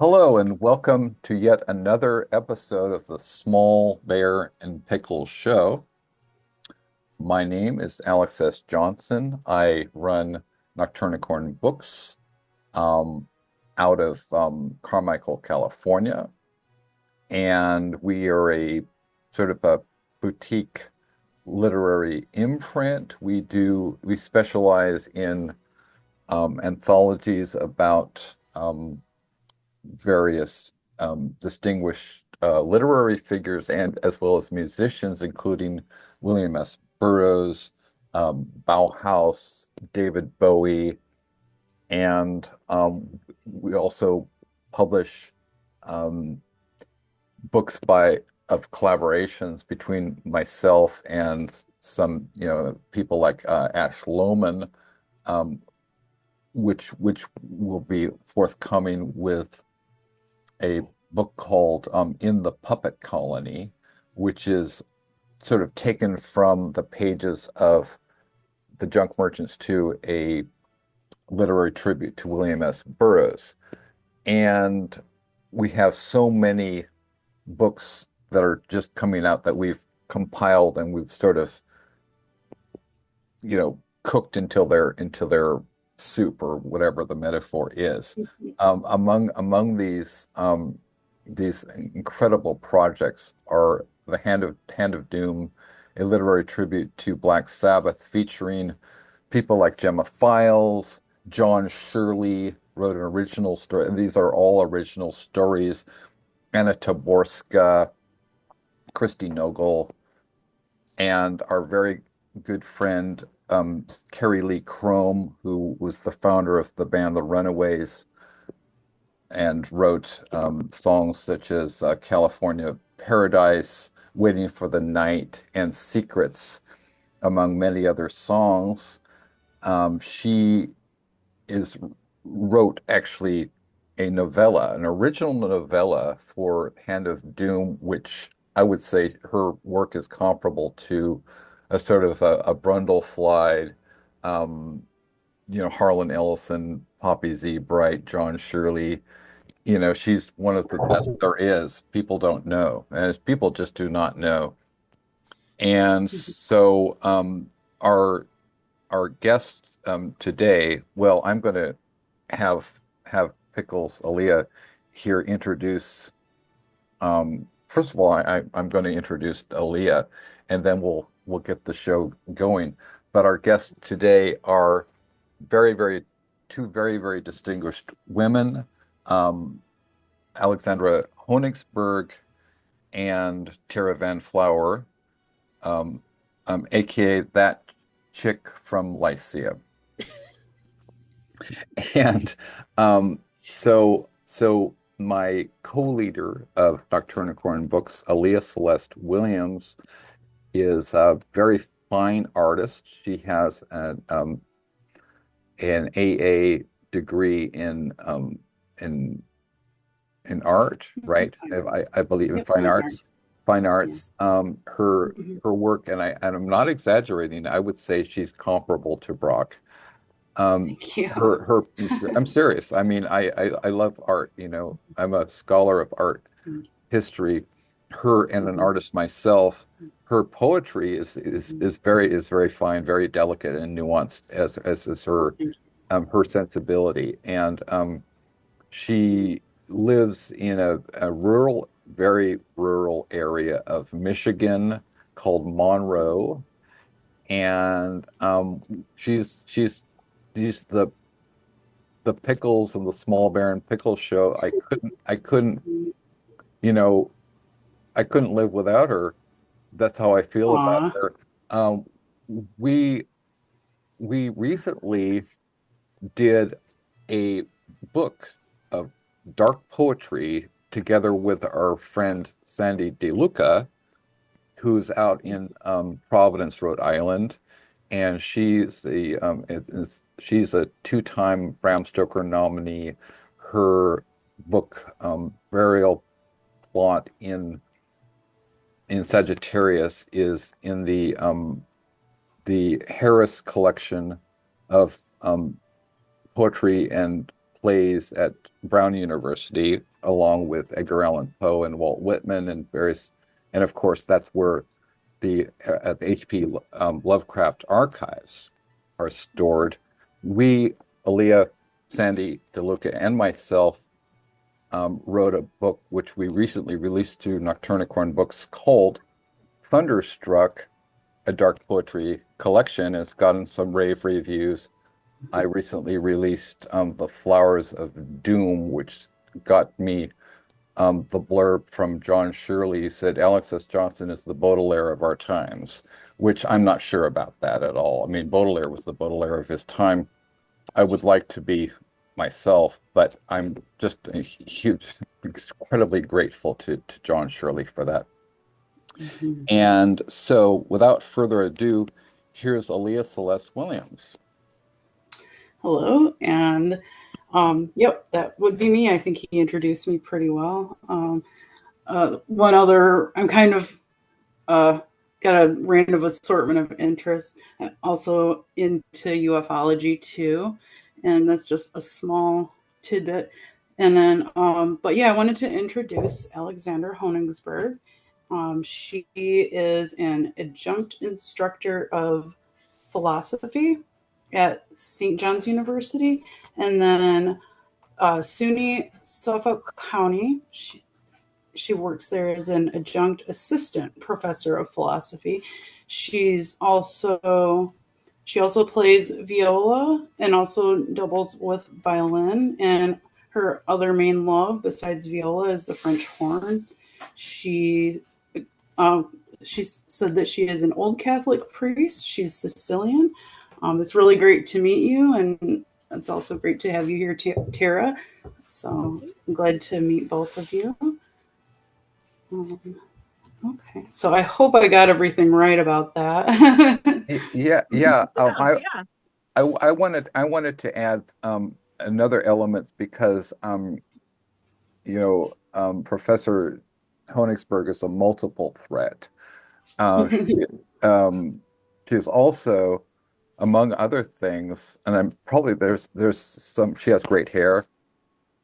Hello, and welcome to yet another episode of the Small Bear and Pickles show. My name is Alex S. Johnson. I run Nocturnicorn Books um, out of Carmichael, California, and we are a sort of a boutique literary imprint. We specialize in anthologies about various distinguished literary figures and as well as musicians, including William S. Burroughs, Bauhaus, David Bowie, and we also publish um, books of collaborations between myself and some, people like Ash Lohman, um, which will be forthcoming with a book called In the Puppet Colony, which is sort of taken from the pages of The Junk Merchants to a literary tribute to William S. Burroughs. And we have so many books that are just coming out that we've compiled and we've sort of, cooked until they're soup or whatever the metaphor is. Among these incredible projects are the Hand of Doom, a literary tribute to Black Sabbath, featuring people like Gemma Files, John Shirley wrote an original story. These are all original stories. Anna Taborska, Christy Nogle, and our very good friend Carrie Lee Chrome, who was the founder of the band The Runaways and wrote songs such as California Paradise, Waiting for the Night, and Secrets, among many other songs. She is wrote actually an original novella for Hand of Doom, which I would say her work is comparable to a sort of a Brundle-Flyd, um, Harlan Ellison, Poppy Z. Bright, John Shirley. She's one of the best there is. People don't know, and people just do not know. And so our guest today, well, I'm going to have Pickles Alea here introduce. First of all, I'm going to introduce Alea, and then we'll get the show going. But our guests today are very, very two very, very distinguished women, um, Alexandra Honisberg and Tara Vanflower, um, aka that chick from LYCIA. And so my co-leader of Nocturnicorn Books, Alea Celeste Williams, is a very fine artist. She has an AA degree in in art, right? I believe in Yep, fine fine arts. arts. Fine Yeah. arts. Her Mhm. her work, and I'm not exaggerating. I would say she's comparable to Brock. Thank you. Her I'm serious. I mean, I love art, I'm a scholar of art history. Her and an Mhm. artist myself, her poetry is very fine, very delicate and nuanced, as is Oh, her thank her sensibility. And she lives in a very rural area of Michigan called Monroe. And she's the Pickles and the Small Baron Pickles show. you. You know, I couldn't live without her. That's how I feel about Aw. her. Um, we we recently did a book of dark poetry together with our friend Sandy DeLuca, who's out in Providence, Rhode Island, and she's a two-time Bram Stoker nominee. Her book, Burial Plot in Sagittarius, is in the Harris collection of poetry and plays at Brown University, along with Edgar Allan Poe and Walt Whitman and various, and of course that's where the H.P. Lovecraft archives are stored. We, Alea, Sandy DeLuca, and myself wrote a book which we recently released to Nocturnicorn Books called Thunderstruck, a dark poetry collection. It's gotten some rave reviews. I recently released The Flowers of Doom, which got me the blurb from John Shirley. He said, Alex S. Johnson is the Baudelaire of our times, which I'm not sure about that at all. I mean, Baudelaire was the Baudelaire of his time. I would like to be myself, but I'm just a huge, incredibly grateful to John Shirley for that. And so, without further ado, here's Alea Celeste Williams. Hello, and yep, that would be me. I think he introduced me pretty well. One other, I'm kind of got a random assortment of interests. I'm also into ufology too, and that's just a small tidbit. And then, but yeah, I wanted to introduce Alexandra Honisberg. She is an adjunct instructor of philosophy at St. John's University, and then SUNY Suffolk County. She works there as an adjunct assistant professor of philosophy. She also plays viola and also doubles with violin. And her other main love besides viola is the French horn. She said that she is an old Catholic priest. She's Sicilian. It's really great to meet you, and it's also great to have you here, Tara. So I'm glad to meet both of you. Okay, so I hope I got everything right about that. Yeah. I wanted to add another element because Professor Honigsberg is a multiple threat. She's also, among other things, and I'm probably there's some. She has great hair.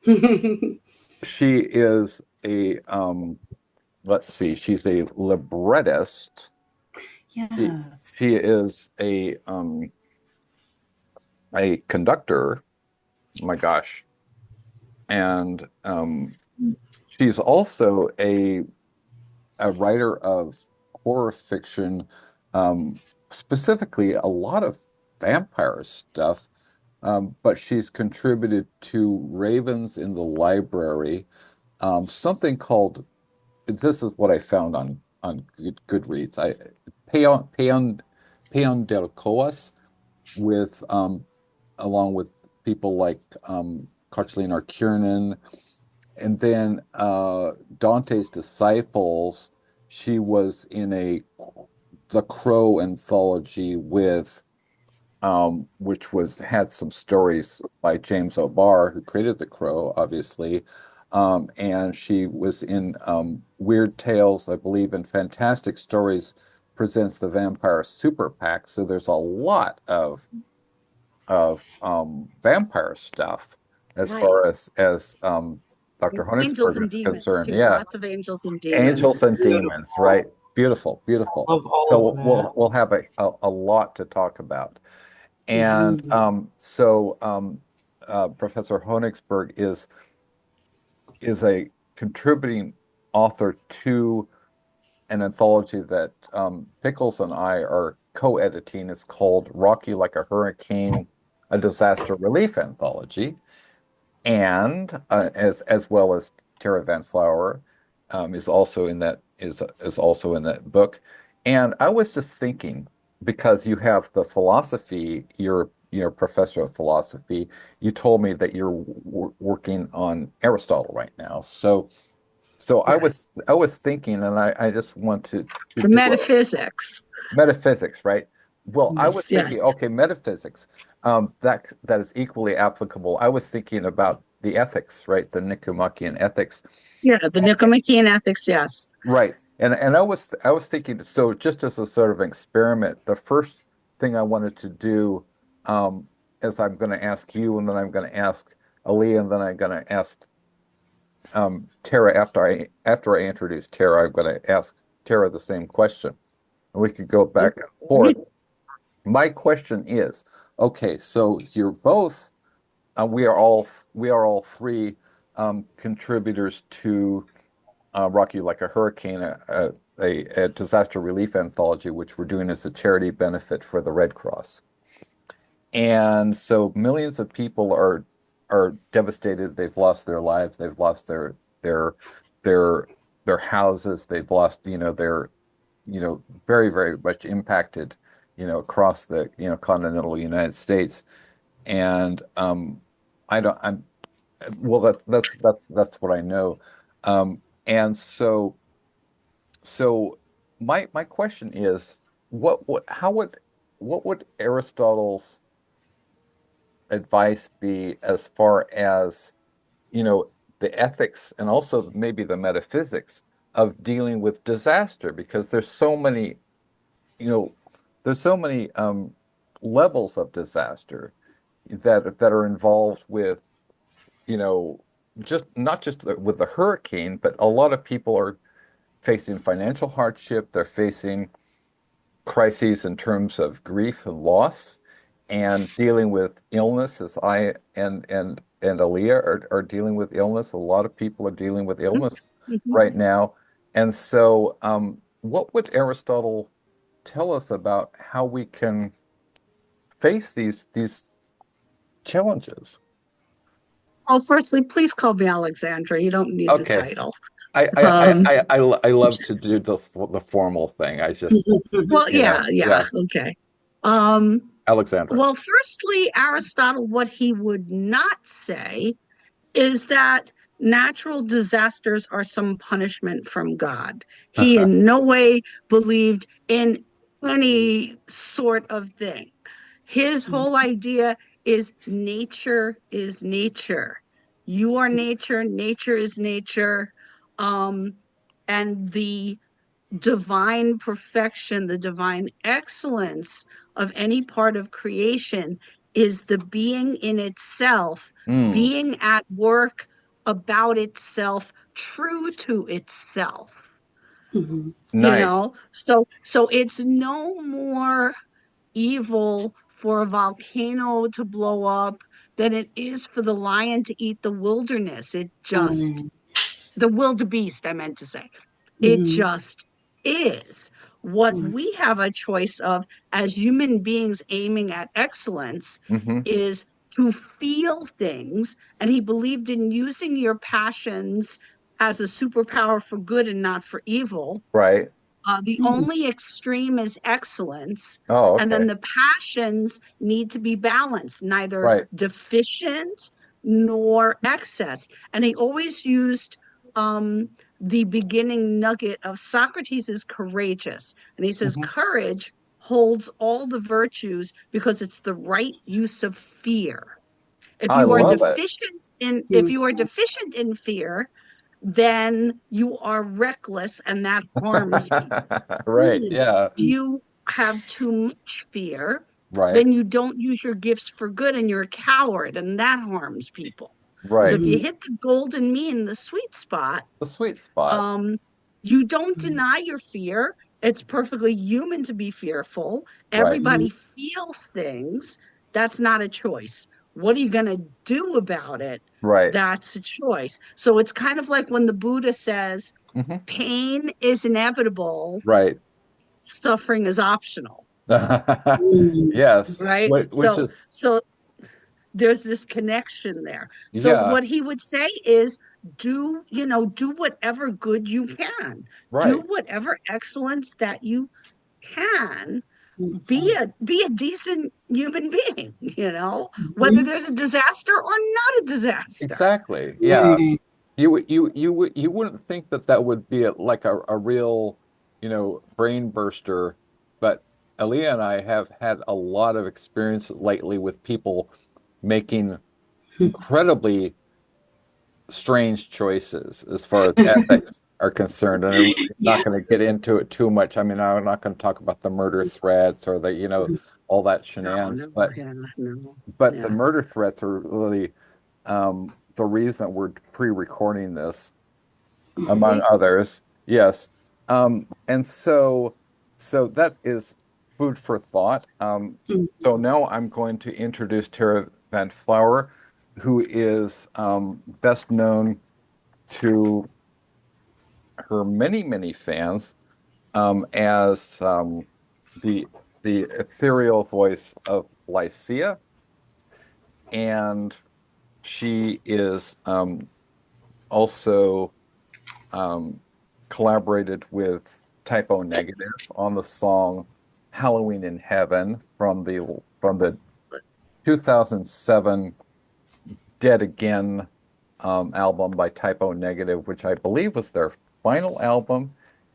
She is a let's see. She's a librettist. Yes. She is a conductor. My gosh, and she's also a writer of horror fiction, specifically a lot of vampire stuff. But she's contributed to Ravens in the Library, something called, this is what I found on Goodreads. Peon del Coas, with along with people like Koechlin Kiernan, and then Dante's Disciples. She was in the Crow anthology with which had some stories by James O'Barr, who created The Crow, obviously. And she was in Weird Tales, I believe, and Fantastic Stories presents the Vampire Super Pack. So there's a lot of vampire stuff as far as Dr. Angels Honigsberg and is demons. concerned. Too. Yeah, Lots of angels and demons. Angels and demons, right? Beautiful, beautiful. So we'll have a lot to talk about. And Professor Honigsberg is a contributing author to an anthology that Pickles and I are co-editing. It's called Rock You Like a Hurricane, a Disaster Relief Anthology. And as well as Tara Vanflower is also in that book. And I was just thinking, because you have the philosophy, you're professor of philosophy. You told me that you're working on Aristotle right now. So yes. I was thinking, and I just want to the metaphysics. Metaphysics, right? Well, Yes, I was thinking, okay, metaphysics. That is equally applicable. I was thinking about the ethics, right? The Nicomachean ethics. Yeah, the Nicomachean ethics, yes. Right. And I was thinking, so just as a sort of experiment, the first thing I wanted to do is I'm going to ask you, and then I'm going to ask Alea, and then I'm going to ask Tara after I introduce Tara. I'm going to ask Tara the same question, and we could go back and forth. My question is, okay, so you're both. We are all three contributors to Rock You Like a Hurricane, a disaster relief anthology, which we're doing as a charity benefit for the Red Cross. And so millions of people are devastated. They've lost their lives. They've lost their their houses. They've lost, their, very, very much impacted, across the, continental United States. And I don't, I'm, well, that's what I know. And so my question is, what would Aristotle's advice be as far as, the ethics and also maybe the metaphysics of dealing with disaster? Because you know, there's so many levels of disaster that are involved with, just not just with the hurricane, but a lot of people are facing financial hardship. They're facing crises in terms of grief and loss, and dealing with illness, as I and Alea are dealing with illness. A lot of people are dealing with illness right now. And so, what would Aristotle tell us about how we can face these challenges? Oh, firstly, please call me Alexandra. You don't need the Okay. title. I love to do the formal thing. Well, Yeah. okay. Um, Alexandra. well, firstly, Aristotle, what he would not say is that natural disasters are some punishment from God. He in no way believed in any sort of thing. His whole idea is nature is nature. You are nature, nature is nature. And the divine perfection, the divine excellence of any part of creation is the being in itself, Mm, being at work about itself, true to itself. nice. So it's no more evil for a volcano to blow up than it is for the lion to eat the wilderness. It just, the wildebeest, I meant to say. It just is. What we have a choice of as human beings aiming at excellence Hmm. is to feel things. And he believed in using your passions as a superpower for good and not for evil. Right. The only extreme is excellence. Oh, And okay. then the passions need to be balanced, neither Right. deficient nor excess. And he always used the beginning nugget of Socrates is courageous. And he says, Hmm. courage holds all the virtues because it's the right use of fear. If I you are love it. deficient in if you are deficient in fear, then you are reckless and that harms people. Right. Yeah. If you have too much fear, Right. then you don't use your gifts for good and you're a coward and that harms people. So Right. if you hit the golden mean, the sweet spot, The sweet spot. you don't deny your fear. It's perfectly human to be fearful. Right. Everybody feels things. That's not a choice. What are you going to do about it? Right. That's a choice. So it's kind of like when the Buddha says, Hmm. pain is inevitable, Right. suffering is optional, Yes. right? Which is, So there's this connection there. So yeah. what he would say is do whatever good you can. Do Right. whatever excellence that you can. Be a decent human being, whether there's a disaster or not a disaster. Exactly. Yeah. You wouldn't think that would be like a real, brain burster, but Aaliyah and I have had a lot of experience lately with people making incredibly strange choices as far as ethics are concerned. And I'm really not going to get into it too much. I mean, I'm not going to talk about the murder threats or all that No, shenanigans, no, but yeah, no, but the yeah. murder threats are really the reason we're pre-recording this, among others. Yes. And so that is food for thought. So now I'm going to introduce Tara Vanflower, who is best known to her many, many fans as the the ethereal voice of LYCIA, and she is also collaborated with Typo Negative on the song "Halloween in Heaven" from the 2007 Dead Again album by Typo Negative, which I believe was their final album.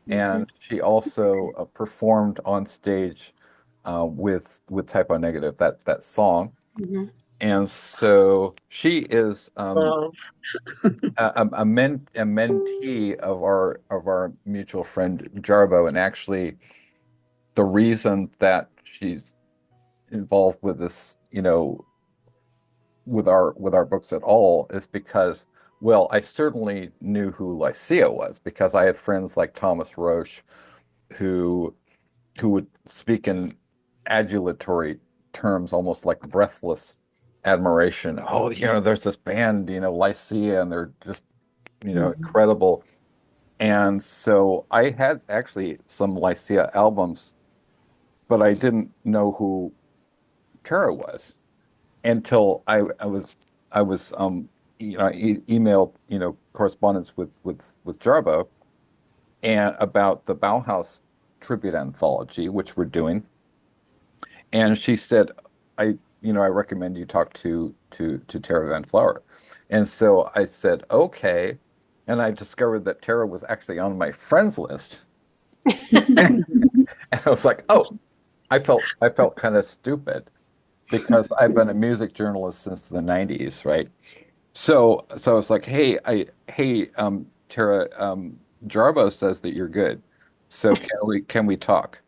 And she also performed on stage with Typo Negative that song. And so she is a mentee of our mutual friend Jarbo, and actually the reason that she's involved with this, with our books at all is because, well, I certainly knew who Lycia was because I had friends like Thomas Roche who would speak in adulatory terms, almost like breathless admiration. Oh, there's this band, Lycia, and they're just, incredible. And so I had actually some Lycia albums, but I didn't know who Tara was until I was emailed, correspondence with Jarbo and about the Bauhaus tribute anthology, which we're doing. And she said, I recommend you talk to Tara Vanflower. And so I said, okay. And I discovered that Tara was actually on my friends list. And I was like, oh, I felt kind of stupid because I've been a music journalist since the 90s, right? So I was like, hey, Tara, Jarbo says that you're good. So can we talk?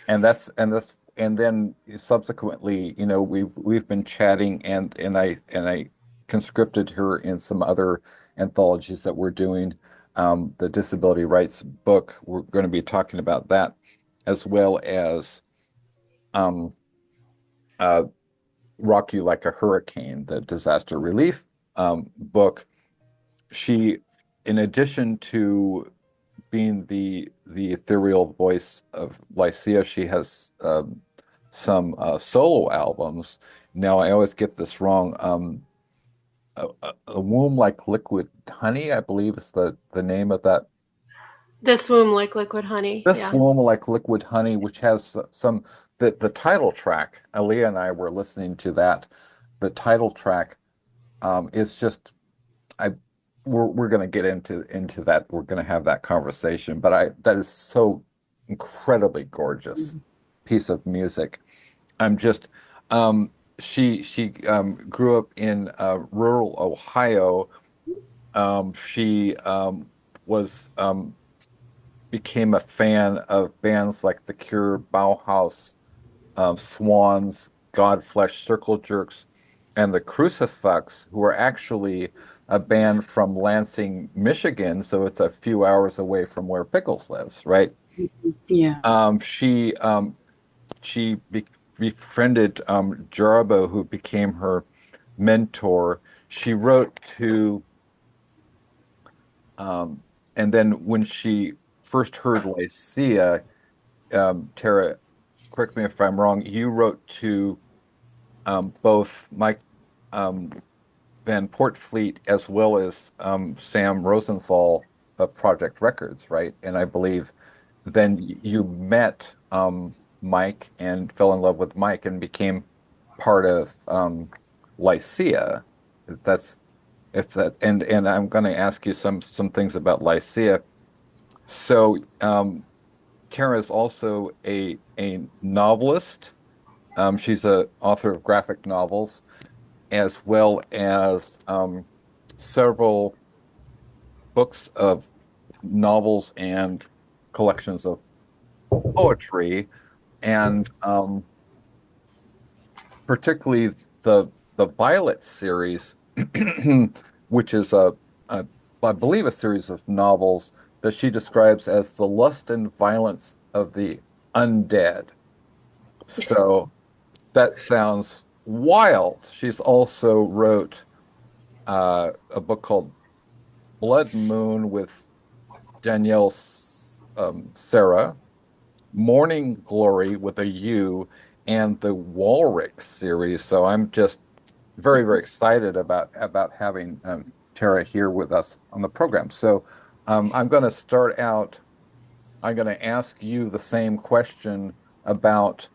And then subsequently, we've been chatting, and I conscripted her in some other anthologies that we're doing. The disability rights book, we're going to be talking about that, as well as um, uh, Rock You Like a Hurricane, the disaster relief book. She, in addition to being the ethereal voice of Lycia, she has some solo albums. Now I always get this wrong. A Womb Like Liquid Honey, I believe is the name of that. This Womb Like Liquid Honey. This Yeah. Womb Like Liquid Honey, which has some the title track. Alea and I were listening to that. The title track is just I we're going to get into that. We're going to have that conversation, but that is so incredibly gorgeous piece of music. I'm just she grew up in rural Ohio. She was became a fan of bands like The Cure, Bauhaus, Swans, Godflesh, Circle Jerks, and the Crucifix, who are actually a band from Lansing, Michigan, so it's a few hours away from where Pickles lives, right? Yeah. She befriended Jarbo, who became her mentor. She wrote to, and then when she first heard Lycia, Tara, correct me if I'm wrong, you wrote to both Mike Van Portfleet as well as Sam Rosenthal of Project Records, right? And I believe then you met Mike and fell in love with Mike and became part of Lycia. That's if that and I'm going to ask you some things about Lycia. So Kara is also a novelist. She's a author of graphic novels, as well as several books of novels and collections of poetry, and particularly the Violet series which is I believe, a series of novels that she describes as the lust and violence of the undead. So that sounds wild. She's also wrote a book called Blood Moon with Danielle Sarah, Morning Glory with a U, and the Walrix series. So I'm just very, very excited about having Tara here with us on the program. So I'm going to start out. I'm going to ask you the same question about,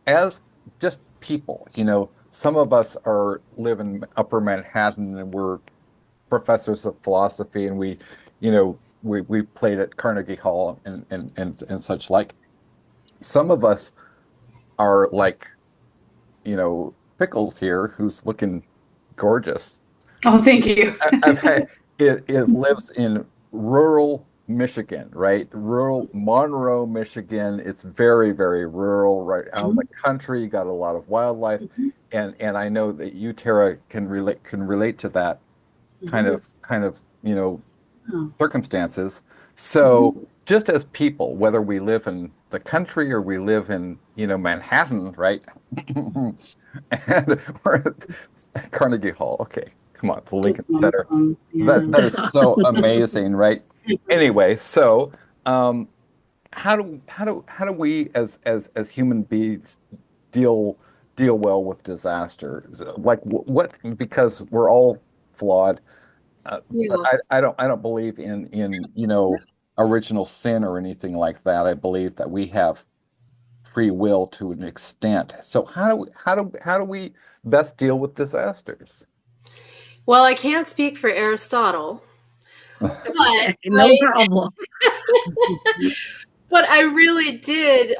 as just people. Some of us live in Upper Manhattan and we're professors of philosophy, and we played at Carnegie Hall and such like. Some of us are like, Pickles here, who's looking gorgeous. Oh, thank you. I've had it lives in rural Michigan, right? Rural Monroe, Michigan. It's very, very rural, right out in the country. You got a lot of wildlife, and I know that you, Tara, can relate to that kind of circumstances. So just as people, whether we live in the country or we live in, Manhattan, right? And we're at Carnegie Hall. Okay, come on, the Lincoln Center. That is so amazing, right? Anyway, so how do we as human beings deal well with disaster? Like what because we're all flawed. Yeah. I don't believe in original sin or anything like that. I believe that we have free will to an extent. So how do we best deal with disasters? Well, I can't speak for Aristotle, but No problem. but I really did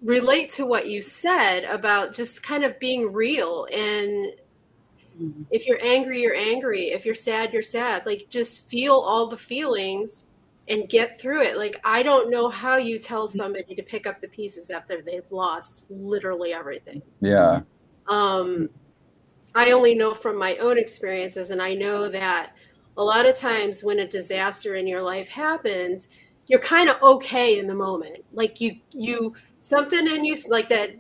relate to what you said about just kind of being real. And if you're angry, you're angry. If you're sad, you're sad. Like, just feel all the feelings and get through it. Like, I don't know how you tell somebody to pick up the pieces after they've lost literally everything. Yeah. I only know from my own experiences, and I know that a lot of times when a disaster in your life happens, you're kind of okay in the moment. Like you something in you, like that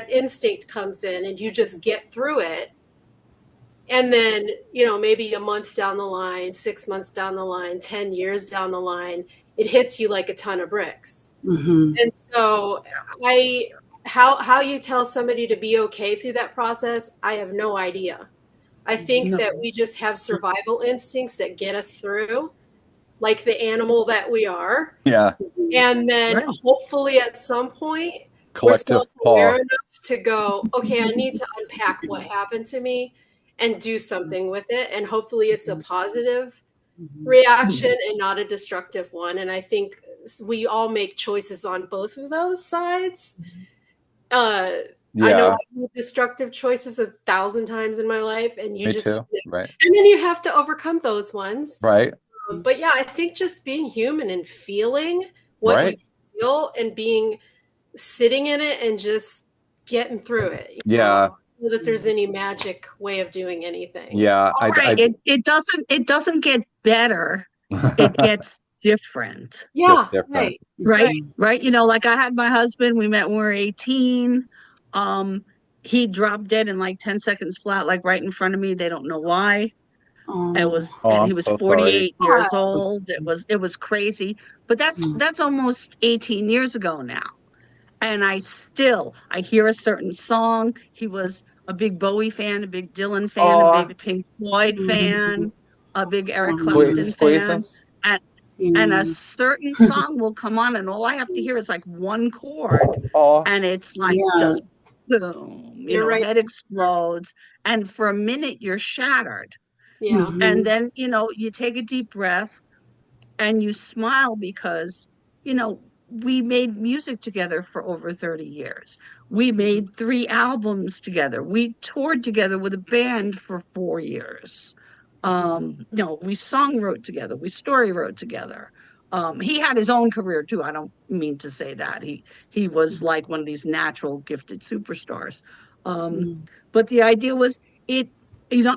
instinct comes in, and you just get through it. And then, maybe a month down the line, 6 months down the line, 10 years down the line, it hits you like a ton of bricks. And so how you tell somebody to be okay through that process, I have no idea. I think that we just have survival instincts that get us through, like the animal that we are. Yeah. And then hopefully at some point Collective we're self-aware enough to go, okay, I need to unpack what happened to me and do something with it. And hopefully it's a positive reaction and not a destructive one. And I think we all make choices on both of those sides. I know I've made destructive choices 1,000 times in my life, and you Me just too. Right. and then you have to overcome those ones. Right. But yeah, I think just being human and feeling what you feel and sitting in it and just getting through it. You know that there's any magic way of doing anything. Yeah. It doesn't get better. It gets different. Yeah. Different. Right. Like I had my husband, we met when we were 18. He dropped dead in like 10 seconds flat, like right in front of me. They don't know why. And he was 48 years old. It was crazy. But that's almost 18 years ago now. And I hear a certain song. He was a big Bowie fan, a big Dylan fan, a big Pink Floyd fan, a big Eric Clapton fan. And a certain song will come on, and all I have to hear is like one chord, and it's like just boom, head explodes, and for a minute you're shattered. Yeah. And then, you take a deep breath and you smile because, we made music together for over 30 years. We made 3 albums together. We toured together with a band for 4 years. We wrote together. We story wrote together. He had his own career too. I don't mean to say that. He was like one of these natural gifted superstars. But the idea was it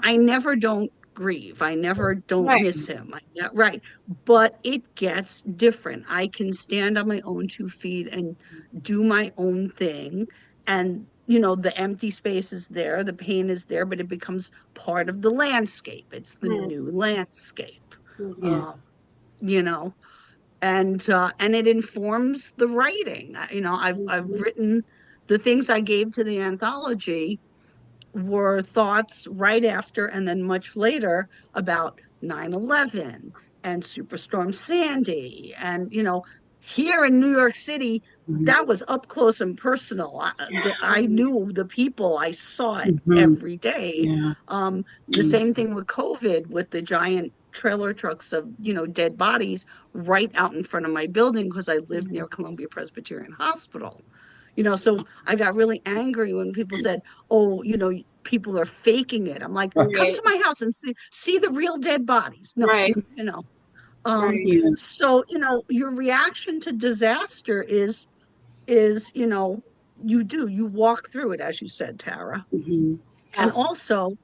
I never don't grieve. I never don't Right. miss him. Right. But it gets different. I can stand on my own 2 feet and do my own thing. And, the empty space is there, the pain is there, but it becomes part of the landscape. It's the new landscape. Yeah. You know, and it informs the writing. I've written the things I gave to the anthology were thoughts right after and then much later about 9/11 and Superstorm Sandy. And, here in New York City, that was up close and personal. I knew the people, I saw it every day. Yeah. The same thing with COVID, with the giant trailer trucks of, dead bodies right out in front of my building because I live near Columbia Presbyterian Hospital. So I got really angry when people said, oh, people are faking it. I'm like, come to my house and see the real dead bodies. No, Right. Um, Yeah. so, your reaction to disaster is, you walk through it, as you said, Tara. And also,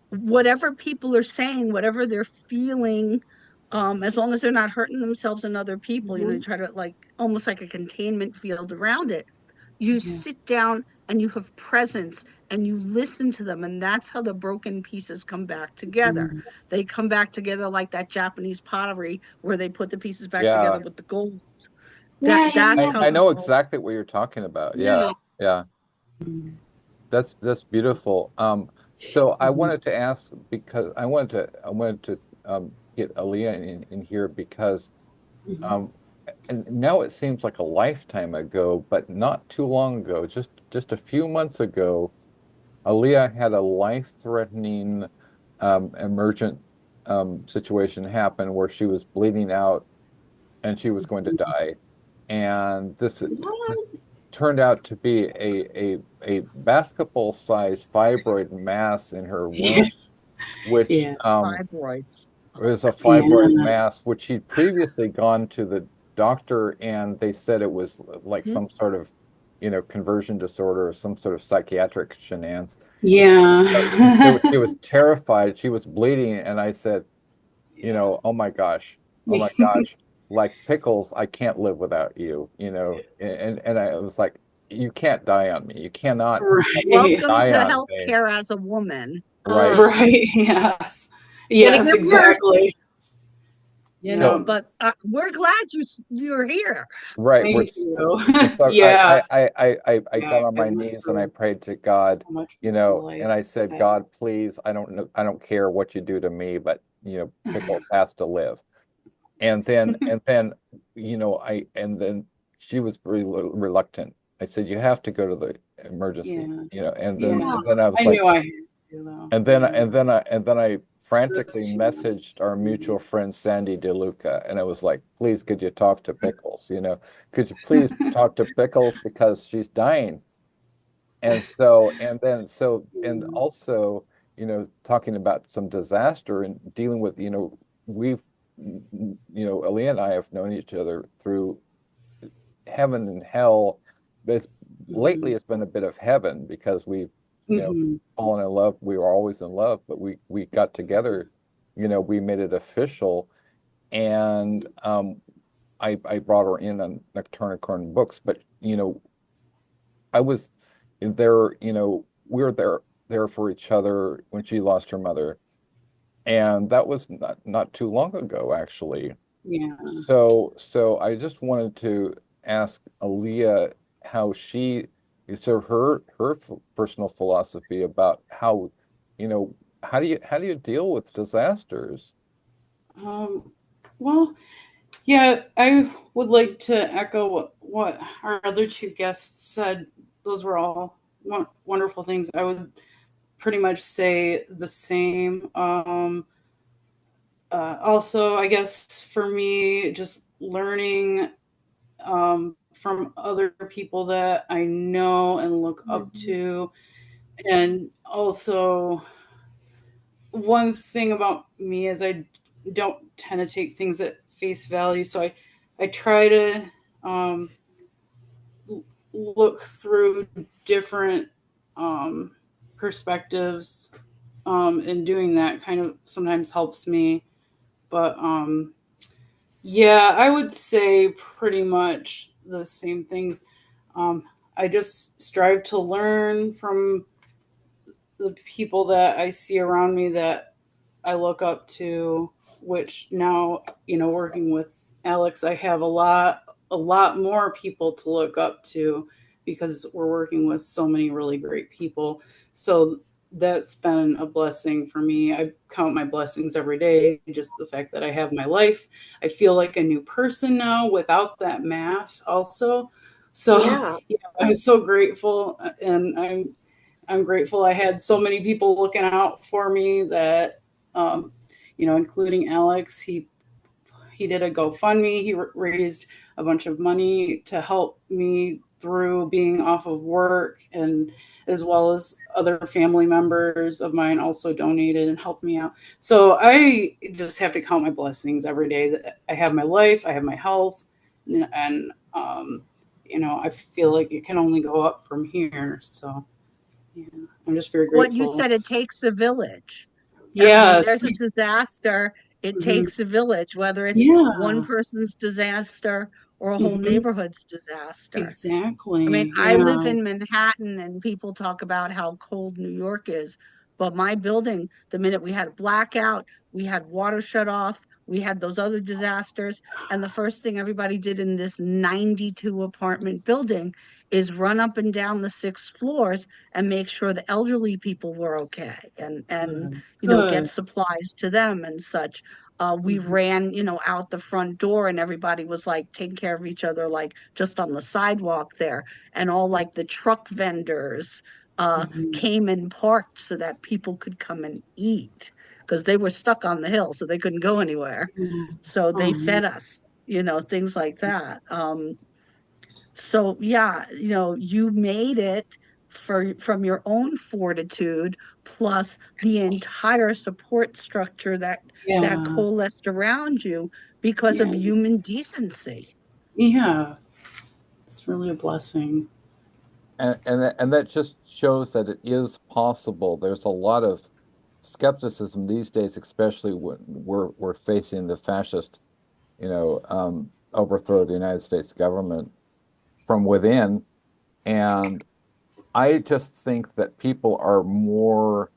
whatever people are saying, whatever they're feeling, as long as they're not hurting themselves and other people, you try to almost like a containment field around it. You sit down and you have presence and you listen to them. And that's how the broken pieces come back together. They come back together like that Japanese pottery where they put the pieces back together with the gold. That's how I know exactly what you're talking about. Yeah. That's beautiful. So I wanted to ask because I wanted to get Alea in here because and now it seems like a lifetime ago, but not too long ago, just a few months ago, Alea had a life-threatening emergent situation happen where she was bleeding out and she was going to die. And this turned out to be a basketball-sized fibroid mass in her womb, which fibroids. was a fibroid mass, which she'd previously gone to the doctor and they said it was like some sort of, conversion disorder or some sort of psychiatric shenanigans. Yeah. She was terrified. She was bleeding. And I said, oh my gosh, like Pickles, I can't live without you, and I was like, you can't die on me. You cannot Welcome die to on me. healthcare as a woman. Right. Right. Yes. Yes, exactly. But we're glad you're here. Right. Thank you. So Yeah. I got on my knees and I prayed to God, and I said, God, please, I don't care what you do to me, but Pickles has to live. And then then she was very reluctant. I said, you have to go to the emergency, and then I was like, knew I had to, though. and then I frantically messaged our mutual friend Sandy DeLuca, and I was like, please, could you talk to Pickles? Could you please talk to Pickles because she's dying? And also, talking about some disaster and dealing with, we've, Alea and I have known each other through heaven and hell. Lately it's been a bit of heaven because we've fallen in love. We were always in love, but we got together, we made it official. And I brought her in on Nocturnicorn books, but I was there, we were there for each other when she lost her mother. And that was not too long ago, actually. Yeah. So I just wanted to ask Alea how her personal philosophy about how, how do you deal with disasters? Well, yeah, I would like to echo what our other two guests said. Those were all wonderful things. I would pretty much say the same. Also, I guess for me, just learning from other people that I know and look up to. And also, one thing about me is I don't tend to take things at face value. So I try to look through different perspectives and doing that kind of sometimes helps me. But yeah, I would say pretty much the same things. I just strive to learn from the people that I see around me that I look up to, which now, working with Alex, I have a lot more people to look up to because we're working with so many really great people. So that's been a blessing for me. I count my blessings every day, just the fact that I have my life. I feel like a new person now without that mask also. So Yeah. yeah, I'm so grateful, and I'm grateful I had so many people looking out for me that, including Alex. He did a GoFundMe. He raised a bunch of money to help me through being off of work, and as well as other family members of mine also donated and helped me out. So I just have to count my blessings every day that I have my life, I have my health, and I feel like it can only go up from here. So yeah, I'm just very What you grateful. said, it takes a village. When Yes. there's a disaster, it Mhm. takes a village, whether it's one Yeah. person's disaster or a whole Mhm. neighborhood's disaster. I mean, Exactly. I live Yeah. in Manhattan and people talk about how cold New York is, but my building, the minute we had a blackout, we had water shut off, we had those other disasters, and the first thing everybody did in this 92 apartment building is run up and down the 6 floors and make sure the elderly people were okay, and Good. get Good. supplies to them and such. We Mhm. ran, out the front door, and everybody was like taking care of each other, like just on the sidewalk there. And all like the truck vendors Mhm. came and parked so that people could come and eat because they were stuck on the hill, so they couldn't go anywhere. Yeah. So they Oh, fed us, things like that. So yeah, you made it from your own fortitude, plus the entire support structure that yes. coalesced around you because Yeah. of human decency. Yeah. It's really a blessing. And that just shows that it is possible. There's a lot of skepticism these days, especially when we're facing the fascist, overthrow of the United States government from within. And I just think that people are more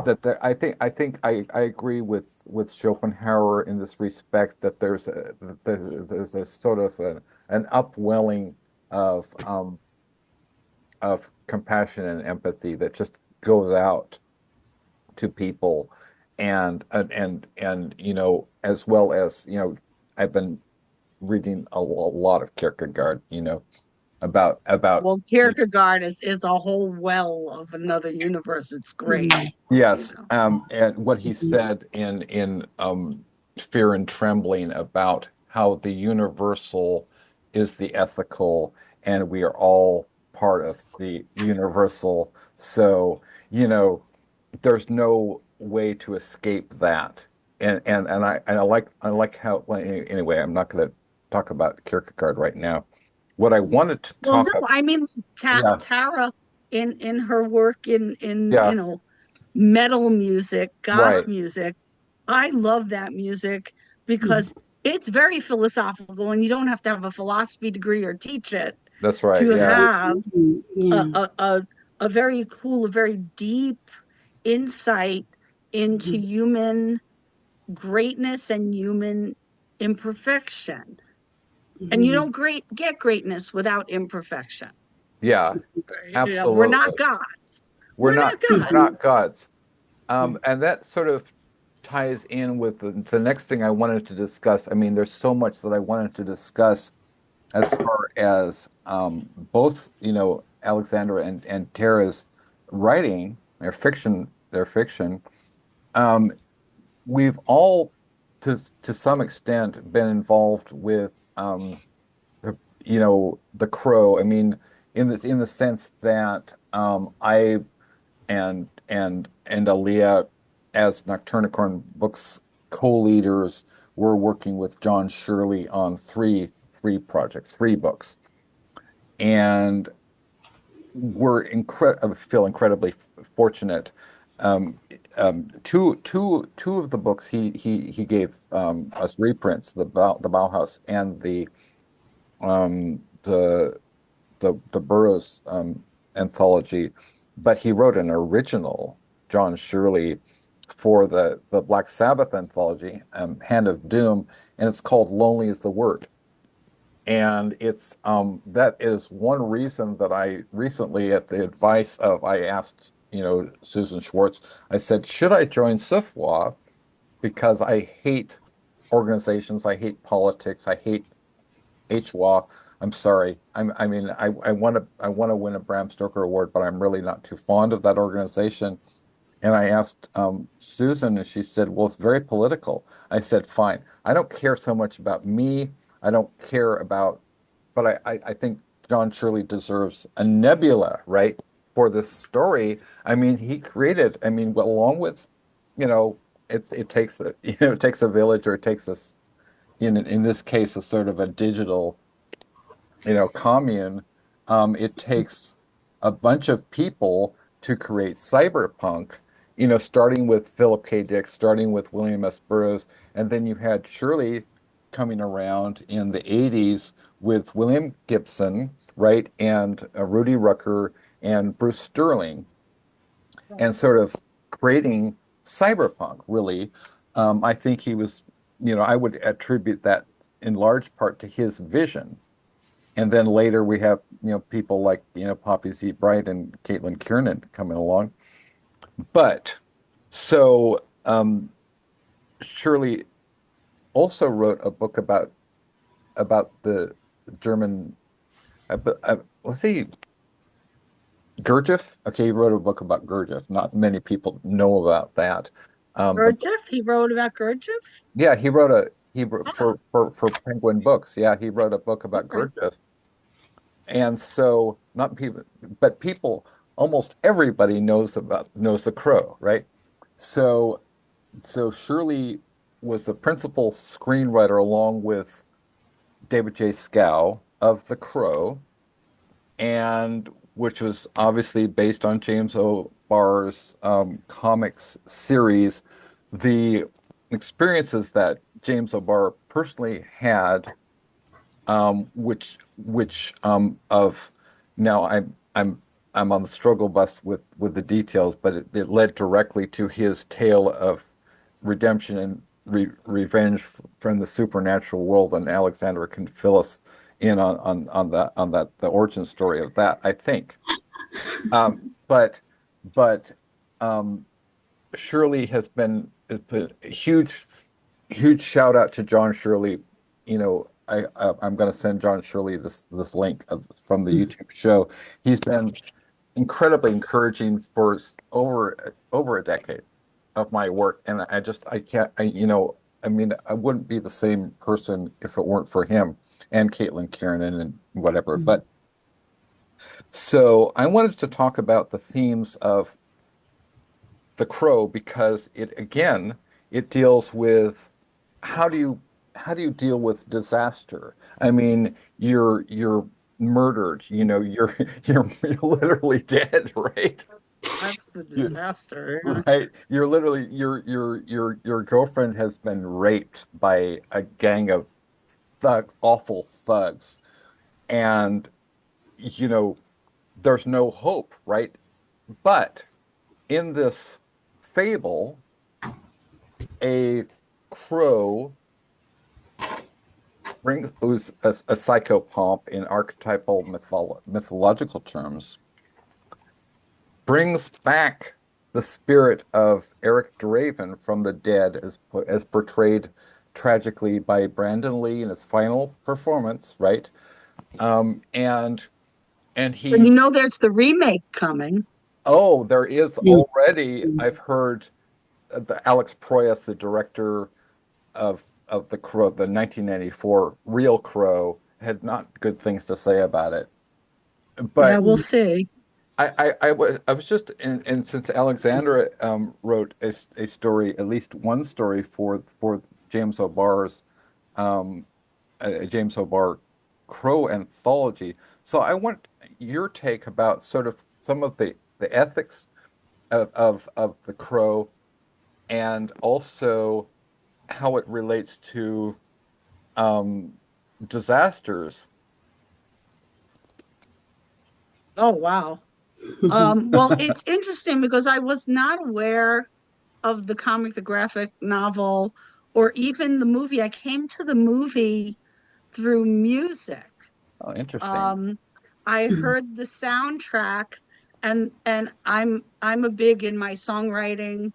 that there, I agree with Schopenhauer in this respect that there's a sort of an upwelling of um, of compassion and empathy that just goes out to people and as well as I've been reading a lot of Kierkegaard about Well, Kierkegaard is a whole well of another universe. It's great, Mhm. yes, know. and what he Mhm. said in Fear and Trembling about how the universal is the ethical, and we are all part of the universal. So, there's no way to escape that. And I like how, well, anyway, I'm not going to talk about Kierkegaard right now. What I wanted to Well, no, talk about, I mean yeah, Tara in her work in yeah, metal music, goth right. music. I love that music Mhm. because it's very philosophical, and you don't have to have a philosophy degree or teach it That's right. to Yeah. have Mhm. a Yeah. a, a, a very cool, a very deep insight into Mhm. human greatness and human imperfection. And you Mhm. don't get greatness without imperfection. Yeah, We're not absolutely. gods. We're We're not not we're Mhm. gods. not gods. Mhm. And that sort of ties in with the next thing I wanted to discuss. I mean, there's so much that I wanted to discuss as far as both, Alexandra and Tara's writing, their fiction. Um, we've all, to some extent, been involved with the, the Crow. I mean, in the sense that I and Alea as Nocturnicorn Books co-leaders were working with John Shirley on three projects, 3 books. And I feel incredibly fortunate. Two of the books he gave us reprints, the Bauhaus and um, the the Burroughs anthology, but he wrote an original, John Shirley, for the Black Sabbath anthology, Hand of Doom, and it's called Lonely is the Word. And it's that is one reason that I recently, at the advice of, I asked, Susan Schwartz, I said, should I join SIFWA? Because I hate organizations, I hate politics, I hate HWA. I'm sorry. I mean, I want to win a Bram Stoker Award, but I'm really not too fond of that organization. And I asked Susan, and she said, well, it's very political. I said, fine. I don't care so much about me. I don't care about, but I think John Shirley deserves a nebula, right, for this story. I mean, he created, I mean, well, along with, it takes a, it takes a village, or it takes this, in this case, a sort of a digital, commune. It takes a bunch of people to create cyberpunk, starting with Philip K. Dick, starting with William S. Burroughs, and then you had Shirley coming around in the 80s with William Gibson, right, and Rudy Rucker and Bruce Sterling, and sort of creating cyberpunk, really. I think he was, I would attribute that in large part to his vision. And then later we have, people like, Poppy Z. Bride and Caitlin Kiernan coming along. But so Shirley also wrote a book about the German, let's see, Gurdjieff. Okay, he wrote a book about Gurdjieff. Not many people know about that. Gurdjieff? He wrote about Gurdjieff? Yeah, he wrote for Penguin Books. Yeah, he wrote a book about Gurdjieff. And so not people, but people, almost everybody knows the Crow, right? So Shirley was the principal screenwriter, along with David J. Scow, of The Crow, and which was obviously based on James O'Barr's comics series. The experiences that James O'Barr personally had, which of now I'm on the struggle bus with the details, but it led directly to his tale of redemption and revenge from the supernatural world, and Alexandra can fill us in on that the origin story of that, I think. But Shirley has been a huge shout out to John Shirley. I'm going to send John Shirley this link from the YouTube show. He's been incredibly encouraging for over a decade of my work, and I can't, I mean, I wouldn't be the same person if it weren't for him and Caitlin Kiernan and whatever. But so I wanted to talk about the themes of The Crow, because it deals with how do you deal with disaster? I mean, you're murdered, you're literally dead, right? That's the disaster. Right. You're literally your girlfriend has been raped by a gang of awful thugs, and there's no hope, right? But in this fable, a crow who's a psychopomp in archetypal mythological terms, brings back the spirit of Eric Draven from the dead, as portrayed tragically by Brandon Lee in his final performance, right? And he, There's the remake coming. Oh, there is already. I've heard Alex Proyas, the director of The Crow, the 1994 Real Crow, had not good things to say about it. But yeah, we'll see. I was just, and since Alexandra wrote a story, at least one story for James O'Barr's a James O'Barr Crow anthology. So I want, your take about sort of some of the ethics of the crow, and also how it relates to um, disasters. Oh, wow. Well, it's interesting because I was not aware of the comic, the graphic novel, or even the movie. I came to the movie through music. Oh, interesting. Um, I heard the soundtrack, and I'm a big in my songwriting,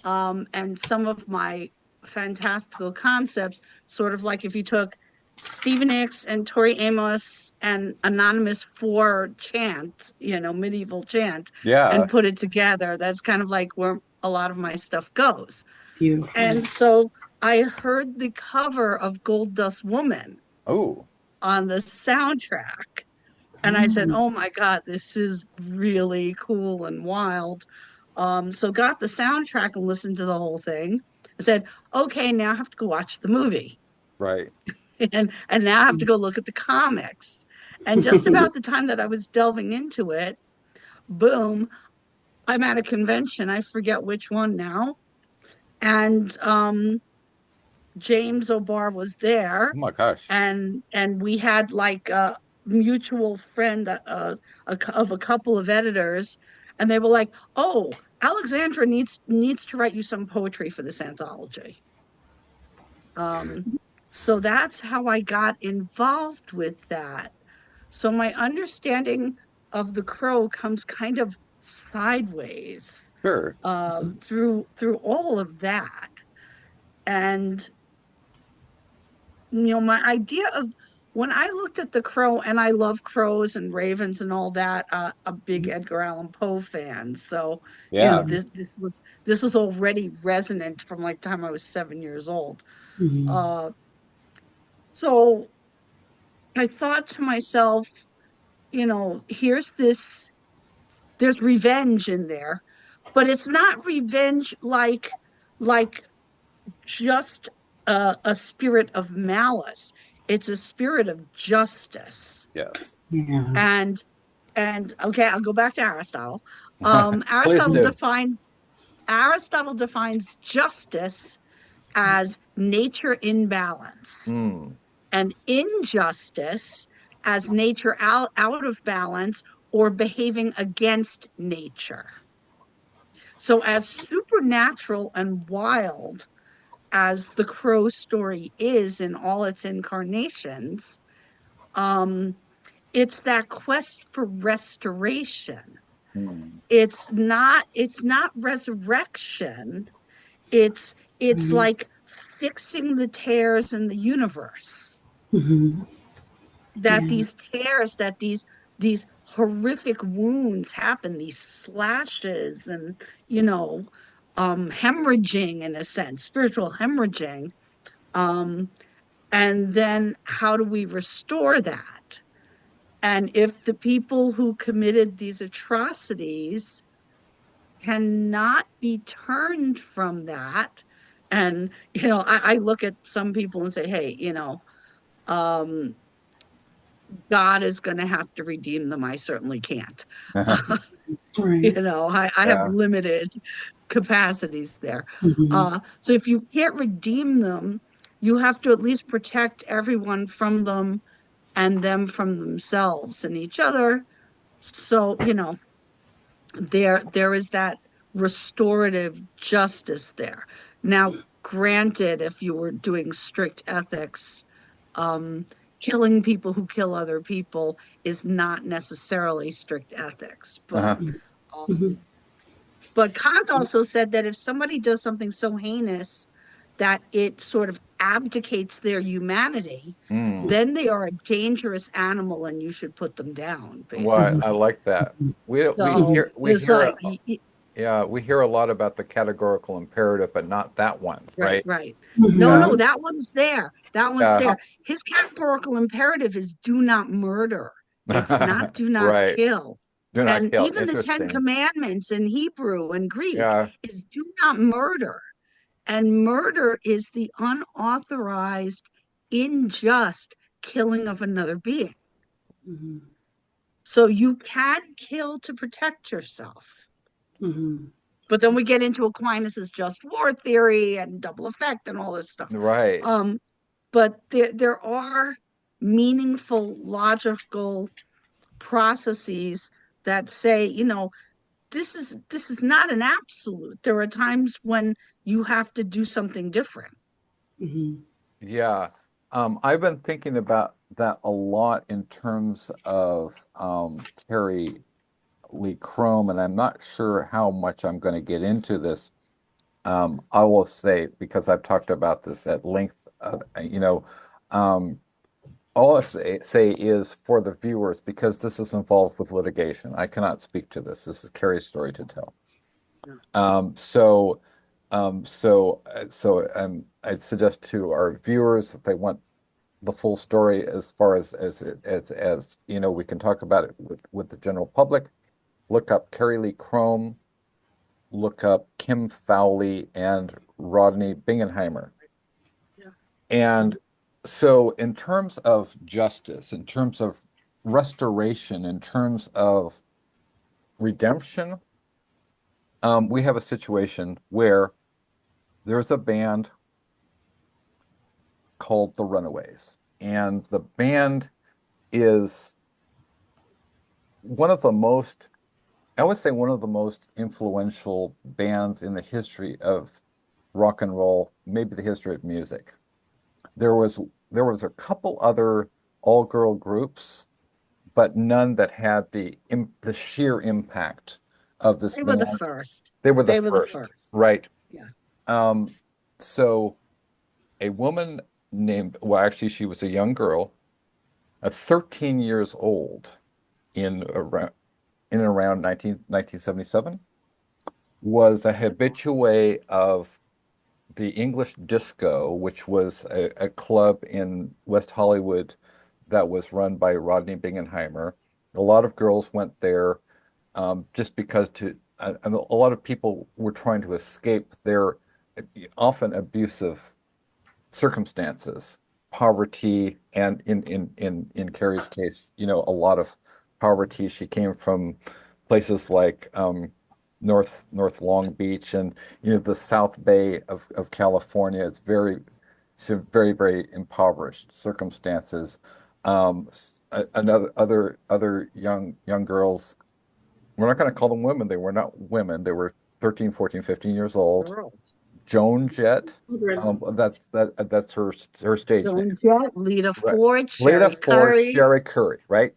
and some of my fantastical concepts, sort of like if you took Stephen Nicks and Tori Amos and Anonymous Four chant, medieval chant, Yeah. and put it together. That's kind of like where a lot of my stuff goes. Beautiful. And so I heard the cover of Gold Dust Woman Oh, on the soundtrack. And I said, oh my God, this is really cool and wild. So got the soundtrack and listened to the whole thing. I said, okay, now I have to go watch the movie. right. And now I have to go look at the comics. And just about the time that I was delving into it, boom, I'm at a convention. I forget which one now. And James O'Barr was there, Oh my gosh. and we had like a mutual friend of a couple of editors, and they were like, "Oh, Alexandra needs to write you some poetry for this anthology." So that's how I got involved with that. So my understanding of the crow comes kind of sideways Sure. through all of that. And my idea of when I looked at the crow, and I love crows and ravens and all that, a big Edgar Allan Poe fan. So, Yeah. this was already resonant from like the time I was 7 years old. Uh, so I thought to myself, there's revenge in there, but it's not revenge like just a spirit of malice. It's a spirit of justice. Yes. Yeah. And okay, I'll go back to Aristotle. Please do. Aristotle defines justice as nature in balance, Mm. and injustice as nature out of balance or behaving against nature. So, as supernatural and wild as the crow story is in all its incarnations, um, it's that quest for restoration. Mm. It's not resurrection. It's like fixing the tears in the universe. That Yeah. these tears, that these horrific wounds happen, these slashes, and hemorrhaging, in a sense, spiritual hemorrhaging. Um, and then how do we restore that? And if the people who committed these atrocities cannot be turned from that, and I look at some people and say, hey, um, God is going to have to redeem them. I certainly can't. Right. I have Yeah. limited capacities there. Mhm. So if you can't redeem them, you have to at least protect everyone from them and them from themselves and each other. So, there is that restorative justice there. Now, granted, if you were doing strict ethics, um, killing people who kill other people is not necessarily strict ethics, Uh-huh. Mhm. um, but Kant also said that if somebody does something so heinous that it sort of abdicates their humanity, Mm. then they are a dangerous animal and you should put them down, Well, basically. I like that. We So we it's hear like, yeah, we hear a lot about the categorical imperative, but not that one, right, right? right. No, Mhm. no, that one's there. That one's Yeah. there. His categorical imperative is do not murder. It's not do not Right. kill. Do not And kill. even the Ten Interesting. Commandments in Hebrew and Greek Yeah. is do not murder. And murder is the unauthorized, unjust killing of another being. Mhm. So you can kill to protect yourself. Mm-hmm. But then we get into Aquinas's just war theory and double effect and all this stuff. Right. But there are meaningful, logical processes that say, this is not an absolute. There are times when you have to do something different. Mm-hmm. Yeah. I've been thinking about that a lot in terms of Carrie Lee Chrome, and I'm not sure how much I'm going to get into this. I will say, because I've talked about this at length, um, all I say is for the viewers, because this is involved with litigation. I cannot speak to this. This is Carrie's story to tell. I'd suggest to our viewers, if they want the full story, as far as we can talk about it with the general public, look up Carrie Lee Chrome, look up Kim Fowley and Rodney Bingenheimer. Yeah. And so in terms of justice, in terms of restoration, in terms of redemption, we have a situation where there's a band called the Runaways, and the band is one of the most, I would say, one of the most influential bands in the history of rock and roll, maybe the history of music. There was a couple other all-girl groups, but none that had the sheer impact of this They were the band. first. They were the They were the first, first. right? Yeah. So a woman named, well, actually, she was a young girl, 13 years old in and around 1977, was a habitué of the English Disco, which was a club in West Hollywood that was run by Rodney Bingenheimer. A lot of girls went there just because a lot of people were trying to escape their often abusive circumstances, poverty, and in Carrie's case, a lot of poverty. She came from places like North Long Beach and the South Bay of California. It's very, very impoverished circumstances. Other young girls, we're not going to call them women. They were not women. They were 13, 14, 15 years old. Girls. Joan Jett, that's her stage name. Joan Jett, Lita Right. Ford, Lita Sherry Ford, Curry. Sherry Curry, right?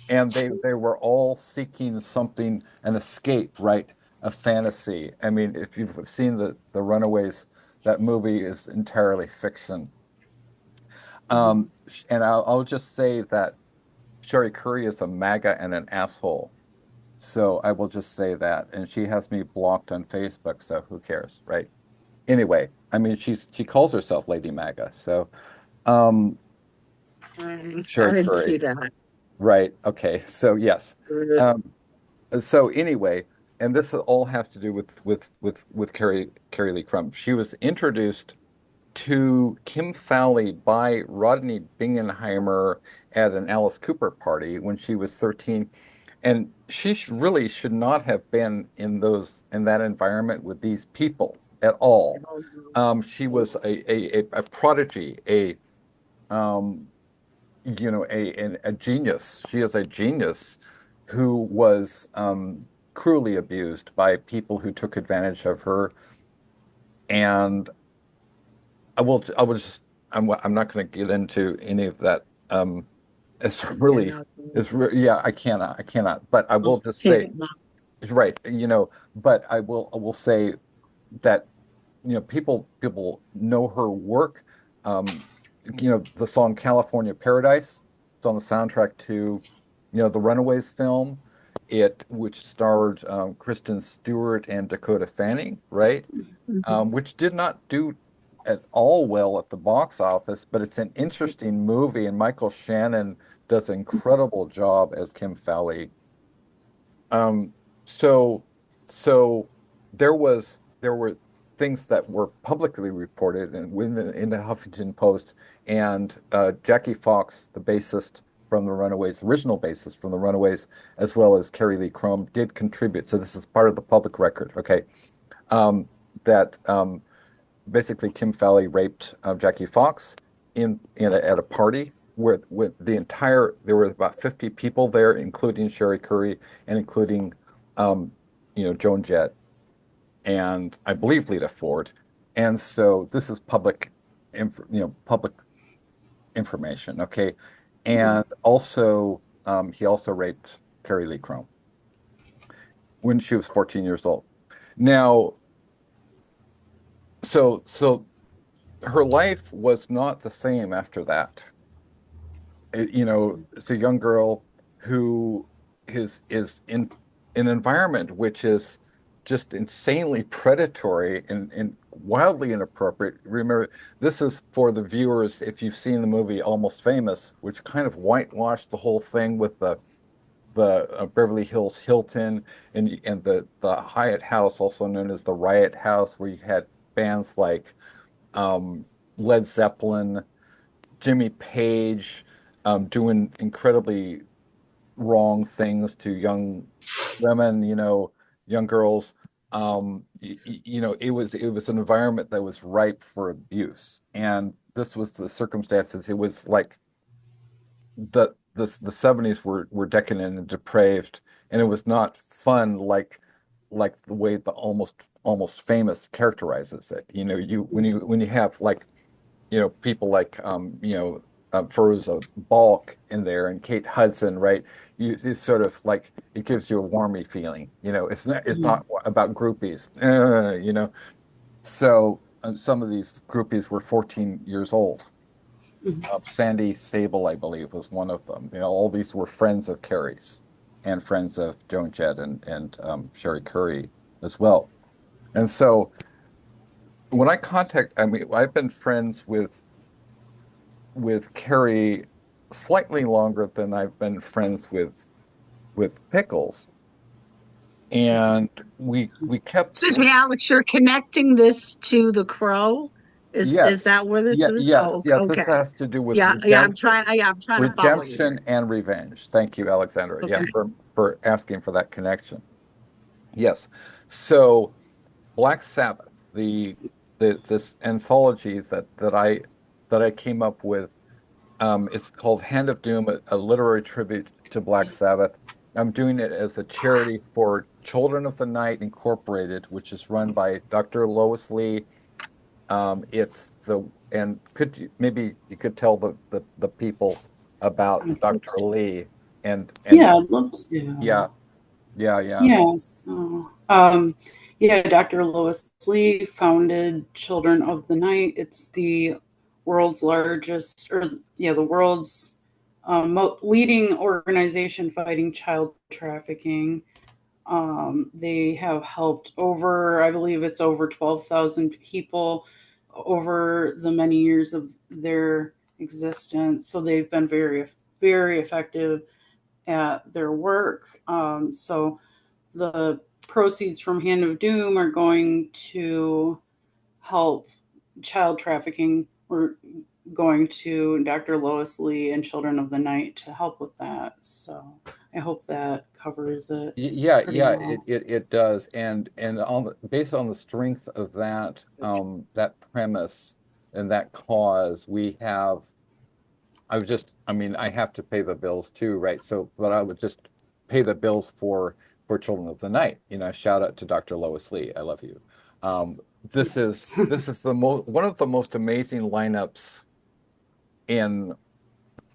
And they were all seeking something, an escape, right? A fantasy. I mean, if you've seen the Runaways, that movie is entirely fiction. And I'll just say that Sherry Curry is a MAGA and an asshole. So I will just say that. And she has me blocked on Facebook, so who cares, right? Anyway, I mean, she calls herself Lady MAGA. So, Sherry I didn't Curry. see that. Right. Okay. So yes. So anyway, and this all has to do with Carrie Lee Crump. She was introduced to Kim Fowley by Rodney Bingenheimer at an Alice Cooper party when she was 13. And she really should not have been in that environment with these people at all. She was a prodigy, a genius. She is a genius who was cruelly abused by people who took advantage of her. And I'm not going to get into any of that. I cannot. But I will just say, right, but I will say that, people know her work. The song California Paradise. It's on the soundtrack to, the Runaways film, which starred Kristen Stewart and Dakota Fanning, right? Which did not do at all well at the box office, but it's an interesting movie, and Michael Shannon does an incredible job as Kim Fowley. Um, so so there were things that were publicly reported and in the Huffington Post, and Jackie Fox, the bassist from the Runaways, original bassist from the Runaways, as well as Carrie Lee Chrome, did contribute. So this is part of the public record, okay? That basically Kim Fowley raped Jackie Fox at a party with there were about 50 people there, including Sherry Curry and including Joan Jett and I believe Lita Ford. And so this is public information, okay? And also he also raped Carrie Lee Chrome when she was 14 years old. Now, so her life was not the same after that. It's a young girl who is in an environment which is just insanely predatory and wildly inappropriate. Remember, this is for the viewers, if you've seen the movie Almost Famous, which kind of whitewashed the whole thing with the Beverly Hills Hilton and the Hyatt House, also known as the Riot House, where you had bands like Led Zeppelin, Jimmy Page, doing incredibly wrong things to young women, young girls. It was an environment that was ripe for abuse, and this was the circumstances. It was like the 70s were decadent and depraved, and it was not fun like the way the almost famous characterizes it. When you have like people like Feruza Balk in there and Kate Hudson, right? It's sort of like it gives you a warmy feeling. It's not about groupies, So some of these groupies were 14 years old. Sandy Sable, I believe, was one of them. All these were friends of Carrie's and friends of Joan Jett and Sherry Curry as well. And so when I've been friends with Carrie slightly longer than I've been friends with Pickles. And we kept. Excuse me, Alex, you're connecting this to The Crow? Is that where this is? Yes, Oh, yes. okay. This has to do with Yeah, I'm trying to follow you. redemption and revenge. Thank you, Alexandra. Okay. Yeah, for asking for that connection. Yes. So Black Sabbath, this anthology that I came up with, it's called Hand of Doom, a literary tribute to Black Sabbath. I'm doing it as a charity for Children of the Night Incorporated, which is run by Dr. Lois Lee. Maybe you could tell the people about Dr. Lee and yeah, I'd love to. Yeah. Yes. Dr. Lois Lee founded Children of the Night. It's the world's largest, the world's leading organization fighting child trafficking. They have helped I believe it's over 12,000 people over the many years of their existence. So they've been very, very effective at their work. So the proceeds from Hand of Doom are going to help child trafficking. We're going to Dr. Lois Lee and Children of the Night to help with that. So I hope that covers it. Yeah, well. it does, and based on the strength of that premise and that cause, I have to pay the bills too, right? So, but I would just pay the bills for Children of the Night. Shout out to Dr. Lois Lee. I love you. This is one of the most amazing lineups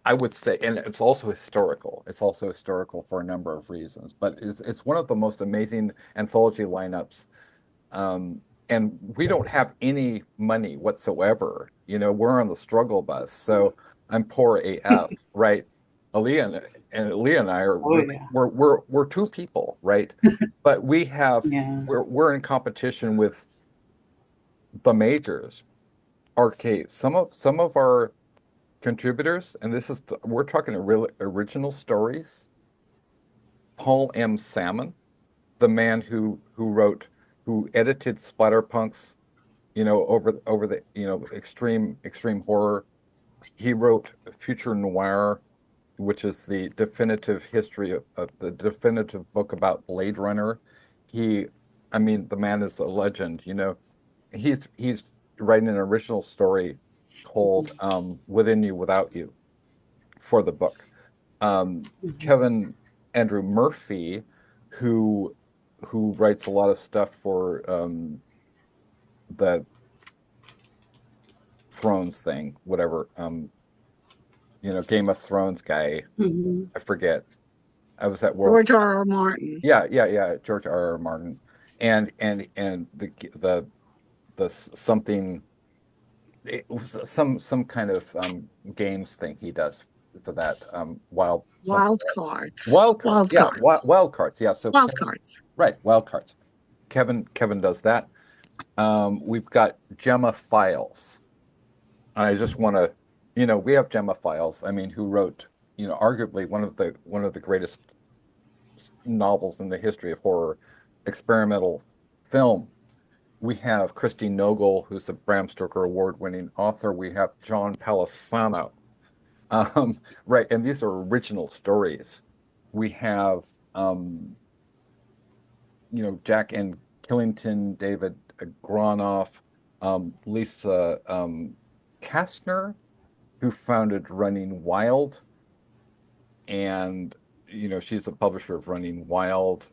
I would say, and it's also historical. It's also historical for a number of reasons, but it's one of the most amazing anthology lineups. And we don't have any money whatsoever. We're on the struggle bus, so I'm poor AF, right? Alea and I are we're two people, right? But we're in competition with the majors. Some of our contributors, and we're talking real original stories. Paul M. Salmon, the man who edited Splatterpunks, over the extreme horror. He wrote Future Noir. which is the definitive history of the definitive book about Blade Runner. He, I mean, the man is a legend. You know, he's writing an original story called "Within You, Without You" for the book. Kevin Andrew Murphy, who writes a lot of stuff for the Thrones thing, whatever. You know, Game of Thrones guy. I forget. I was at World. George R.R. Martin. Yeah. George R.R. Martin, and the something. It was some kind of games thing he does for that Wild cards. wild cards. Yeah, wild cards. Yeah, so Wild Kevin, cards. right, wild cards. Kevin does that. We've got Gemma Files. And I just want to, you know, we have Gemma Files. I mean, who wrote, you know, arguably one of the greatest novels in the history of horror, experimental film. We have Christine Nogle, who's a Bram Stoker award-winning author. We have John Palisano, right, and these are original stories. We have, you know, Jack N. Killington, David Gronoff, Lisa Kastner, who founded Running Wild, and you know she's the publisher of Running Wild.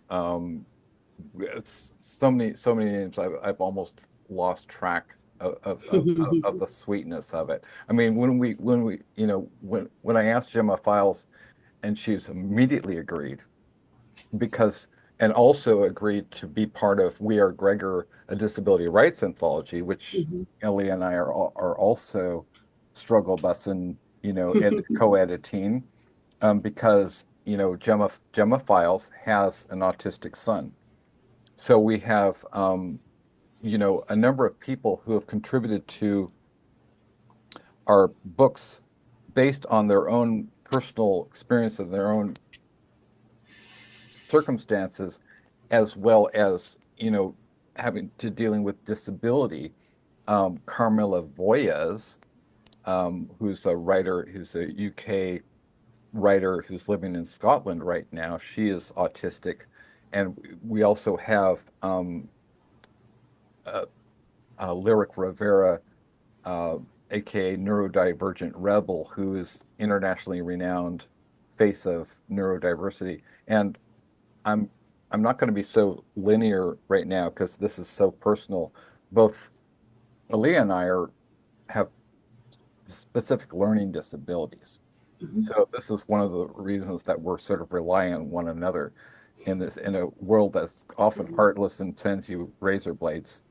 It's so many names. I've almost lost track of the sweetness of it. I mean, when we you know when I asked Gemma Files, and she's immediately agreed, because and also agreed to be part of We Are Gregor, a disability rights anthology, which Ellie and I are also struggle busing, you know, and co-editing, because you know Gemma Files has an autistic son. So we have, you know, a number of people who have contributed to our books based on their own personal experience and their own circumstances, as well as, you know, having to dealing with disability. Carmilla Voyes, who's a writer, who's a UK writer who's living in Scotland right now. She is autistic. And we also have Lyric Rivera, aka Neurodivergent Rebel, who is internationally renowned face of neurodiversity. And I'm not going to be so linear right now because this is so personal. Both Alea and I have specific learning disabilities. So this is one of the reasons that we're sort of relying on one another in a world that's often heartless and sends you razor blades.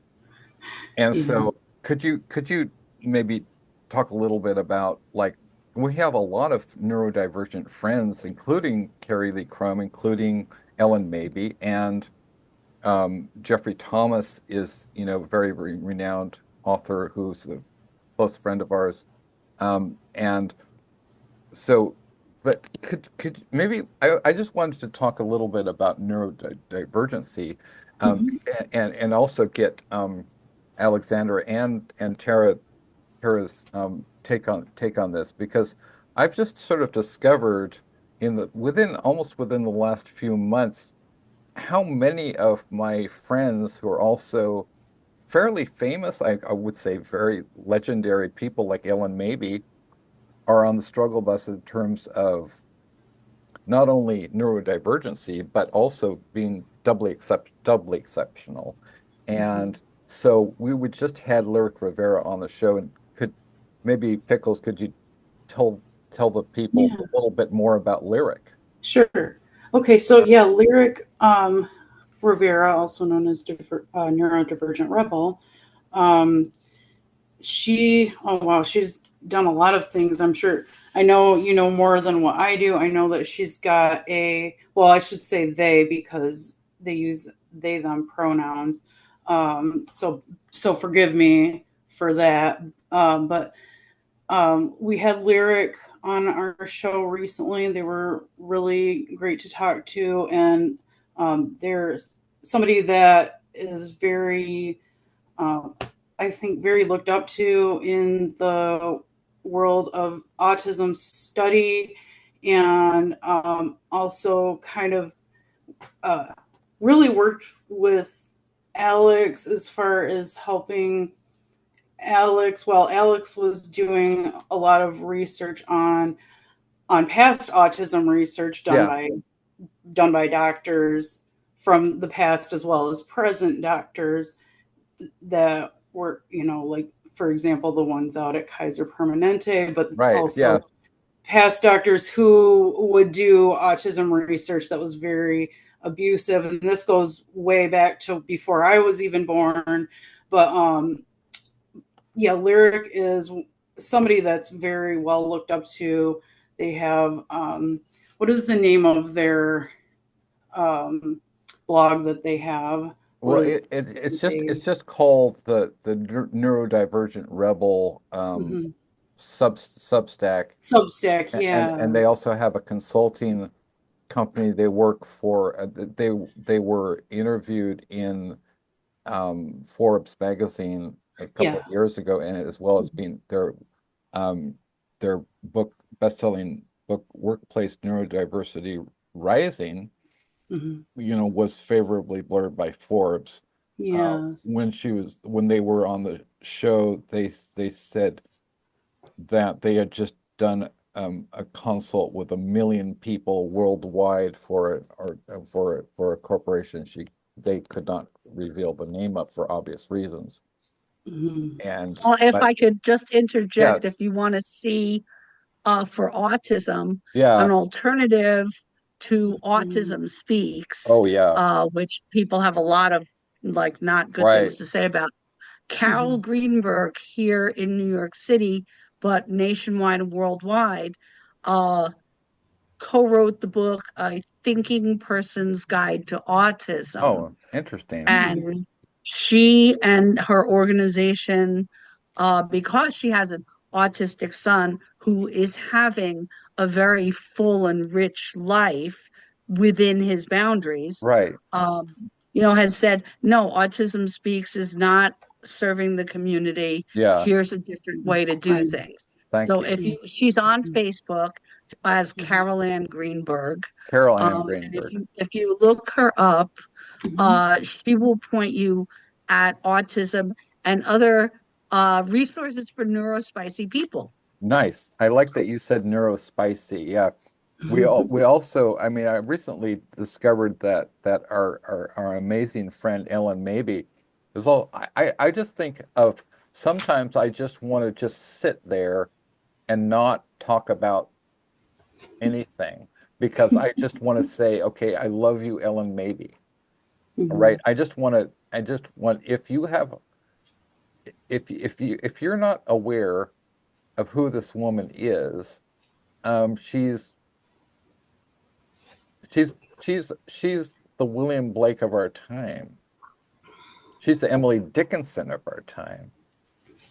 And so could you maybe talk a little bit about, like, we have a lot of neurodivergent friends, including Carrie Lee Crum, including Ellen Mabey, and Jeffrey Thomas is, you know, very renowned author who's a close friend of ours. And so, but could maybe I just wanted to talk a little bit about neurodivergency, and also get Alexandra and Tara's take on this, because I've just sort of discovered within the last few months how many of my friends who are also fairly famous, I would say very legendary people like Ellen Mabey, are on the struggle bus in terms of not only neurodivergency, but also being doubly exceptional. And so we just had Lyric Rivera on the show, and could maybe Pickles, could you tell the people a little bit more about Lyric? Sure. Okay, so yeah, Lyric Rivera, also known as Neurodivergent Rebel, she's done a lot of things. I'm sure I know you know more than what I do. I know that she's got I should say they, because they use they them pronouns. So forgive me for that. But we had Lyric on our show recently. They were really great to talk to, and there's somebody that is very, I think, very looked up to in the world of autism study and also kind of really worked with Alex as far as helping Alex. Well, Alex was doing a lot of research on past autism research done by doctors from the past as well as present doctors that were, like, for example, the ones out at Kaiser Permanente, but also past doctors who would do autism research that was very abusive. And this goes way back to before I was even born. But Lyric is somebody that's very well looked up to. They have, what is the name of their blog that they have? Well, it's just called the Neurodivergent Rebel Substack. Substack, yeah. And they also have a consulting company they work for. They were interviewed in Forbes magazine a couple of years ago, and as well as being their book, best-selling book, Workplace Neurodiversity Rising, was favorably blurred by Forbes. Yes. When they were on the show, they said that they had just done a consult with 1 million people worldwide for a corporation they could not reveal the name of for obvious reasons. And if I could just interject, if you want to see for autism, an alternative to Autism Speaks, which people have a lot of not good things to say about. Carol Greenberg here in New York City, but nationwide and worldwide, co-wrote the book A Thinking Person's Guide to Autism. Oh, interesting. And she and her organization, because she has an autistic son who is having a very full and rich life within his boundaries, has said, no, Autism Speaks is not serving the community. Here's a different way to do things. She's on Facebook as Carol Ann Greenberg. And if you look her up, she will point you at autism and other resources for neurospicy people. Nice. I like that you said neurospicy. Yeah. We also, I recently discovered that our amazing friend Ellen Mabey is I just think of, sometimes I just want to just sit there and not talk about anything, because I just want to say, okay, I love you, Ellen Mabey. Right? I just want, if you're not aware of who this woman is, she's the William Blake of our time. She's the Emily Dickinson of our time.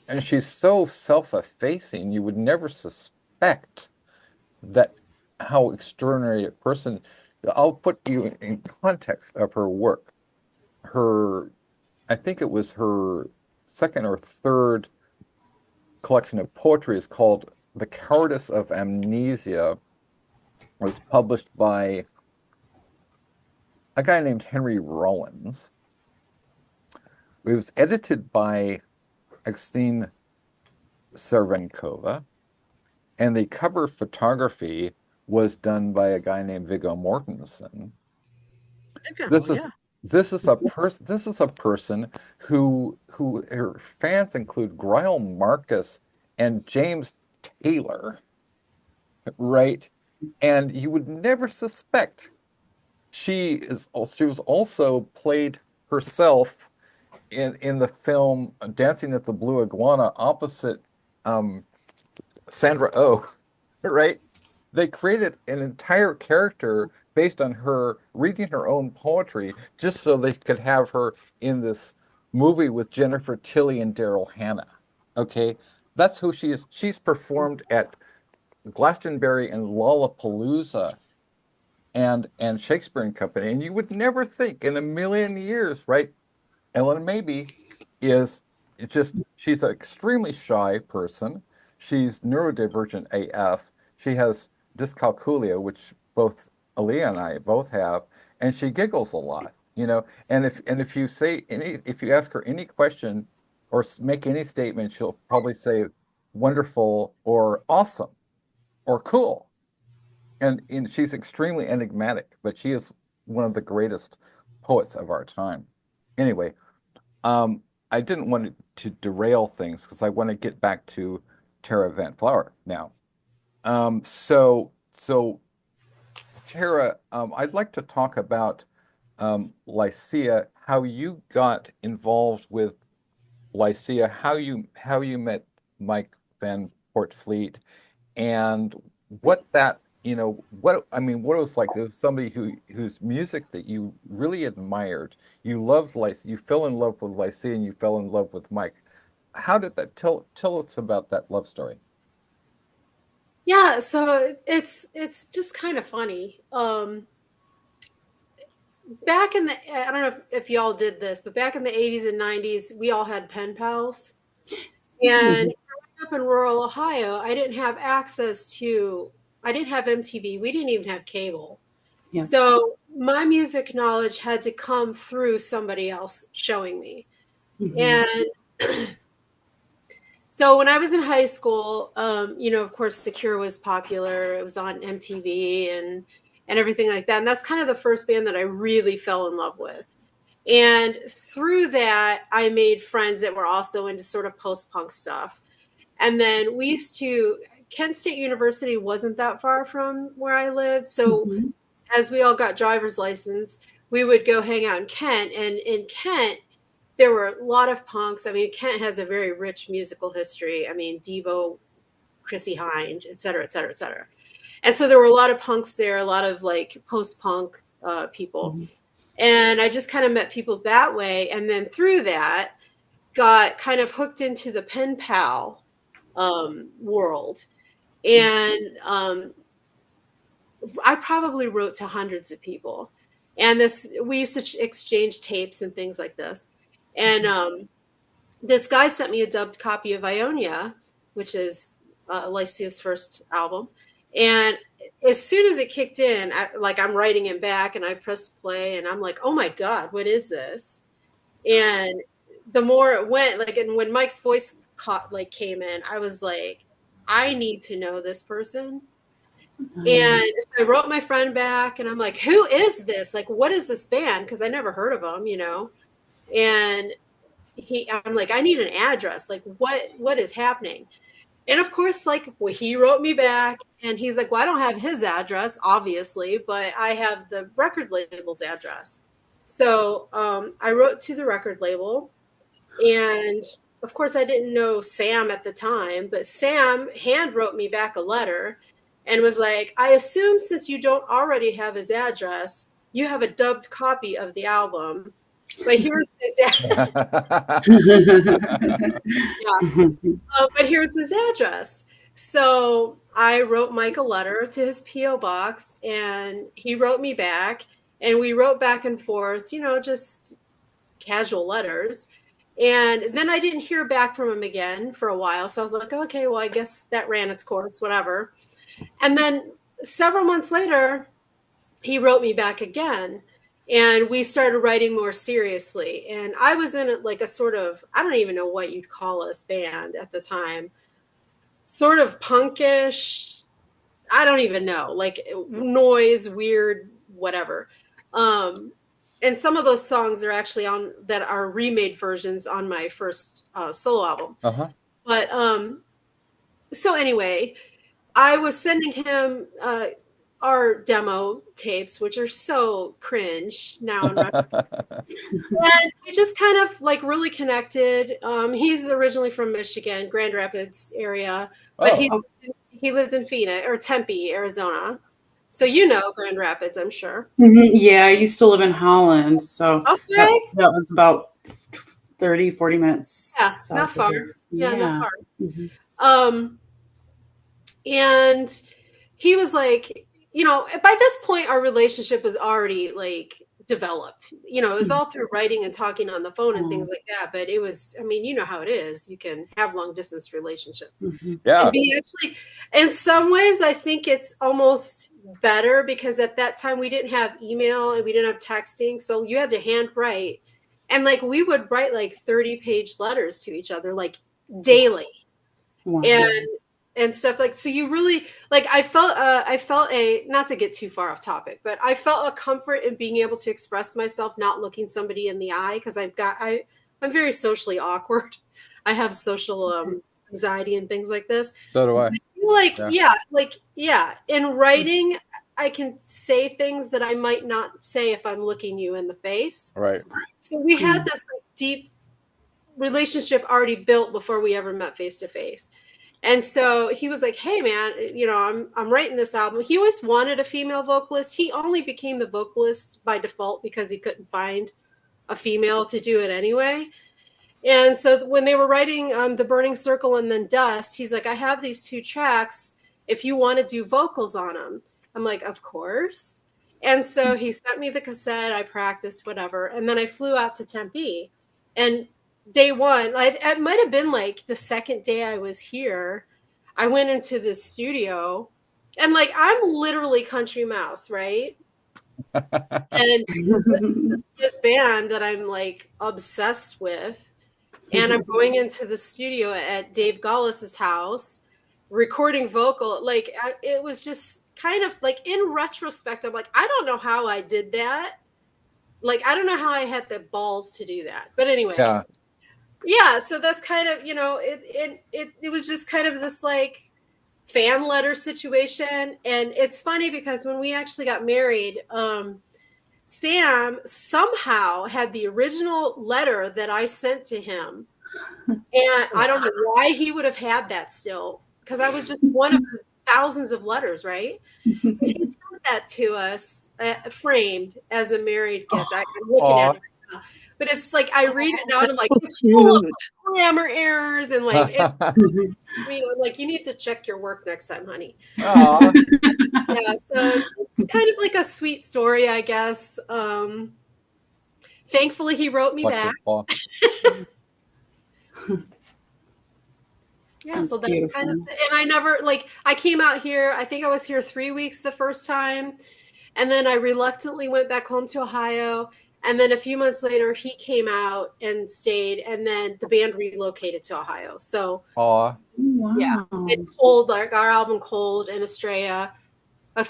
And she's so self-effacing, you would never suspect that how extraordinary a person. I'll put you in context of her work. I think it was her second or third collection of poetry is called The Cowardice of Amnesia, was published by a guy named Henry Rollins. It was edited by Exene Cervenkova, and the cover photography was done by a guy named Viggo Mortensen. This is a person who her fans include Greil Marcus and James Taylor, right? And you would never suspect she was also played herself in the film Dancing at the Blue Iguana opposite Sandra Oh, right? They created an entire character based on her reading her own poetry just so they could have her in this movie with Jennifer Tilly and Daryl Hannah. Okay, that's who she is. She's performed at Glastonbury and Lollapalooza and Shakespeare and Company, and you would never think in a million years, right? Ellen Mabey she's an extremely shy person. She's neurodivergent AF. She has dyscalculia, which both Alea and I both have, and she giggles a lot, you know. And if you say if you ask her any question or make any statement, she'll probably say wonderful or awesome or cool. And she's extremely enigmatic, but she is one of the greatest poets of our time. Anyway, I didn't want to derail things because I want to get back to Tara Vanflower now. So Tara, I'd like to talk about LYCIA, how you got involved with LYCIA, how you met Mike Van Portfleet, and what that, what I mean, what it was like. There was somebody whose music that you really admired. You loved LYCIA, you fell in love with LYCIA, and you fell in love with Mike. How did that tell us about that love story? Yeah, so it's just kind of funny. Back in the, I don't know if y'all did this, but back in the 80s and 90s, we all had pen pals. And growing up in rural Ohio, I didn't have MTV. We didn't even have cable. Yeah. So my music knowledge had to come through somebody else showing me. And so when I was in high school, of course, The Cure was popular. It was on MTV and everything like that. And that's kind of the first band that I really fell in love with. And through that, I made friends that were also into sort of post-punk stuff. And then Kent State University wasn't that far from where I lived. So as we all got driver's license, we would go hang out in Kent. And in Kent, there were a lot of punks. I mean, Kent has a very rich musical history. I mean, Devo, Chrissy Hynde, et cetera, et cetera, et cetera. And so there were a lot of punks there, a lot of like post-punk people. And I just kind of met people that way. And then through that, got kind of hooked into the pen pal world. And I probably wrote to hundreds of people. And we used to exchange tapes and things like this. And this guy sent me a dubbed copy of Ionia, which is LYCIA's first album. And as soon as it kicked in, I'm writing it back and I pressed play and I'm like, oh my God, what is this? And the more it went, and when Mike's voice came in, I was like, I need to know this person. And so I wrote my friend back and I'm like, who is this? Like, what is this band? Because I never heard of them, And I'm like, I need an address. Like, what is happening? And of course, he wrote me back and he's like, well, I don't have his address, obviously, but I have the record label's address. So I wrote to the record label. And of course, I didn't know Sam at the time, but Sam hand wrote me back a letter and was like, I assume since you don't already have his address, you have a dubbed copy of the album. But here's his but here's his address. So I wrote Mike a letter to his P.O. box, and he wrote me back, and we wrote back and forth, just casual letters. And then I didn't hear back from him again for a while. So I was like, okay, well, I guess that ran its course, whatever. And then several months later, he wrote me back again. And we started writing more seriously. And I was in a sort of, I don't even know what you'd call us band at the time, sort of punkish. I don't even know, noise, weird, whatever. And some of those songs are actually that are remade versions on my first solo album. But so anyway, I was sending him our demo tapes, which are so cringe now. And we just kind of really connected. He's originally from Michigan, Grand Rapids area, but he lived in Phoenix or Tempe, Arizona. So Grand Rapids, I'm sure. Yeah, I used to live in Holland, so that was about 30, 40 minutes. Yeah, not far. Yeah, not far. And he was like, by this point, our relationship was already developed. You know, it was all through writing and talking on the phone and things like that. But it was, I mean, you know how it is. You can have long distance relationships. Yeah. And be actually, in some ways, I think it's almost better because at that time we didn't have email and we didn't have texting. So you had to handwrite. And like we would write like 30-page letters to each other, like daily. Wow. And stuff like, so you really like, I felt a, not to get too far off topic, but I felt a comfort in being able to express myself, not looking somebody in the eye. Cause I'm very socially awkward. I have social anxiety and things like this. So do I. Like, yeah. In writing, I can say things that I might not say if I'm looking you in the face. Right. So we had this like, deep relationship already built before we ever met face to face. And so he was like, hey man, you know, I'm writing this album. He always wanted a female vocalist. He only became the vocalist by default because he couldn't find a female to do it anyway. And so when they were writing The Burning Circle and then Dust, he's like, I have these 2 tracks. If you want to do vocals on them. I'm like, of course. And so he sent me the cassette. I practiced, whatever. And then I flew out to Tempe. And day one, it might have been like the second day I was here, I went into the studio and like, I'm literally country mouse, right? And this band that I'm like obsessed with, and I'm going into the studio at Dave Gaulis's house, recording vocal. Like it was just kind of like, in retrospect, I'm like, I don't know how I did that. Like, I don't know how I had the balls to do that. But anyway. Yeah, so that's kind of, you know, it was just kind of this like fan letter situation. And it's funny because when we actually got married, Sam somehow had the original letter that I sent to him. And I don't know why he would have had that still, because I was just one of thousands of letters, right? He sent that to us framed as a married gift. I'm looking at it right now. But it's like, I read it now and I'm like, it's full of grammar errors and like, it's, I mean, I'm like, you need to check your work next time, honey. Yeah, so it's kind of like a sweet story, I guess. Thankfully, he wrote me back. Yeah, that's so that's beautiful. Kind of, and I never, like, I came out here, I think I was here 3 weeks the first time, and then I reluctantly went back home to Ohio. And then a few months later, he came out and stayed, and then the band relocated to Ohio. So, yeah, and Cold, like our album Cold and Estrella,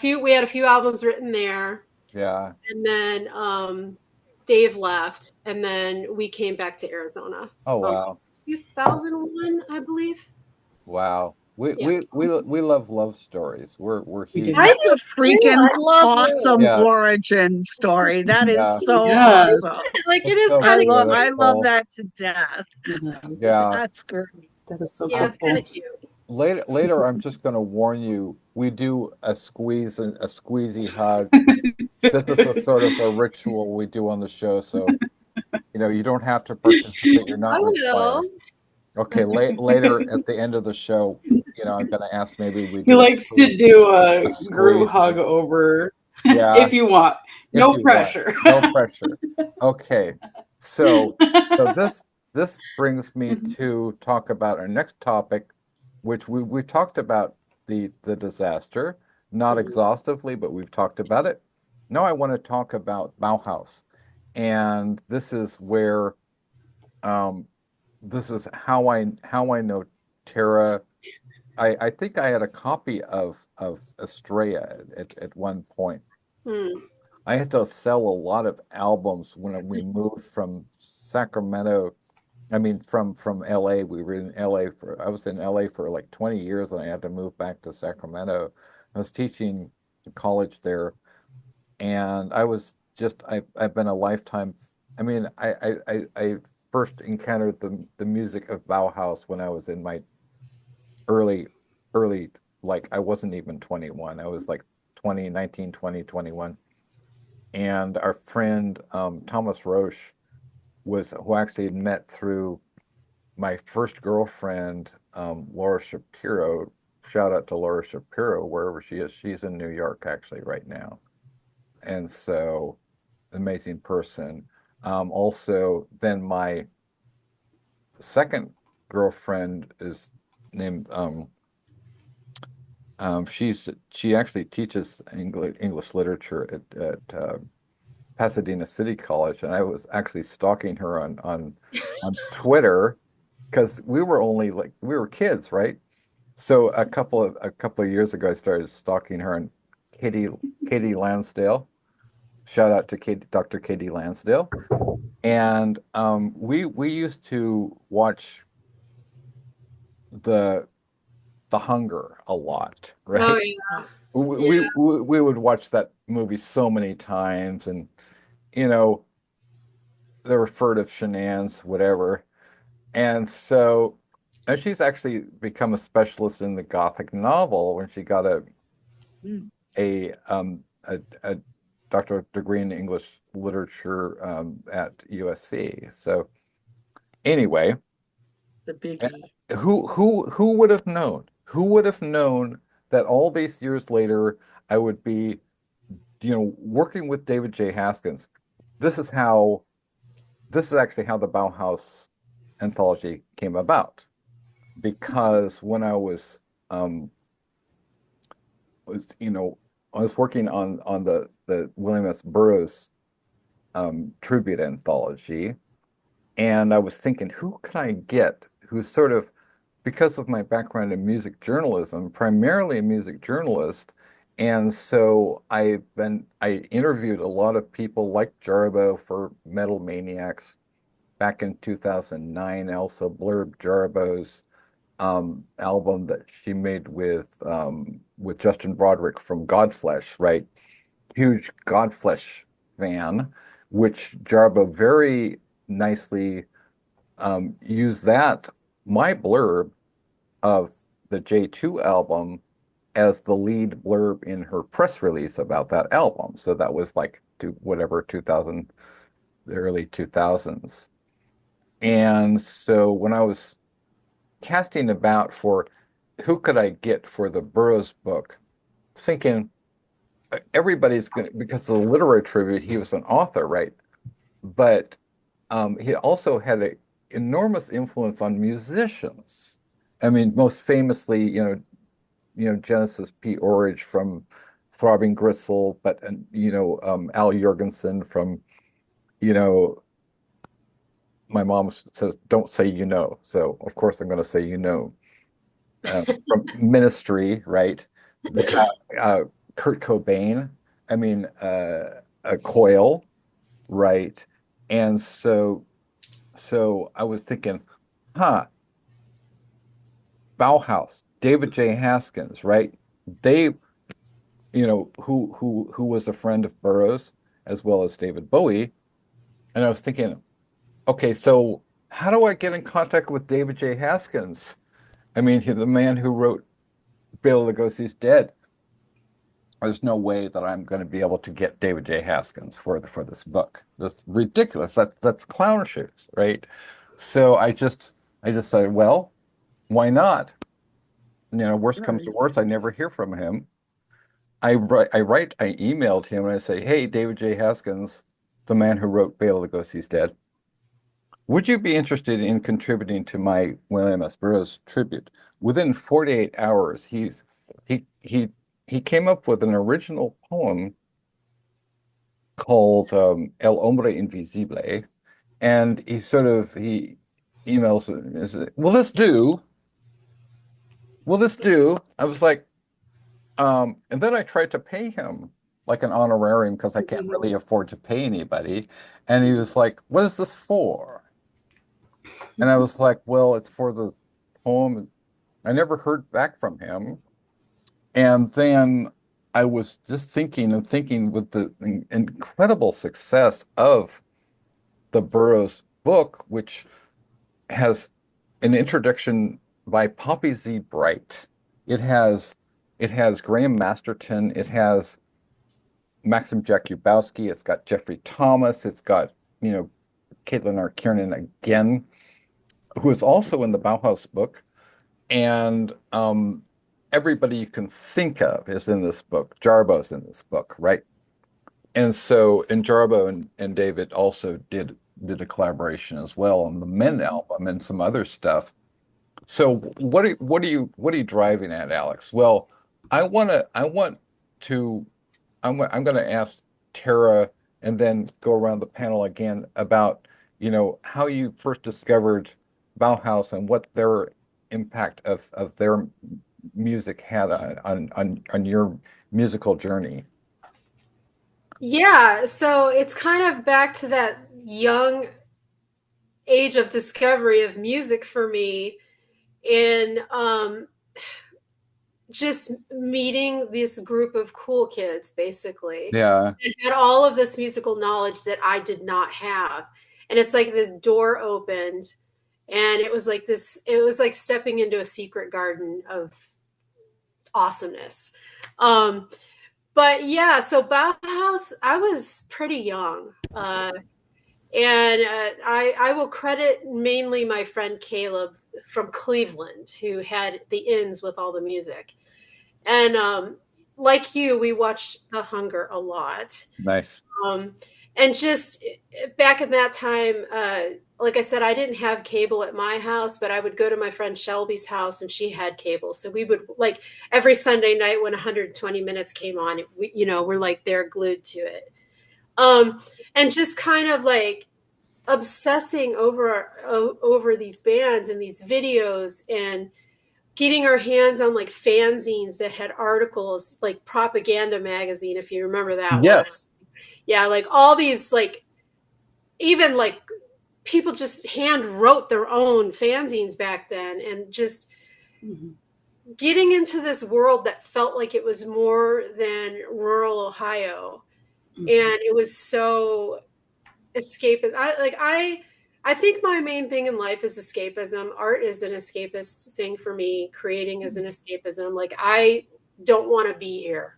we had a few albums written there. Yeah. And then Dave left, and then we came back to Arizona. Oh, wow. 2001, I believe. Wow. We love stories. We're huge. That's a freaking awesome origin story. That is so awesome. Like it is. I love that to death. Yeah, that's great. That is so cool. It's kind of cute. Later, I'm just going to warn you. We do a squeeze and a squeezy hug. This is a sort of a ritual we do on the show, so you know you don't have to participate. You're not required. Okay, later at the end of the show, you know, I'm going to ask maybe we. He likes to do a group hug over. Yeah, if you want, no pressure. No pressure. Okay, so this brings me to talk about our next topic, which we talked about the disaster, not exhaustively, but we've talked about it. Now I want to talk about Bauhaus, and this is where. This is how I know Tara. I think I had a copy of Estrella at one point. I had to sell a lot of albums when we moved from Sacramento. I mean, from LA. We were in LA I was in LA for like 20 years, and I had to move back to Sacramento. I was teaching college there, and I've been a lifetime. I mean, I first encountered the music of Bauhaus when I was in my early, like I wasn't even 21. I was like 19, 20, 21. And our friend Thomas Roche who actually met through my first girlfriend, Laura Shapiro. Shout out to Laura Shapiro, wherever she is. She's in New York actually right now. And so amazing person. Also, then my second girlfriend is named she actually teaches English literature at Pasadena City College, and I was actually stalking her on Twitter because we were kids, right? So a couple of years ago, I started stalking her, and Katie Lansdale. Shout out to Dr. Katie Lansdale. And we used to watch the Hunger a lot, right? Oh yeah. We would watch that movie so many times, and you know there were furtive shenanigans, whatever. And so, and she's actually become a specialist in the Gothic novel when she got a doctorate degree in English literature at USC. So anyway, The biggie. who would have known? Who would have known that all these years later I would be, working with David J. Haskins? This is actually how the Bauhaus anthology came about. Because when I was working on the William S. Burroughs tribute anthology, and I was thinking, who can I get who's sort of, because of my background in music journalism, primarily a music journalist, and so I interviewed a lot of people like Jarbo for Metal Maniacs back in 2009. I also blurbed Jarbo's album that she made with Justin Broderick from Godflesh, right? Huge Godflesh fan, which Jarbo very nicely used my blurb of the J2 album as the lead blurb in her press release about that album. So that was like whatever 2000, the early 2000s. And so when I was casting about for who could I get for the Burroughs book, thinking everybody's going to, because of the literary tribute, he was an author, right? But he also had an enormous influence on musicians. I mean, most famously, Genesis P. Orridge from Throbbing Gristle, but Al Jorgensen from, my mom says, don't say so of course I'm going to say from Ministry, right? Kurt Cobain, I mean, Coil, right? And so I was thinking, Bauhaus, David J. Haskins, right? They, who was a friend of Burroughs as well as David Bowie. And I was thinking, okay, so how do I get in contact with David J. Haskins? I mean, the man who wrote Bela Lugosi's Dead. There's no way that I'm going to be able to get David J. Haskins for this book. That's ridiculous. That's clown shoes, right? So I just said, well, why not? Worst comes to worst, I never hear from him. I emailed him and I say, hey, David J. Haskins, the man who wrote Bela Lugosi's Dead, would you be interested in contributing to my William S. Burroughs tribute? Within 48 hours, he came up with an original poem called El Hombre Invisible, and he emails and says, will this do? Will this do? I was like, and then I tried to pay him like an honorarium because I can't really afford to pay anybody. And he was like, what is this for? And I was like, well, it's for the poem. I never heard back from him. And then I was just thinking with the incredible success of the Burroughs book, which has an introduction by Poppy Z. Bright. It has Graham Masterton. It has Maxim Jakubowski. It's got Jeffrey Thomas. It's got, Caitlin R. Kiernan again, who is also in the Bauhaus book. And everybody you can think of is in this book. Jarbo's in this book, right? so and Jarbo and David also did a collaboration as well on the Men album and some other stuff. So what are you driving at, Alex? Well, I want to I'm going to ask Tara and then go around the panel again about, how you first discovered Bauhaus and what their impact of their music had on your musical journey. Yeah, so it's kind of back to that young age of discovery of music for me in just meeting this group of cool kids, basically. Yeah. They had all of this musical knowledge that I did not have. And it's like this door opened, and it was like stepping into a secret garden of awesomeness. But yeah, so Bauhaus, I was pretty young. I will credit mainly my friend Caleb from Cleveland, who had the ins with all the music. And like you, we watched The Hunger a lot. Nice. And just back in that time, like I said, I didn't have cable at my house, but I would go to my friend Shelby's house and she had cable. So we would, like, every Sunday night when 120 Minutes came on, we're like there glued to it. And just kind of like obsessing over these bands and these videos and getting our hands on like fanzines that had articles, like Propaganda magazine, if you remember that. Yes. One. Yeah, like all these, like, even like people just hand wrote their own fanzines back then, and just getting into this world that felt like it was more than rural Ohio. And it was so escapist. I think my main thing in life is escapism. Art is an escapist thing for me. Creating is an escapism. Like, I don't want to be here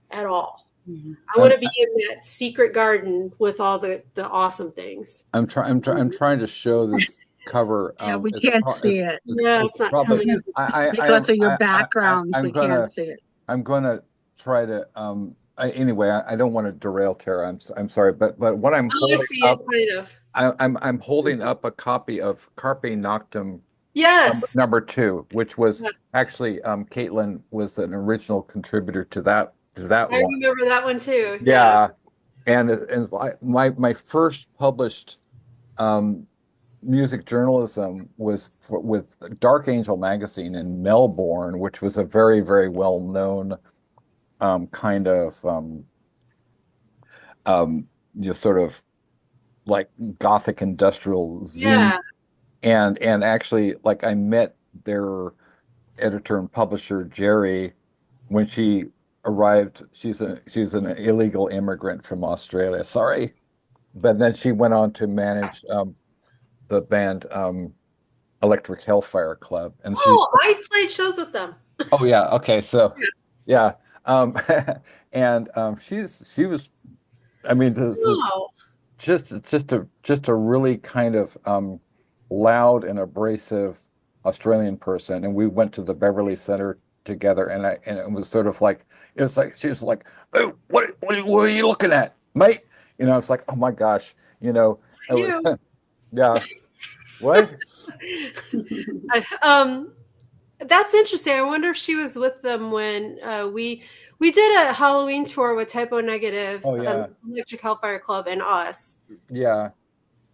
at all. I want to be in that secret garden with all the awesome things. I'm trying to show this cover. Yeah, we can't see it. Yeah, it's not probably because of your background. We can't see it. I'm gonna try to anyway. I don't want to derail Tara. I'm sorry, but what I'm holding up, I'm holding up a copy of Carpe Noctem. Yes. Number 2, which was actually Caitlin was an original contributor to that. I remember that one too. Yeah. And my first published music journalism was with Dark Angel magazine in Melbourne, which was a very, very well known kind of sort of like gothic industrial zine. Yeah. And actually, like, I met their editor and publisher Jerry when she arrived. She's an illegal immigrant from Australia. Sorry, but then she went on to manage the band Electric Hellfire Club, and I played shows with them. Oh yeah, okay, so yeah, and she was, I mean, just a really kind of loud and abrasive Australian person, and we went to the Beverly Center together, and it was sort of like, it was like she was like, "Oh, what are you looking at, mate?" It's like, oh my gosh, yeah. What? That's interesting. I wonder if she was with them when we did a Halloween tour with Typo Negative, Electric Hellfire Club, and us. Yeah.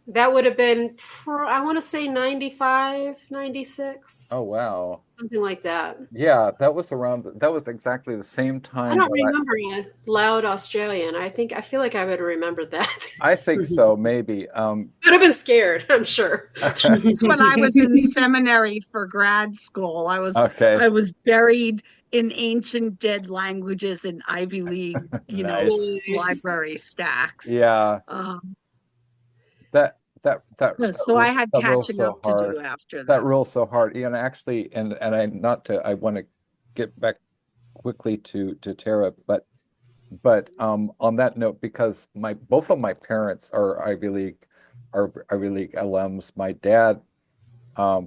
That would have been, I want to say 95, 96. Oh, wow. Something like that. Yeah, that was exactly the same time. I don't remember a loud Australian. I feel like I would have remembered that. I think so, maybe. I'd have been scared, I'm sure. When I was in seminary for grad school, I was buried in ancient dead languages in Ivy League, library stacks. Yeah. So I had catching up to do after that. That rules so hard. Actually, I want to get back quickly to Tara, but on that note, because both of my parents are Ivy League alums. My dad,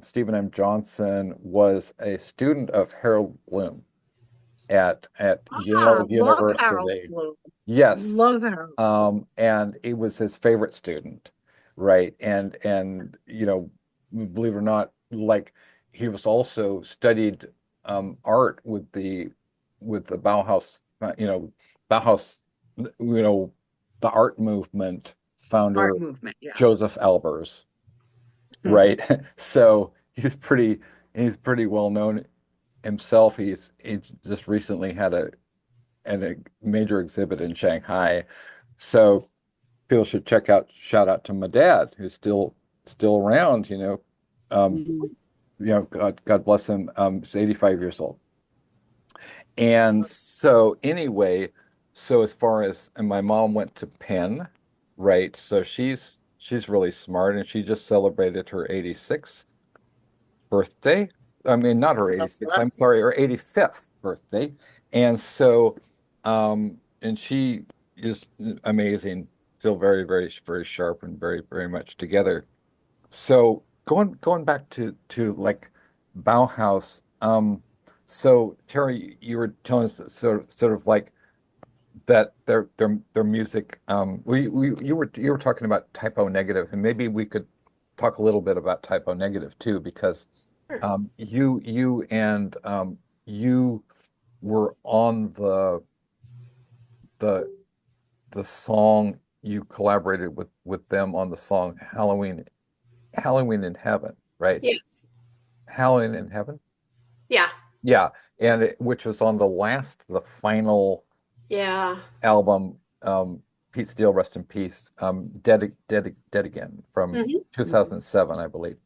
Stephen M. Johnson, was a student of Harold Bloom. at Love Harold University. Bloom. Yes. Love Harold. And it was his favorite student, right? And believe it or not, like he was also studied art with the Bauhaus, Bauhaus, the art movement founder Art movement, yeah. Joseph Albers, right? So he's pretty well known himself. He's just recently had a major exhibit in Shanghai. So people should shout out to my dad, who's still around, God bless him. He's 85 years old. And so anyway, so as far as, and my mom went to Penn, right? So she's really smart, and she just celebrated her 86th birthday. I mean, not her 86th, I'm sorry, her 85th birthday. And so, and she is amazing, still very, very, very sharp and very, very much together. So going back to like Bauhaus, so Terry, you were telling us sort of like that their music, you were talking about typo negative, and maybe we could talk a little bit about typo negative too, because you were on the song, you collaborated with them on the song Halloween in Heaven, right? Yes. Halloween in Heaven? Yeah. Yeah, and which was on the final album, Pete Steele, rest in peace, Dead Again from 2007, I believe.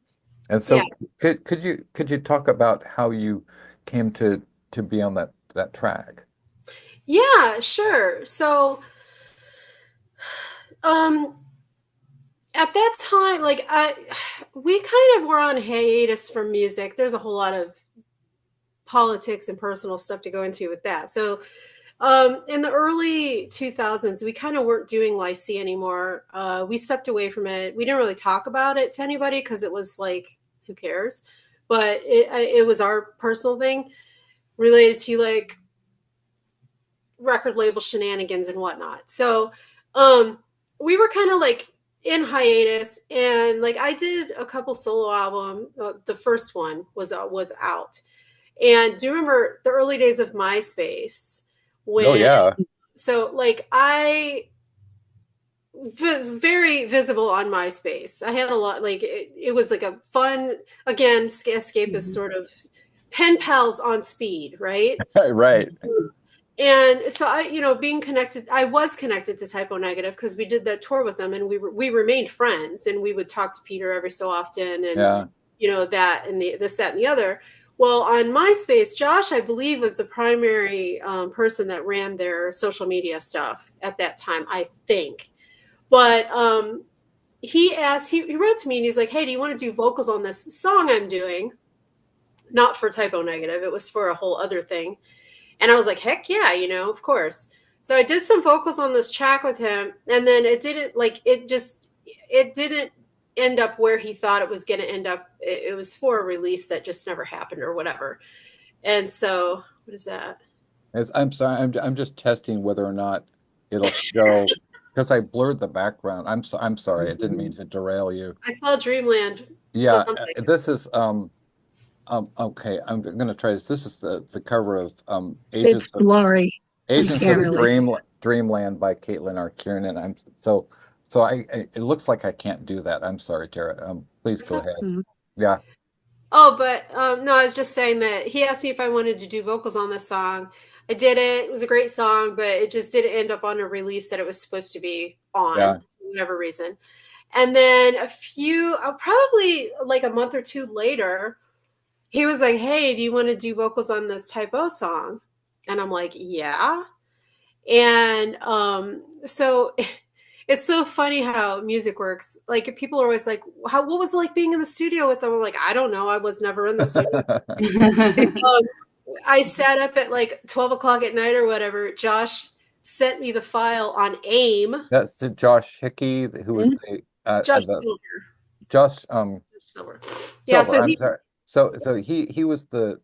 And so could you talk about how you came to be on that track? Yeah, sure. So at that time, like we kind of were on hiatus from music. There's a whole lot of politics and personal stuff to go into with that. So in the early 2000s, we kind of weren't doing LYCIA anymore. We stepped away from it. We didn't really talk about it to anybody because it was like, who cares? But it was our personal thing related to like record label shenanigans and whatnot. So we were kind of like in hiatus, and like I did a couple solo albums. The first one was out. And do you remember the early days of MySpace? So like I was very visible on MySpace. I had a lot, like it was like a fun, again, escapist sort of pen pals on speed, right? Right. And so I was connected to Typo Negative because we did that tour with them, and we remained friends, and we would talk to Peter every so often, and that and this, that, and the other. Well, on MySpace, Josh, I believe, was the primary person that ran their social media stuff at that time, I think. But he wrote to me, and he's like, hey, do you want to do vocals on this song I'm doing? Not for Typo Negative. It was for a whole other thing. And I was like, heck yeah, of course. So I did some vocals on this track with him, and then it didn't end up where he thought it was going to end up. It was for a release that just never happened or whatever. And so, what is that? I'm sorry, I'm just testing whether or not it'll show, because I blurred the background. I'm sorry, I didn't mean to derail you. I saw Dreamland. Yeah, this is okay, I'm gonna try this. This is the cover of It's blurry. Agents of Dreamland by Caitlin R. Kiernan. It looks like I can't do that. I'm sorry, Tara. Please go ahead. Yeah. Oh, but no, I was just saying that he asked me if I wanted to do vocals on this song. I did it. It was a great song, but it just didn't end up on a release that it was supposed to be on for whatever reason. And then probably like a month or two later, he was like, hey, do you want to do vocals on this Typo song? And I'm like, yeah. And so it's so funny how music works. Like people are always like, what was it like being in the studio with them? I'm like, I don't know. I was never in the studio. I sat up at like 12 o'clock at night or whatever. Josh sent me the file on AIM. That's the Josh Hickey, who was Josh Silver. Josh Silver. Yeah, so So he was the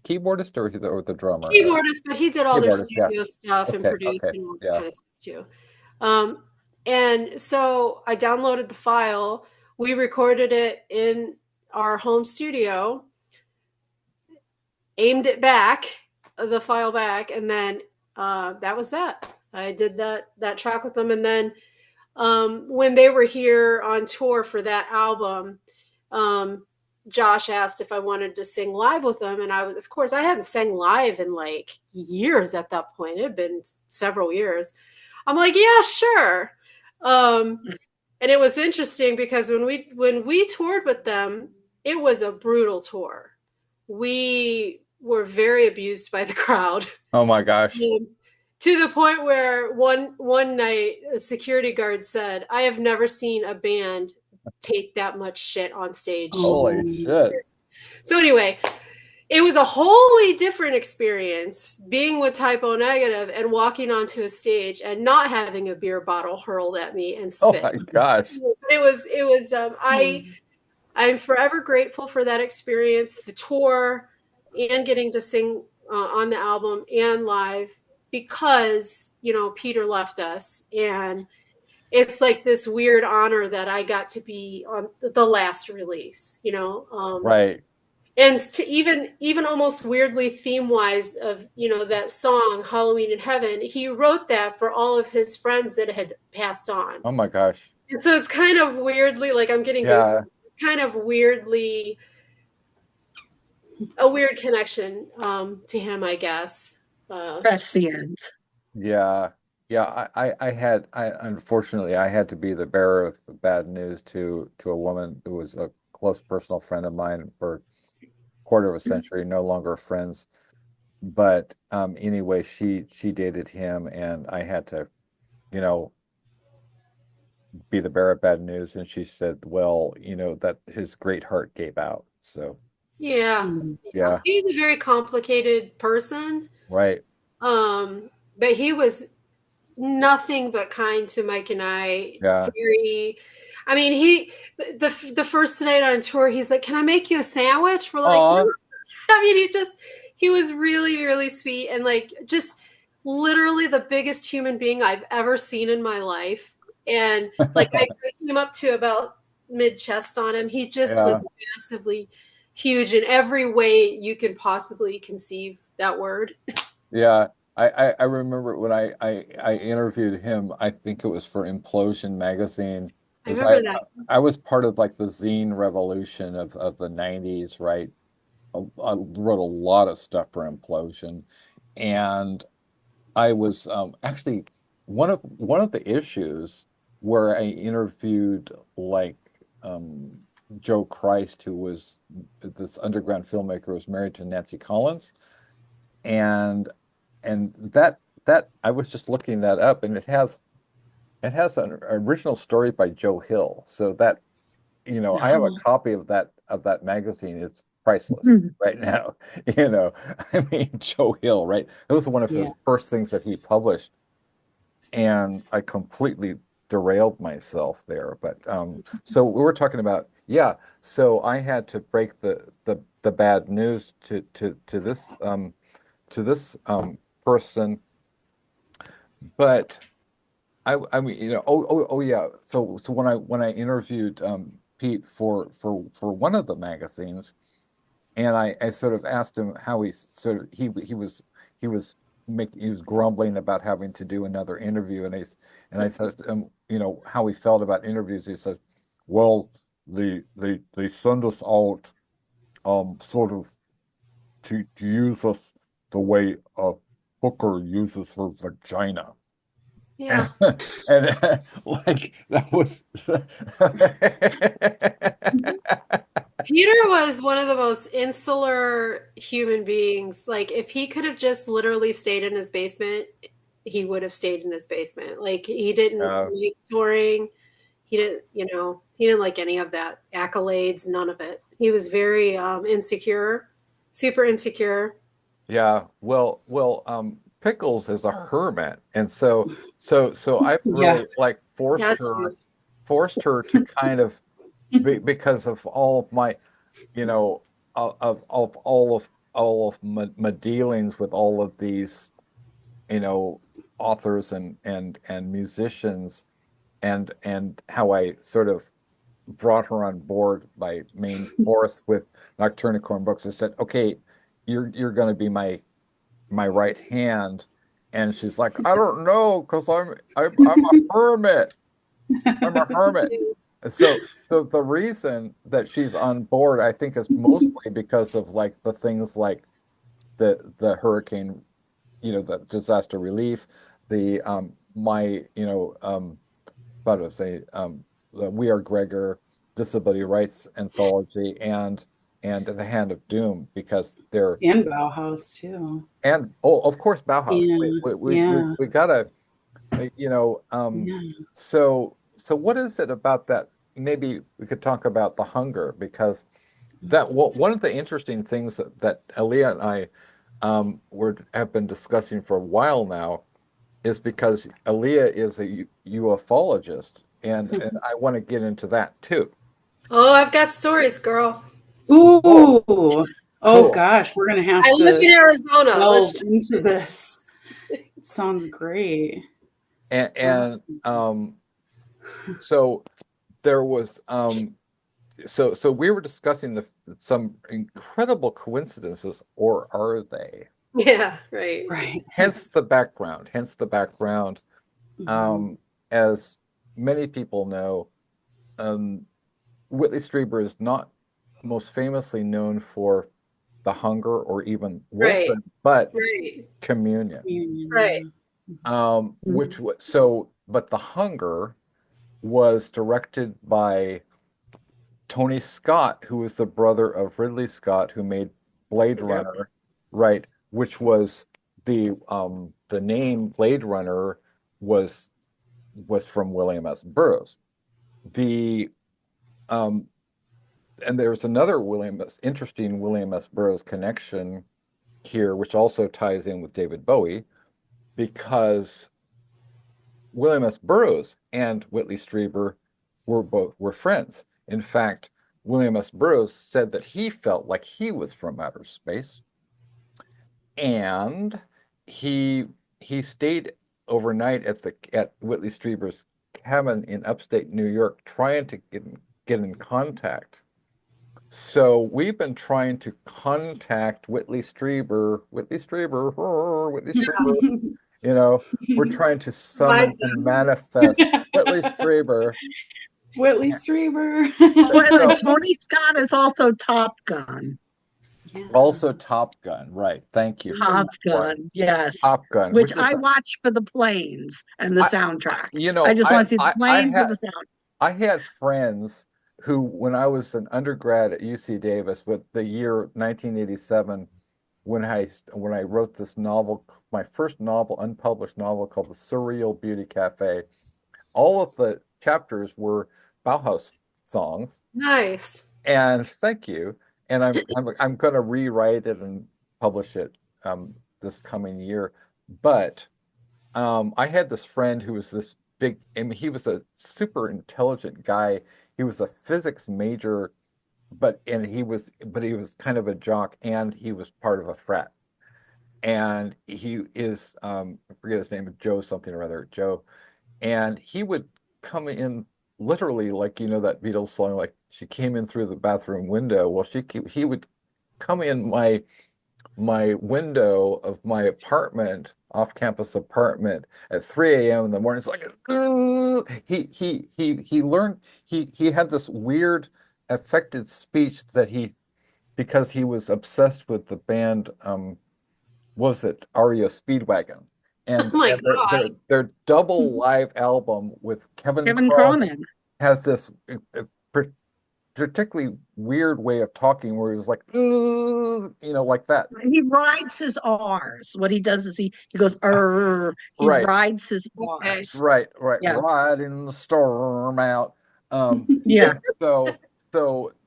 keyboardist or the drummer? Keyboardist, but he did all their Keyboardist, yeah. studio stuff and produced Okay, and all that yeah. kind of stuff too. And so I downloaded the file. We recorded it in our home studio, aimed it back, the file back, and then that was that. I did that track with them, and then when they were here on tour for that album, Josh asked if I wanted to sing live with them, and of course, I hadn't sang live in like years at that point. It had been several years. I'm like, yeah, sure. And it was interesting because when we toured with them, it was a brutal tour. We were very abused by the crowd. Oh my gosh. To the point where one night a security guard said, I have never seen a band take that much shit on stage. Holy shit. So anyway, it was a wholly different experience being with Type O Negative and walking onto a stage and not having a beer bottle hurled at me and spit. Oh my gosh. It was I'm forever grateful for that experience, the tour, and getting to sing on the album and live, because, you know, Peter left us, and it's like this weird honor that I got to be on the last release, you know? Right. And to even almost weirdly theme-wise of, you know, that song, Halloween in Heaven, he wrote that for all of his friends that had passed on. Oh my gosh. And so it's kind of weirdly, like I'm getting goosebumps, kind of weirdly, a weird connection to him, I guess. Prescient. Yeah. Yeah, I unfortunately I had to be the bearer of bad news to a woman who was a close personal friend of mine for a quarter of a century, no longer friends. But anyway, she dated him, and I had to, you know, be the bearer of bad news. And she said, well, you know, that his great heart gave out. So yeah. He's a very complicated person. Right. But he was nothing but kind to Mike and I. Yeah. I mean, the first night on tour, he's like, "Can I make you a sandwich?" We're like, I mean, he was really, really sweet, and like just literally the biggest human being I've ever seen in my life. And like I came up to about mid-chest on him. He just was massively huge in every way you can possibly conceive that word. Yeah. I remember when I interviewed him, I think it was for Implosion magazine. I remember that. I was part of like the zine revolution of the 90s, right? I wrote a lot of stuff for Implosion, and I was actually one of the issues where I interviewed like Joe Christ, who was this underground filmmaker who was married to Nancy Collins, and that I was just looking that up, and it has an original story by Joe Hill. So that, you know, I have a copy of that magazine. It's priceless right now. You know, I mean, Joe Hill, right? That was one of the first things that he published, and I completely derailed myself there. But so we were talking about, so I had to break the bad news to this person, but I mean, you know, yeah. So when I interviewed Pete for one of the magazines, and I sort of asked him how he was grumbling about having to do another interview, and I said, you know, how he felt about interviews. He said, well, they send us out sort of to use us the way a hooker uses her vagina. Yeah. And like that was Peter was one of the most insular human beings. Like if he could have just literally stayed in his basement, he would have stayed in his basement. Like he didn't like touring. He didn't like any of that accolades, none of it. He was very insecure, super insecure. Yeah, well, Pickles is a hermit, and so I really like forced her to kind of because of all of my, you know, all of my dealings with all of these, authors and musicians, and how I sort of brought her on board by main force with Nocturnicorn Books. I said, okay, you're going to be my right hand. And she's like, I don't know, because I'm a hermit. I'm a hermit. So the reason that she's on board, I think, is mostly because of like the things like the hurricane, the disaster relief, the my how to say the We Are Gregor disability rights anthology, and the Hand of Doom, because they're And Bauhaus too. and oh, of course, Bauhaus. Yeah, We gotta, yeah. so what is it about that? Maybe we could talk about the hunger, because one of the interesting things that Alea and I have been discussing for a while now is because Alea is a ufologist, and I want to get into that too. Oh, I've got stories, girl. Ooh. Cool. Oh gosh, we're gonna have I to live in Arizona. delve into this. Sounds great. And so there was so we were discussing some incredible coincidences, or are they? Yeah, right. Hence the background. Mhm. As many people know, Whitley Strieber is not most famously known for The Hunger or even Right. Wolfen, but Right. Communion. Right. But The Hunger was directed by Tony Scott, who is the brother of Ridley Scott, who made Blade Yep. Runner, right? Which was the name Blade Runner was from William S. Burroughs. The and there's another interesting William S. Burroughs connection here, which also ties in with David Bowie, because William S. Burroughs and Whitley Strieber were friends. In fact, William S. Burroughs said that he felt like he was from outer space, and he stayed overnight at Whitley Strieber's cabin in upstate New York, trying to get in contact. So we've been trying to contact Whitley Strieber. We're trying to summon and manifest Whitley Strieber. Whitley Strieber. Well, Tony Scott is also Top Gun. Yeah. Also Top Gun, right? Thank you. Top Gun, yes. Top Gun, which I watch for the planes and the soundtrack. I just want to see the planes and the sound. I had friends who, when I was an undergrad at UC Davis, with the year 1987, when I wrote this novel, my first novel, unpublished novel, called The Surreal Beauty Cafe, all of the chapters were Bauhaus songs. Nice. And thank you. And I'm going to rewrite it and publish it this coming year. But I had this friend who was this big, he was a super intelligent guy. He was a physics major, but he was kind of a jock, and he was part of a frat. And he is, I forget his name, Joe something or other, Joe. And he would come in literally, like, that Beatles song, like, she came in through the bathroom window. Well, he would come in my window of my apartment, off-campus apartment, at 3 a.m. in the morning. It's like, he learned, he had this weird affected speech that because he was obsessed with the band, was it REO Speedwagon? And, oh my God. Their double live album with Kevin Cronin has this particularly weird way of talking, where he was like, like that. He rides his R's. What he does is he goes, he rides his R's. Right. Yeah. Riding the storm out. Yeah. So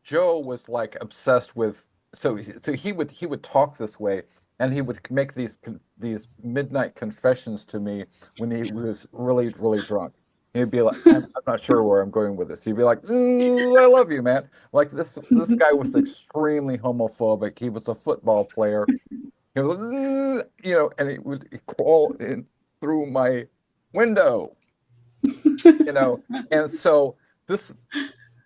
Joe was like obsessed with, so he would talk this way, and he would make these midnight confessions to me when he was really, really drunk. He'd be like, I'm not sure where I'm going with this. He'd be like, I love you, man. Like this guy was extremely homophobic. He was a football player. He was, and he would crawl in through my window, And so this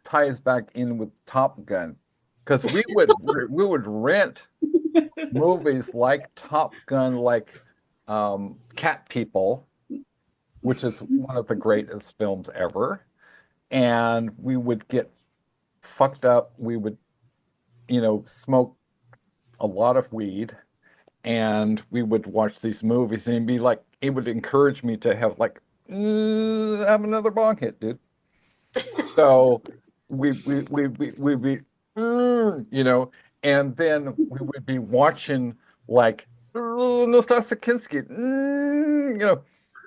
ties back in with Top Gun, because we would rent movies like Top Gun, like Cat People, which is one of the greatest films ever, and we would get fucked up. We would, smoke a lot of weed, and we would watch these movies, and be like, it would encourage me to have like, have another bong hit, dude. So we'd be, and then we would be watching like Nostalgia Kinski,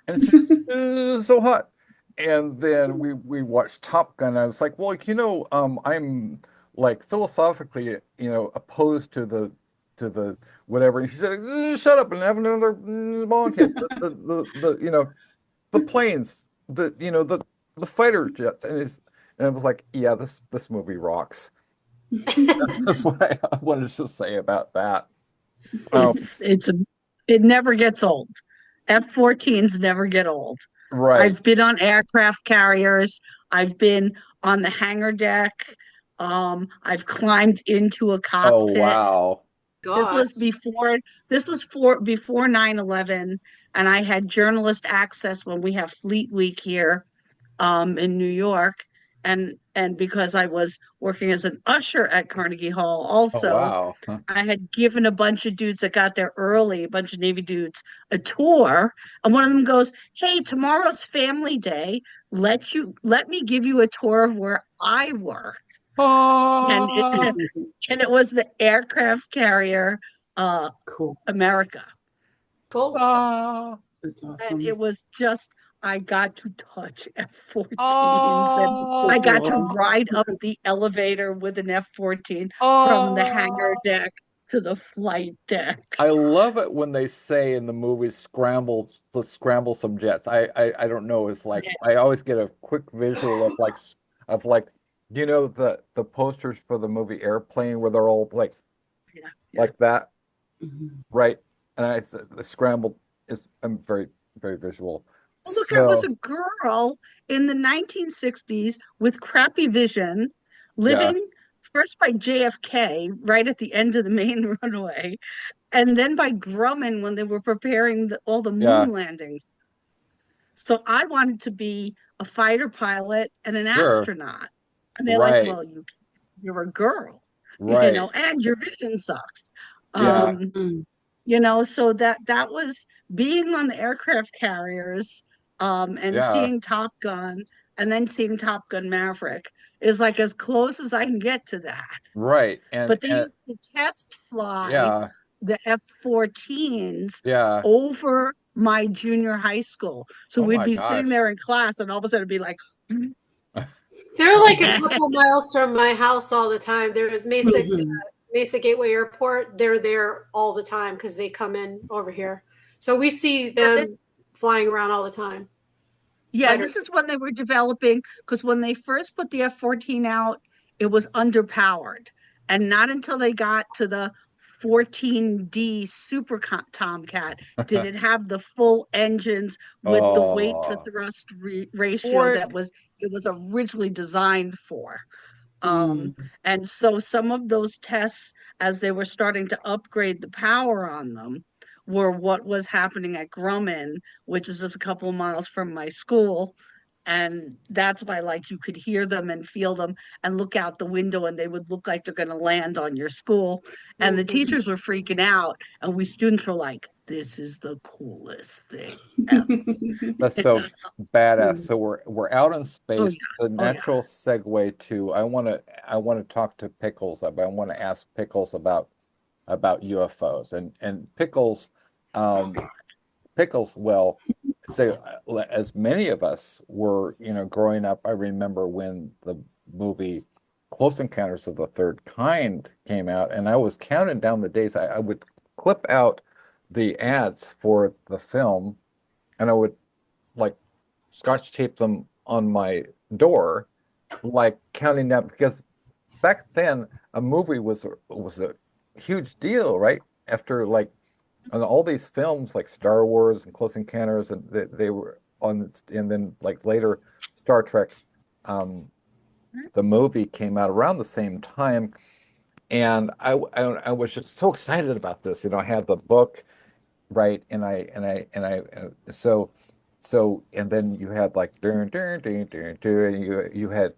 and it's just so hot. And then we watched Top Gun. I was like, well, I'm like philosophically, opposed to the whatever. And she said, shut up and have another bong hit. The planes, the fighter jets, and I was like, yeah, this movie rocks. That's what I wanted to say about that. It never gets old. F-14s never get old. Right. I've been on aircraft carriers. I've been on the hangar deck. I've climbed into a cockpit. Oh, wow. This was before 9/11, and I had journalist access when we have Fleet Week here in New York, and because I was working as an usher at Carnegie Hall also. Oh, wow. Huh. I had given a bunch of dudes that got there early, a bunch of Navy dudes, a tour, and one of them goes, "Hey, tomorrow's family day. Let me give you a tour of where I work." And it was the aircraft carrier Cool. America. Cool. That's awesome. And it was just, I got to touch F-14s, Oh, and I got to ride up the elevator with an F-14 from the hangar deck to the flight deck. I love it when they say in the movies, let's scramble some jets. I don't know. It's like, I always get a quick visual of like, the posters for the movie Airplane, where they're all like, like that, right? And the scramble I'm very, very visual. Well, look, I was a girl in the 1960s with crappy vision, living first by JFK, right at the end of the main runway, and then by Grumman when they were preparing all the moon landings. So I wanted to be a fighter pilot and an astronaut. And they're like, well, you're a girl, and your vision sucks. So that was being on the aircraft carriers, and seeing Top Gun, and then seeing Top Gun Maverick is like as close as I can get to that. Right. But they used to test fly the F-14s over my junior high school. So we'd be sitting there in class, and all of a sudden it'd be like, they're like a couple miles from my house all the time. There is Mesa Gateway Airport. They're there all the time because they come in over here. So we see them flying around all the time. Yeah, this is when they were developing, because when they first put the F-14 out, it was underpowered. And not until they got to the 14D Super Tomcat did it have the full engines with the weight to thrust ratio that it was originally designed for. And so some of those tests, as they were starting to upgrade the power on them, were what was happening at Grumman, which is just a couple of miles from my school. And that's why, like, you could hear them and feel them and look out the window, and they would look like they're going to land on your school. And the teachers were freaking out, and we students were like, this is the coolest thing ever. That's so badass. So we're out in space. It's a natural segue to, I want to talk to Pickles. I want to ask Pickles about UFOs, and Pickles. Well, so as many of us were, growing up, I remember when the movie Close Encounters of the Third Kind came out, and I was counting down the days. I would clip out the ads for the film, and I would like scotch taped them on my door, like counting down, because back then a movie was a huge deal, right? After like on all these films like Star Wars and Close Encounters, and they were on, and then like later Star Trek, the movie came out around the same time, and I was just so excited about this. I had the book, right, so and then you had like and you had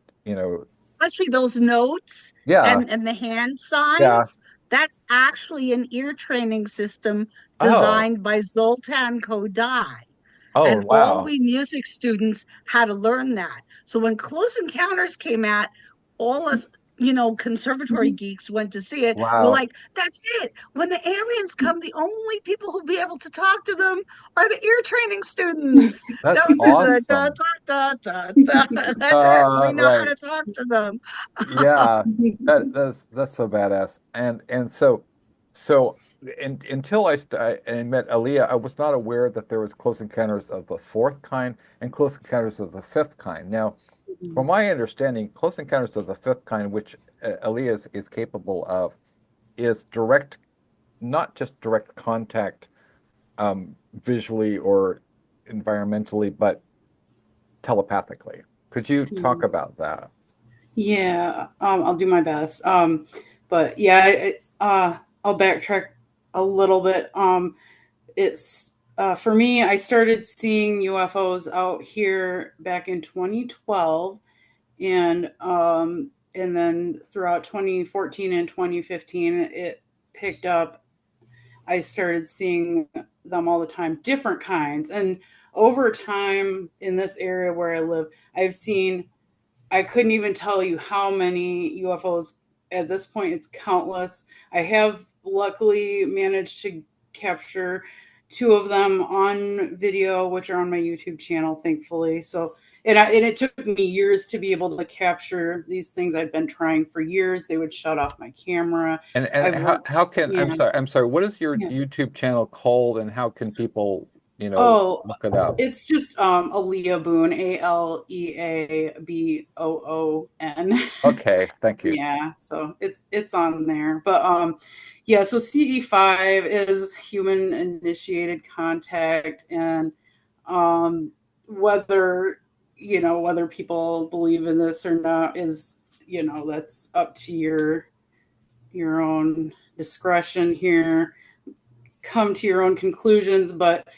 Especially those notes yeah, and the hand yeah. signs. That's actually an ear training system Oh, designed by Zoltan Kodály. oh And all wow, we music students had to learn that. So when Close Encounters came out, all us, conservatory geeks went to see it. We're wow. like, that's it. When the aliens come, the only people who'll be able to talk to them are the ear training students. That's Those are the da awesome. da da da da. That's it. We know how Right. to talk to them. Yeah, that's so badass. And so until I met Alea, I was not aware that there was Close Encounters of the Fourth Kind and Close Encounters of the Fifth Kind. Now, from my understanding, Close Encounters of the Fifth Kind, which Alea is capable of, is direct, not just direct contact, visually or environmentally, but telepathically. Could you talk about that? Yeah, I'll do my best. But yeah, I'll backtrack a little bit. It's For me, I started seeing UFOs out here back in 2012, and then throughout 2014 and 2015, it picked up. I started seeing them all the time, different kinds, and over time in this area where I live, I've seen, I couldn't even tell you how many UFOs. At this point, it's countless. I have luckily managed to capture two of them on video, which are on my YouTube channel, thankfully. So, and it took me years to be able to capture these things. I'd been trying for years. They would shut off my camera. And I've worked, how can yeah, I'm sorry, what is your yeah. YouTube channel called and how can people, Oh, look it up? it's just Alea Boone, ALEABOON. Okay, thank you. Yeah, so it's on there. But yeah, so CE5 is human initiated contact, and um whether whether people believe in this or not is, that's up to your own discretion here. Come to your own conclusions, but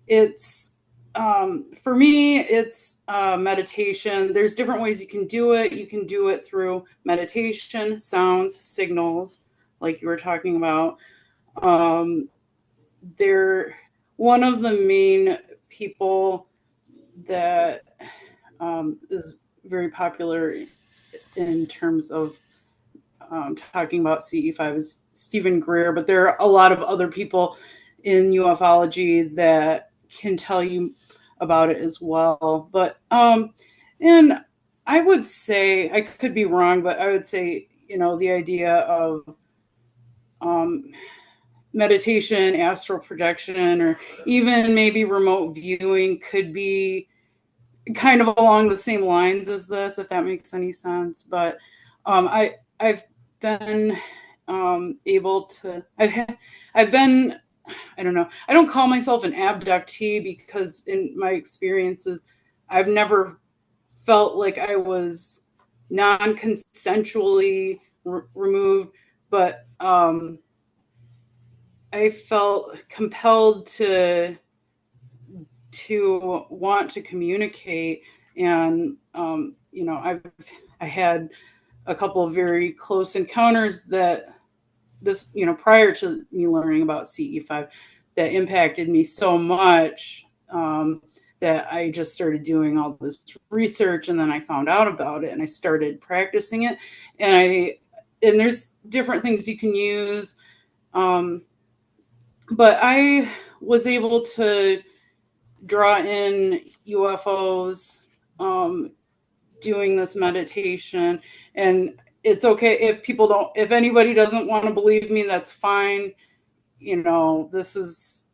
it's for me it's meditation. There's different ways you can do it. You can do it through meditation, sounds, signals, like you were talking about. They're one of the main people that is very popular in terms of talking about CE5 is Stephen Greer, but there are a lot of other people in ufology that can tell you about it as well. But and I would say, I could be wrong, but I would say, the idea of um, meditation, astral projection, or even maybe remote viewing could be kind of along the same lines as this, if that makes any sense. But I've been able to. I've been. I don't know. I don't call myself an abductee because in my experiences, I've never felt like I was non-consensually removed, but I felt compelled to want to communicate, and I had a couple of very close encounters that this, prior to me learning about CE5, that impacted me so much, that I just started doing all this research, and then I found out about it and I started practicing it, and there's different things you can use, but I was able to draw in UFOs, doing this meditation. And it's okay if people don't, if anybody doesn't want to believe me, that's fine. This is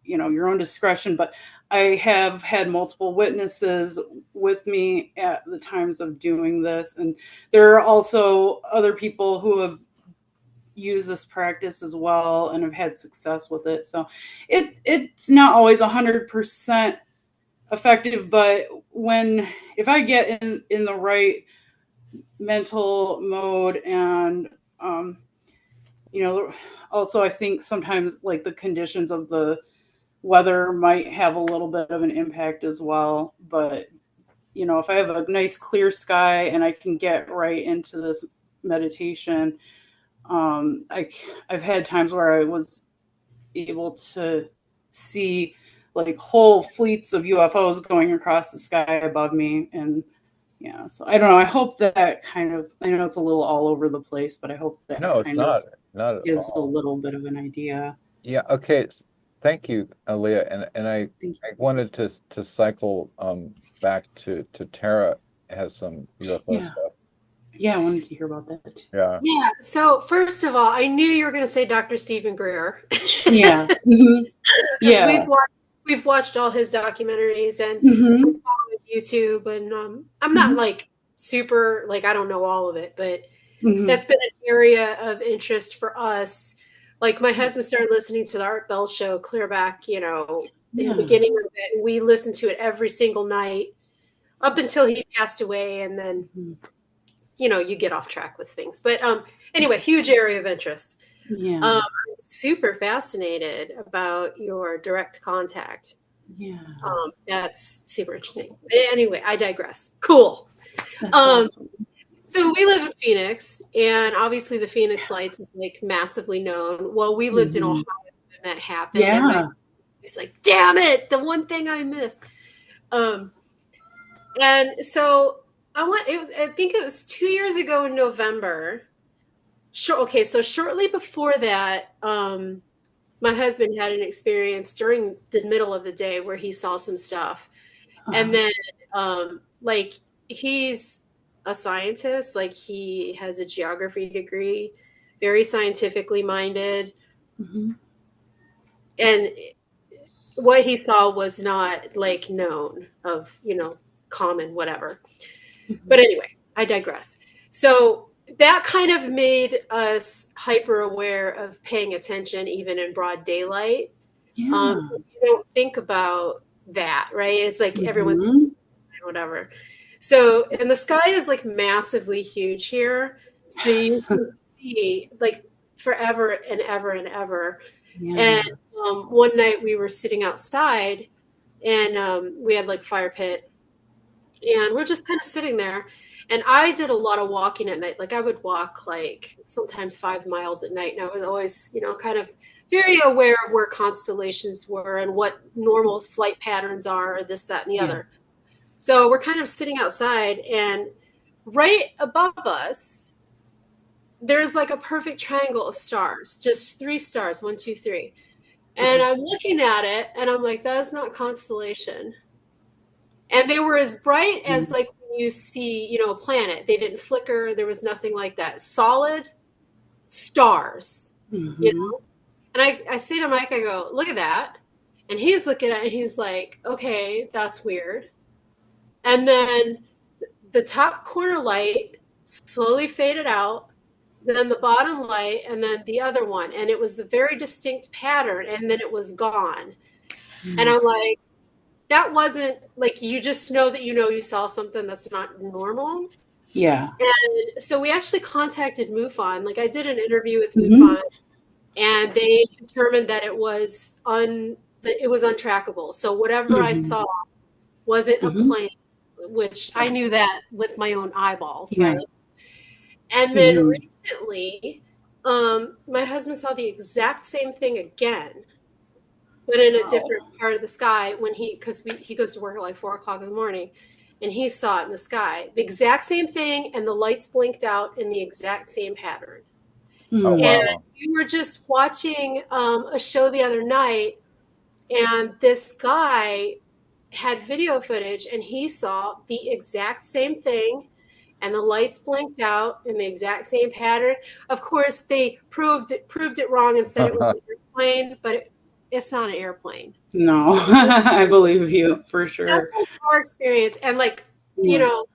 your own discretion. But I have had multiple witnesses with me at the times of doing this. And there are also other people who have used this practice as well and have had success with it. So it's not always 100% effective, but if I get in the right mental mode and, also I think sometimes like the conditions of the weather might have a little bit of an impact as well. But, if I have a nice clear sky and I can get right into this meditation, I've had times where I was able to see like whole fleets of UFOs going across the sky above me. And yeah, so I don't know. I hope that I know it's a little all over the place, but I hope that No, it's not at gives a all. little bit of an idea. Yeah. Okay. Thank you, Alea. And I wanted to cycle back to Tara has some UFO stuff. Yeah, I wanted to hear about that too. Yeah. Yeah. So first of all, I knew you were going to say Dr. Stephen Greer. Yeah. Mm-hmm. Yeah. We've watched all his documentaries and Mm-hmm. we follow his YouTube, and I'm not like super like I don't know all of it, but that's been an area of interest for us. Like my husband started listening to the Art Bell show clear back, in the beginning of it. And we listened to it every single night up until he passed away, and then you get off track with things. But anyway, huge area of interest. Yeah. I'm super fascinated about your direct contact. Yeah. That's super interesting. But anyway, I digress. Cool. That's awesome. So we live in Phoenix, and obviously the Phoenix Lights is like massively known. Well, we lived in Ohio when that happened. Yeah. It's like, damn it, the one thing I missed. And so I think it was 2 years ago in November. Sure. Okay. So shortly before that, my husband had an experience during the middle of the day where he saw some stuff. And then, like, he's a scientist, like he has a geography degree, very scientifically minded. And what he saw was not like known of, common, whatever. But anyway, I digress. So that kind of made us hyper aware of paying attention even in broad daylight. Yeah. You don't think about that, right? It's like everyone, whatever. So, and the sky is like massively huge here. So you can see like forever and ever and ever. Yeah. And one night we were sitting outside and we had like fire pit and we're just kind of sitting there. And I did a lot of walking at night. Like I would walk like sometimes 5 miles at night. And I was always, kind of very aware of where constellations were and what normal flight patterns are, this, that, and the other. So we're kind of sitting outside, and right above us, there's like a perfect triangle of stars, just 3 stars, 1, 2, 3. And I'm looking at it, and I'm like, that is not constellation. And they were as bright as like when you see, a planet. They didn't flicker. There was nothing like that. Solid stars, And I say to Mike, I go, look at that. And he's looking at it, and he's like, okay, that's weird. And then the top corner light slowly faded out, then the bottom light, and then the other one. And it was a very distinct pattern, and then it was gone. And I'm like, that wasn't like, you just know that you saw something that's not normal. Yeah. And so we actually contacted MUFON. Like I did an interview with MUFON, and they determined that it was untrackable. So whatever I saw wasn't a plane, which I knew that with my own eyeballs, right? And then recently, my husband saw the exact same thing again, but in a different part of the sky because he goes to work at like 4:00 in the morning, and he saw it in the sky, the exact same thing, and the lights blinked out in the exact same pattern. And we were just watching a show the other night, and this guy had video footage, and he saw the exact same thing, and the lights blinked out in the exact same pattern. Of course, they proved it wrong and said it was an airplane, but it's not an airplane. No, I believe you for That's sure. like our experience. And like, you Yeah. know,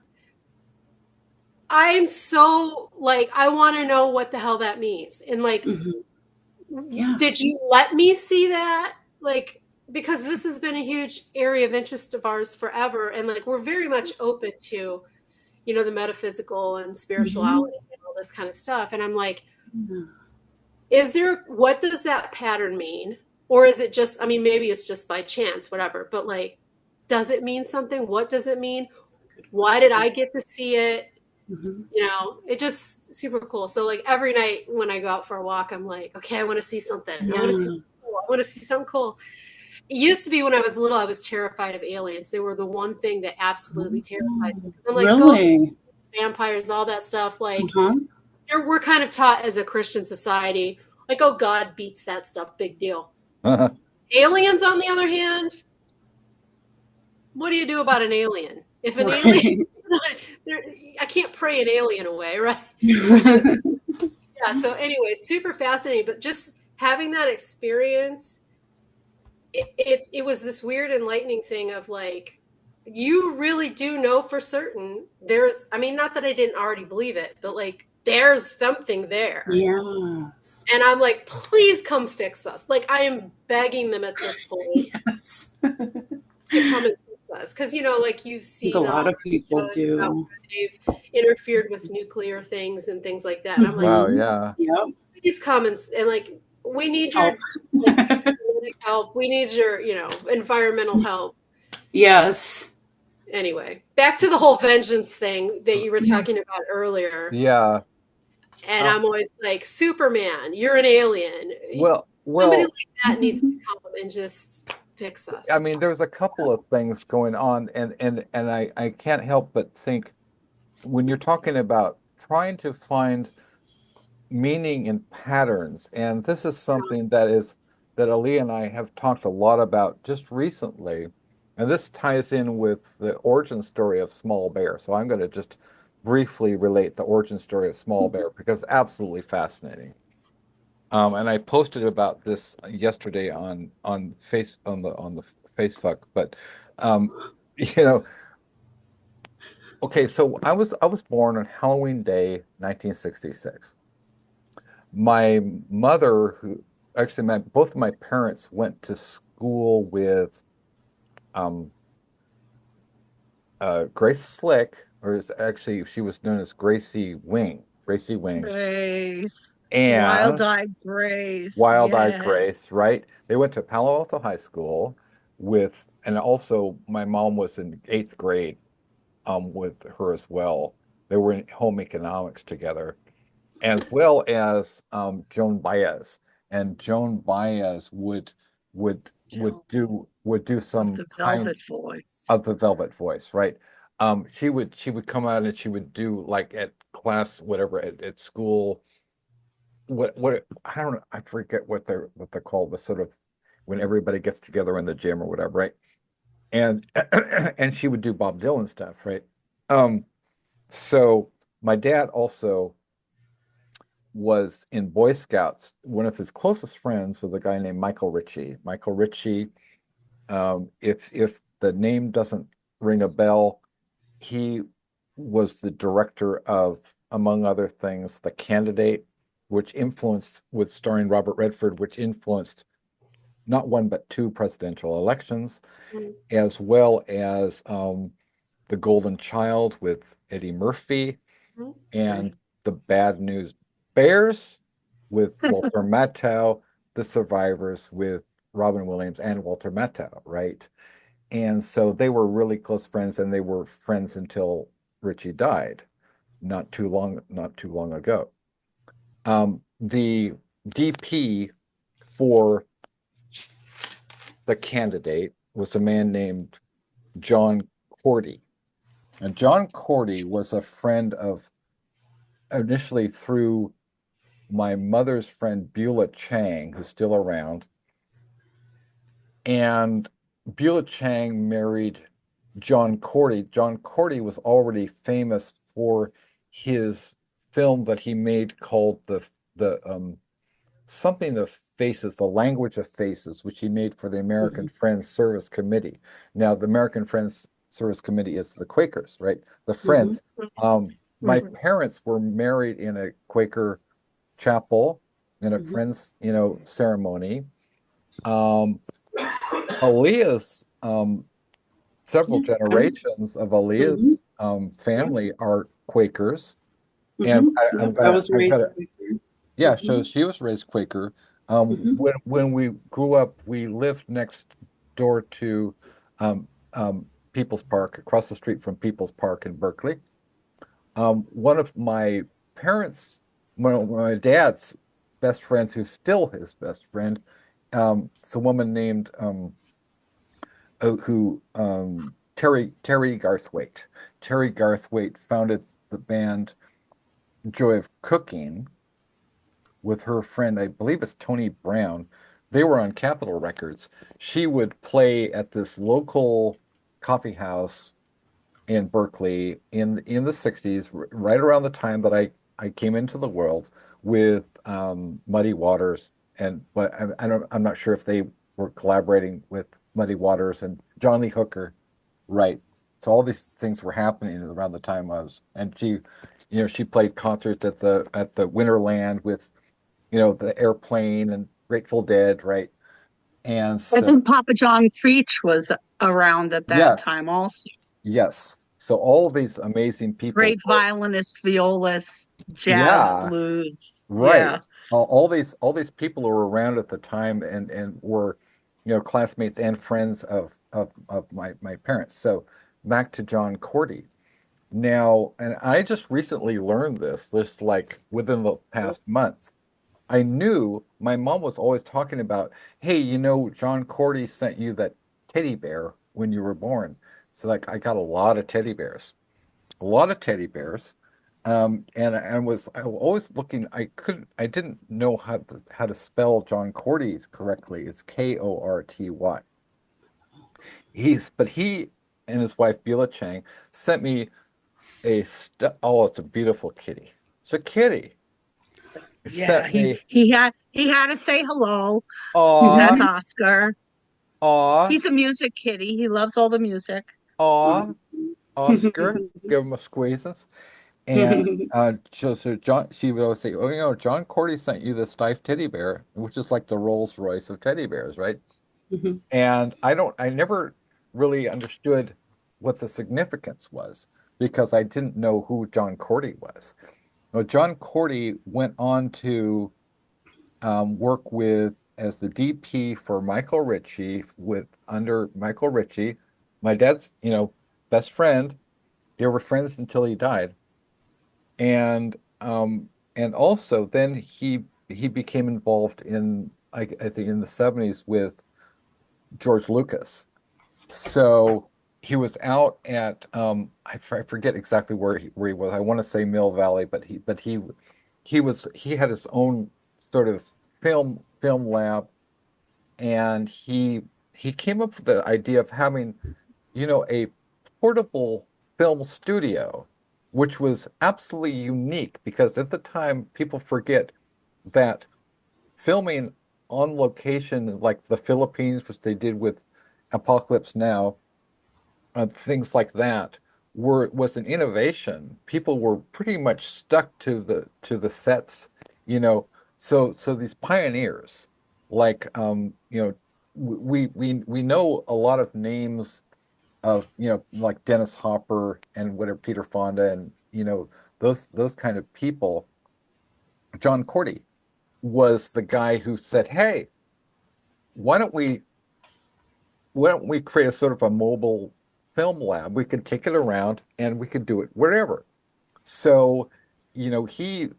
I'm so like, I want to know what the hell that means. And like, Yeah. did you let me see that? Like, because this has been a huge area of interest of ours forever. And like, we're very much open to, you know, the metaphysical and spirituality and all this kind of stuff. And I'm like, what does that pattern mean? Or is it just, I mean, maybe it's just by chance, whatever, but like, does it mean something? What does it mean? Why did I get to see it? You know, it just super cool. So like every night when I go out for a walk, I'm like, okay, I want to see something. I want to see something cool. I want to see something cool. It used to be when I was little, I was terrified of aliens. They were the one thing that absolutely terrified me. I'm like, Really? ghosts, vampires, all that stuff. Like, we're kind of taught as a Christian society, like, oh, God beats that stuff. Big deal. Aliens, on the other hand, what do you do about an alien? If an alien, I can't pray an alien away, right? Yeah. So anyway, super fascinating. But just having that experience, it was this weird enlightening thing of like, you really do know for certain there's, I mean, not that I didn't already believe it, but like there's something there. Yes. And I'm like, please come fix us. Like I am begging them at this point. Yes. To come and fix us. Because, you know, like you've seen a lot of people do. They've interfered with nuclear things and things like that. And I'm like, wow, yeah. Yep. please come and like, we need your help. We need your, you know, environmental help. Yes. Anyway, back to the whole vengeance thing that you were talking about earlier. Yeah. And I'm always like, Superman, you're an alien. Well, somebody like that needs to come and just fix us. I mean, there's a couple of things going on, and I can't help but think when you're talking about trying to find meaning in patterns, and this is something that Alea and I have talked a lot about just recently, and this ties in with the origin story of Small Bear. So I'm going to just briefly relate the origin story of Small Bear because it's absolutely fascinating. And I posted about this yesterday on the Facebook, but you know, okay, so I was born on Halloween Day, 1966. My mother, who actually both of my parents went to school with Grace Slick, or actually she was known as Gracie Wing. Grace. And Wild-eyed Grace. Wild-eyed Yes. Grace, right? They went to Palo Alto High School and also my mom was in 8th grade with her as well. They were in home economics together, as well as Joan Baez. And Joan Baez would do some The kind Velvet Voice. of the Velvet Voice, right? She would come out and she would do like at class, whatever, at school. What I don't know, I forget what they're called, but sort of when everybody gets together in the gym or whatever, right? And and she would do Bob Dylan stuff, right? So my dad also was in Boy Scouts. One of his closest friends was a guy named Michael Ritchie. Michael Ritchie, if the name doesn't ring a bell, he was the director of, among other things, The Candidate, which influenced, with starring Robert Redford, which influenced not one but two presidential elections, as well as The Golden Child with Eddie Murphy, and The Bad News Bears with Walter Matthau, The Survivors with Robin Williams and Walter Matthau, right? And so they were really close friends, and they were friends until Richie died, not too long ago. The DP for The Candidate was a man named John Cordy. And John Cordy was a friend of, initially through my mother's friend Beulah Chang, who's still around. And Beulah Chang married John Cordy. John Cordy was already famous for his film that he made called the something of faces, the language of faces, which he made for the American Friends Service Committee. Now, the American Friends Service Committee is the Quakers, right? The Friends. My parents were married in a Quaker chapel in a Friends, ceremony. Alea's several generations of Alea's family are Quakers, and I was raised Quaker. Yeah, so she was raised Quaker. When we grew up, we lived next door to People's Park, across the street from People's Park in Berkeley. One of my parents, one of my dad's best friends, who's still his best friend, it's a woman named Terry Garthwaite. Terry Garthwaite founded the band Joy of Cooking with her friend, I believe it's Tony Brown. They were on Capitol Records. She would play at this local coffee house in Berkeley in the 60s, right around the time that I came into the world with Muddy Waters, but I'm not sure if they were collaborating with Muddy Waters and John Lee Hooker, right? So all these things were happening around the time and she played concerts at the Winterland with, the Airplane and Grateful Dead, right? And so, I think Papa John Creech was around at that time also. Yes. So all these amazing people, great violinist, violist, jazz, blues. right? Yeah. All these people who were around at the time and were, classmates and friends of my parents. So back to John Cordy. Now, and I just recently learned this like within the past month. I knew my mom was always talking about, hey, John Cordy sent you that teddy bear when you were born. So like I got a lot of teddy bears, a lot of teddy bears. And I was always looking, I didn't know how to spell John Cordy's correctly. It's Korty. But he and his wife Beulah Chang sent me it's a beautiful kitty. It's a kitty. Yeah, he had to say hello. Aw. That's Oscar. Aw. He's a music kitty. He loves all the music. Aw. Oscar, give him a squeezes. And so John, she would always say, "Oh, John Cordy sent you the Stife teddy bear, which is like the Rolls Royce of teddy bears, right?" And I never really understood what the significance was because I didn't know who John Cordy was. Well, John Cordy went on to work as the DP for Michael Ritchie under Michael Ritchie, my dad's, best friend. They were friends until he died. And also then he became involved in I think in the 70s with George Lucas. So he was out at I forget exactly where he was. I want to say Mill Valley, but he had his own sort of film lab, and he came up with the idea of having, a portable film studio, which was absolutely unique because at the time people forget that filming on location like the Philippines, which they did with Apocalypse Now, things like that was an innovation. People were pretty much stuck to the sets, So these pioneers, like we know a lot of names of like Dennis Hopper and whatever Peter Fonda and those kind of people. John Cordy was the guy who said, "Hey, why don't we create a sort of a mobile film lab? We could take it around and we could do it wherever." So, his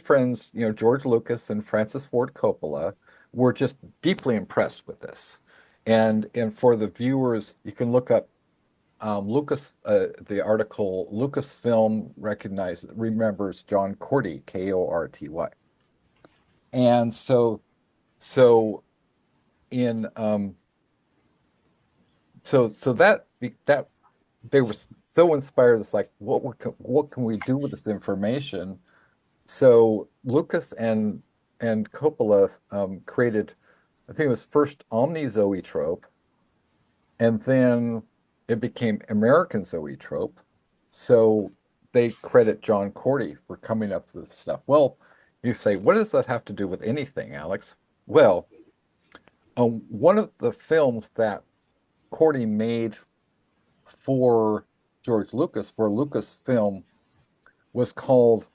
friends, George Lucas and Francis Ford Coppola were just deeply impressed with this. And for the viewers, you can look up the article Lucasfilm remembers John Cordy, Korty. And so in so that they were so inspired. It's like what can we do with this information? So Lucas and and Coppola created, I think it was first omni-zoetrope, and then it became American zoetrope. So they credit John Cordy for coming up with this stuff. Well, you say, what does that have to do with anything, Alex? Well, one of the films that Cordy made for George Lucas, for Lucasfilm, was called,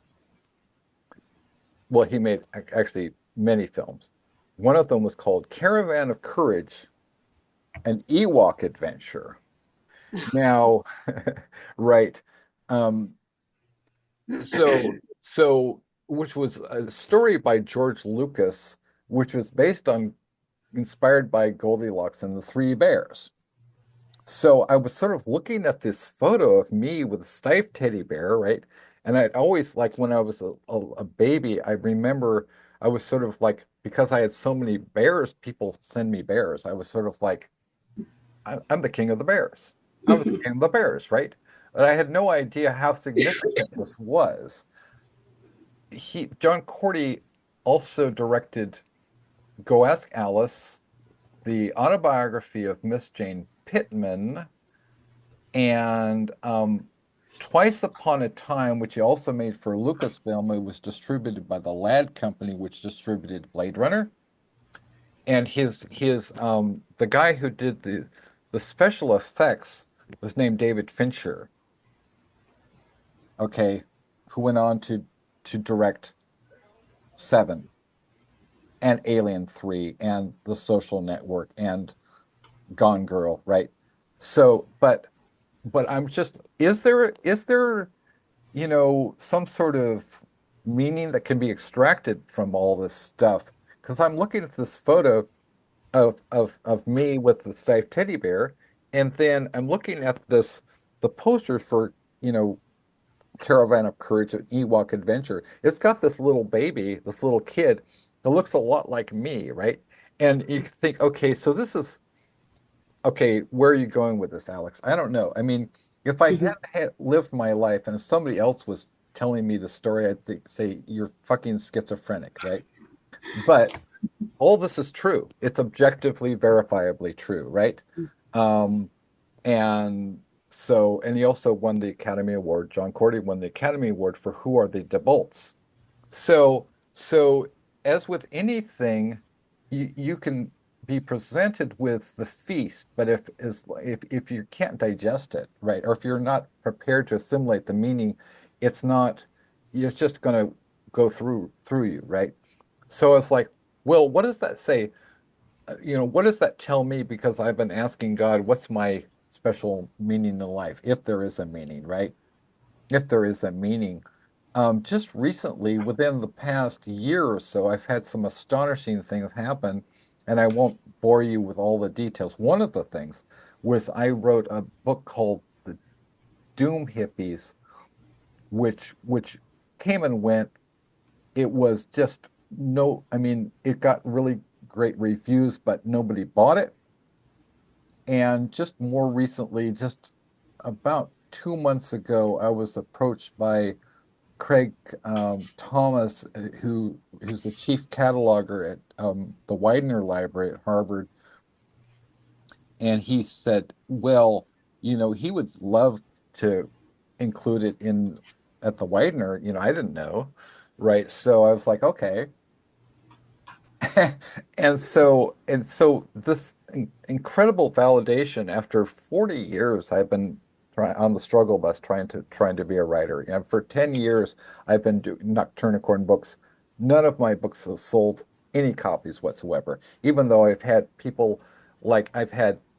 well, he made actually many films. One of them was called Caravan of Courage, an Ewok adventure. Now, right. Um, so which was a story by George Lucas, which was inspired by Goldilocks and the Three Bears. So I was sort of looking at this photo of me with a Steiff teddy bear, right? And I'd always, like, when I was a baby, I remember I was sort of like, because I had so many bears, people send me bears. I was sort of like, I'm the king of the bears. I was the king of the bears, right? But I had no idea how significant this was. John Cordy also directed Go Ask Alice, the autobiography of Miss Jane Pittman, and Twice Upon a Time, which he also made for Lucasfilm. It was distributed by the Ladd Company, which distributed Blade Runner. And the guy who did the special effects was named David Fincher. Okay, who went on to direct Seven and Alien 3 and The Social Network and Gone Girl, right? So, but I'm just, is there some sort of meaning that can be extracted from all this stuff? Because I'm looking at this photo of me with the Steiff teddy bear, and then I'm looking at the poster for, Caravan of Courage, an Ewok adventure. It's got this little baby, this little kid that looks a lot like me, right? And you think, okay, so this is okay, where are you going with this, Alex? I don't know. I mean, if I had lived my life and if somebody else was telling me the story, I'd say you're fucking schizophrenic, right? But all this is true. It's objectively, verifiably true, right? Um, and and he also won the Academy Award. John Cordy won the Academy Award for Who Are the Debolts? So as with anything, you can be presented with the feast, but if you can't digest it, right, or if you're not prepared to assimilate the meaning, it's not, it's just going to go through you, right? So it's like, well, what does that say? What does that tell me? Because I've been asking God, what's my special meaning in life, if there is a meaning, right? If there is a meaning. Just recently, within the past year or so, I've had some astonishing things happen, and I won't bore you with all the details. One of the things was I wrote a book called The Doom Hippies, which came and went. It was just no, I mean, it got really great reviews, but nobody bought it. And just more recently, just about 2 months ago, I was approached by Craig Thomas, who's the chief cataloger at the Widener Library at Harvard, and he said, "Well, he would love to include it in at the Widener." I didn't know, right? So I was like, "Okay." And so this incredible validation after 40 years I've been on the struggle bus trying to be a writer. And for 10 years I've been doing Nocturnicorn books. None of my books have sold any copies whatsoever, even though I've had people like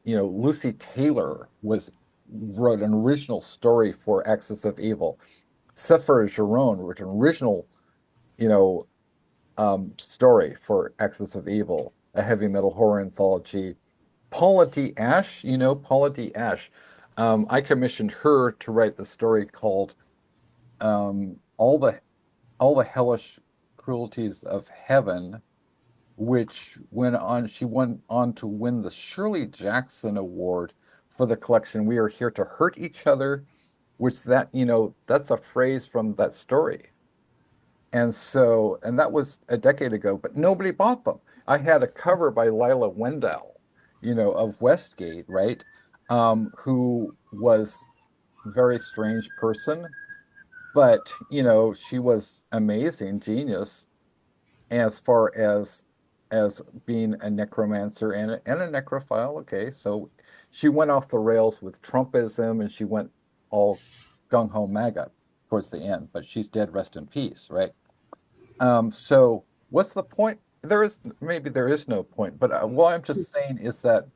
Lucy Taylor wrote an original story for Axis of Evil. Sephora Giron wrote an original, you know, story for Axis of Evil, a heavy metal horror anthology. Paula D. Ashe, Paula D. Ashe. I commissioned her to write the story called All the Hellish Cruelties of Heaven, which she went on to win the Shirley Jackson Award for the collection We Are Here to Hurt Each Other, which that's a phrase from that story. And that was a decade ago, but nobody bought them. I had a cover by Lila Wendell, of Westgate, right? Who was a very strange person, but she was amazing, genius as far as being a necromancer and a necrophile. Okay, so she went off the rails with Trumpism and she went all gung-ho MAGA towards the end, but she's dead, rest in peace, right? So what's the point? Maybe there is no point, but what I'm just saying is that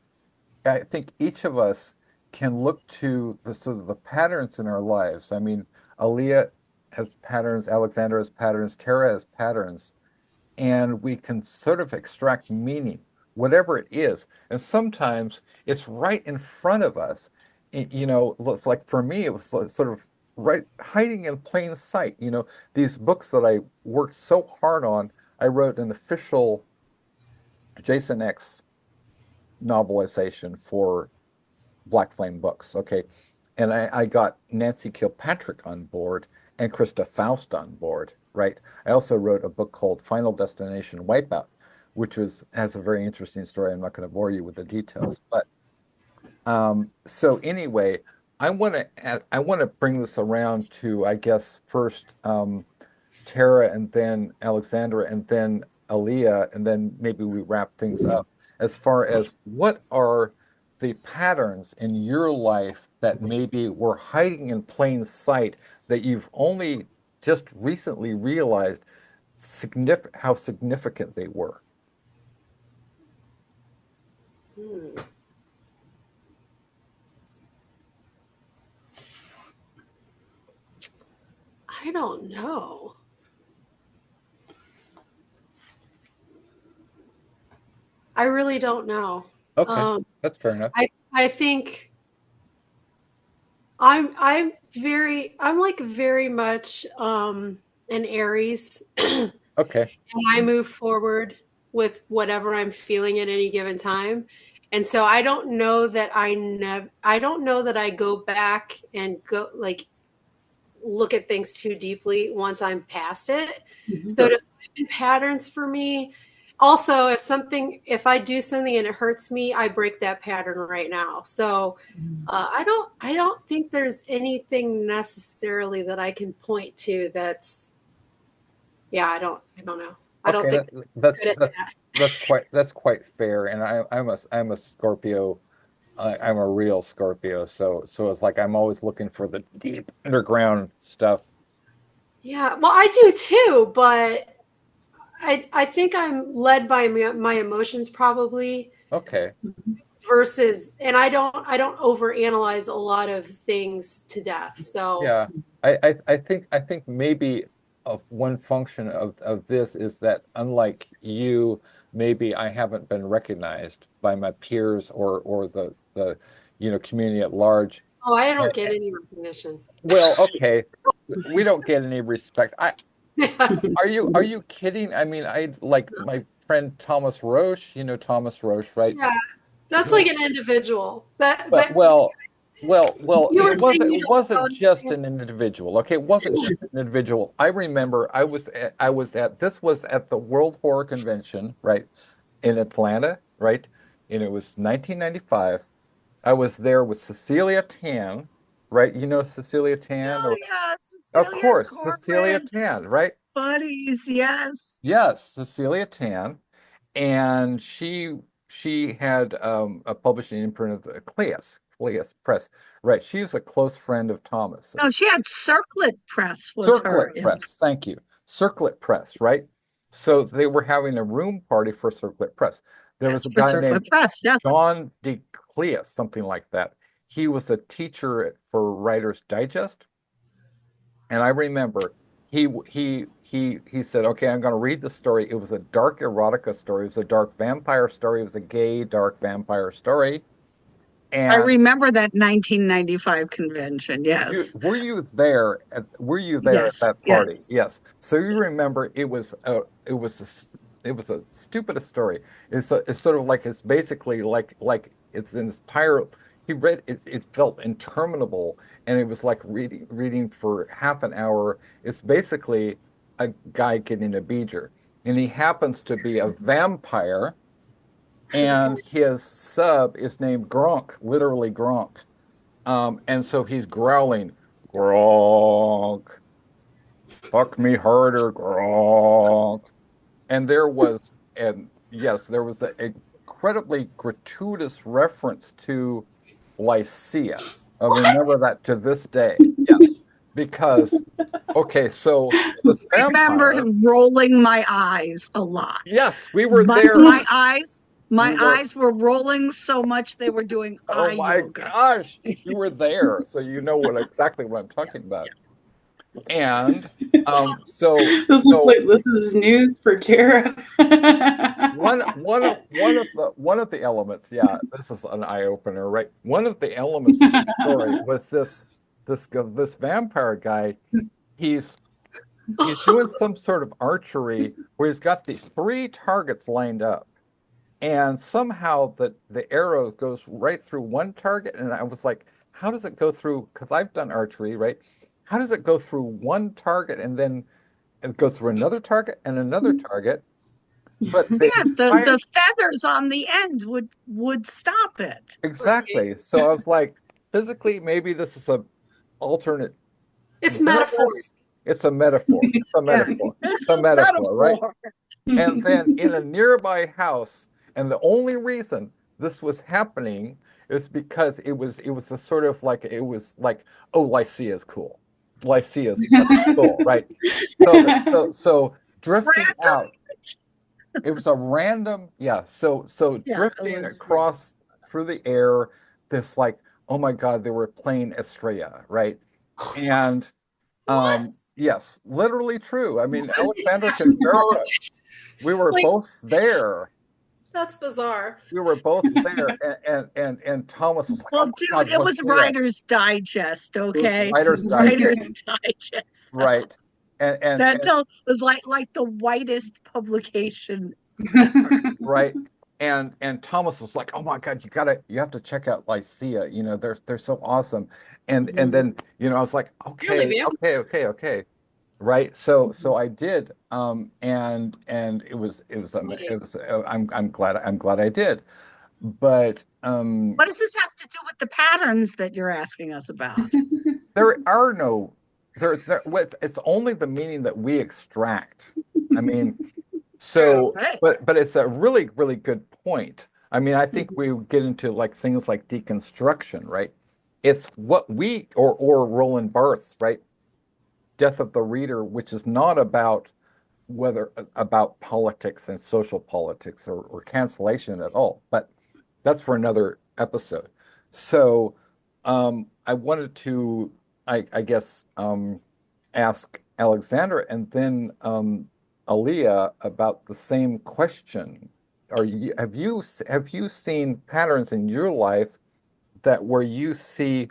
I think each of us can look to the sort of the patterns in our lives. I mean, Alea has patterns, Alexandra has patterns, Tara has patterns, and we can sort of extract meaning, whatever it is. And sometimes it's right in front of us. Like for me, it was sort of right hiding in plain sight. These books that I worked so hard on, I wrote an official Jason X novelization for Black Flame Books. Okay. And I got Nancy Kilpatrick on board and Krista Faust on board, right? I also wrote a book called Final Destination Wipeout, which has a very interesting story. I'm not going to bore you with the details, but so anyway, I want to bring this around to, I guess, first Tara and then Alexandra and then Alea, and then maybe we wrap things up as far as what are the patterns in your life that maybe were hiding in plain sight that you've only just recently realized how significant they were. I don't know. I really don't know. Okay, that's fair enough. I think I'm like very much an Aries. Okay. And I move forward with whatever I'm feeling at any given time. And so I don't know that I don't know that I go back and go like look at things too deeply once I'm past it. Mm-hmm. So to find patterns for me, also if I do something and it hurts me, I break that pattern right now. So I don't think there's anything necessarily that I can point to that's I don't know. I don't think that's quite fair. And I'm a Scorpio. I'm a real Scorpio, so it's like I'm always looking for the deep underground stuff. Yeah, well, I do too, but I think I'm led by my emotions probably. Okay. Versus, and I don't overanalyze a lot of things to death. So yeah, I think maybe one function of this is that unlike you, maybe I haven't been recognized by my peers or the community at large. Oh, I don't get any recognition. Well, okay, we don't get any respect. Are you kidding? I mean, I like my friend Thomas Roche. Thomas Roche, right? Yeah, that's like an individual. But well, it wasn't just an individual. Okay, it wasn't just an individual. I remember this was at the World Horror Convention, right, in Atlanta, right? And it was 1995. I was there with Cecilia Tan, right? You know Cecilia Tan? Oh, yeah, Cecilia, of course, Corbin. Cecilia Tan, right? Buddies, yes. Yes, Cecilia Tan. And she had a publishing imprint of Cleus Press, right? She was a close friend of Thomas. No, she had Circlet Press. Circlet Press, thank you. Circlet Press, right? So they were having a room party for Circlet Press. There was a guy named John DeCleus, something like that. He was a teacher for Writer's Digest, and I remember he said, "Okay, I'm going to read the story." It was a dark erotica story. It was a dark vampire story. It was a gay dark vampire story. And I remember that 1995 convention. Yes. Were you there at that party? Yes. So you remember it was the stupidest story. It's sort of like it's basically like it's an entire. He read it. It felt interminable, and it was like reading for half an hour. It's basically a guy getting a beeger, and he happens to be a vampire, and his sub is named Gronk, literally Gronk. And so he's growling, Gronk, fuck me harder, Gronk. And there was an incredibly gratuitous reference to Lycia. I remember that to this day. Yes, because okay, so this I remember vampire. rolling my eyes a lot. Yes, we were My, there. my eyes were rolling so much they were doing Oh eye my yoga. gosh, you were there, so you know exactly what I'm talking about. And so This looks like this is news for Tara. one of the elements, yeah, this is an eye opener, right? One of the elements of the story was this vampire guy. He's doing some sort of archery where he's got these three targets lined up, and somehow the arrow goes right through one target, and I was like, how does it go through? Because I've done archery, right? How does it go through one target and then it goes through another target and another target? But The feathers on the end would stop it. exactly. So I was like, physically, maybe this is a alternate It's universe. metaphor. It's a metaphor. It's a metaphor. It's a metaphor, right? And then in a nearby house, and the only reason this was happening is because it was a sort of like it was like, oh, Lycia is cool. Lycia is cool, right? So drifting out. It was a random, yeah. So drifting across through the air, this like, oh my God, they were playing Estrella, right? And yes, literally true. I mean, Alexandra can verify. We were both there. That's bizarre. We were both there, and Thomas was like, well, oh dude, God, it was Writer's Digest, okay? Writer's Digest. Right. And that was like the whitest publication right. And Thomas was like, oh my God, you have to check out Lycia. You know, they're so awesome. And then, you know, I was like, okay. Right. So I did. And I'm glad I did. But what does this have to do with the patterns that you're asking us about? there are no it's only the meaning that we extract. I mean, so but it's a really, really good point. I mean, I think we get into like things like deconstruction, right? It's what we or Roland Barthes, right? Death of the Reader, which is not about about politics and social politics or cancellation at all, but that's for another episode. So I wanted to, I guess, ask Alexandra and then Alea about the same question. Have you seen patterns in your life that where you see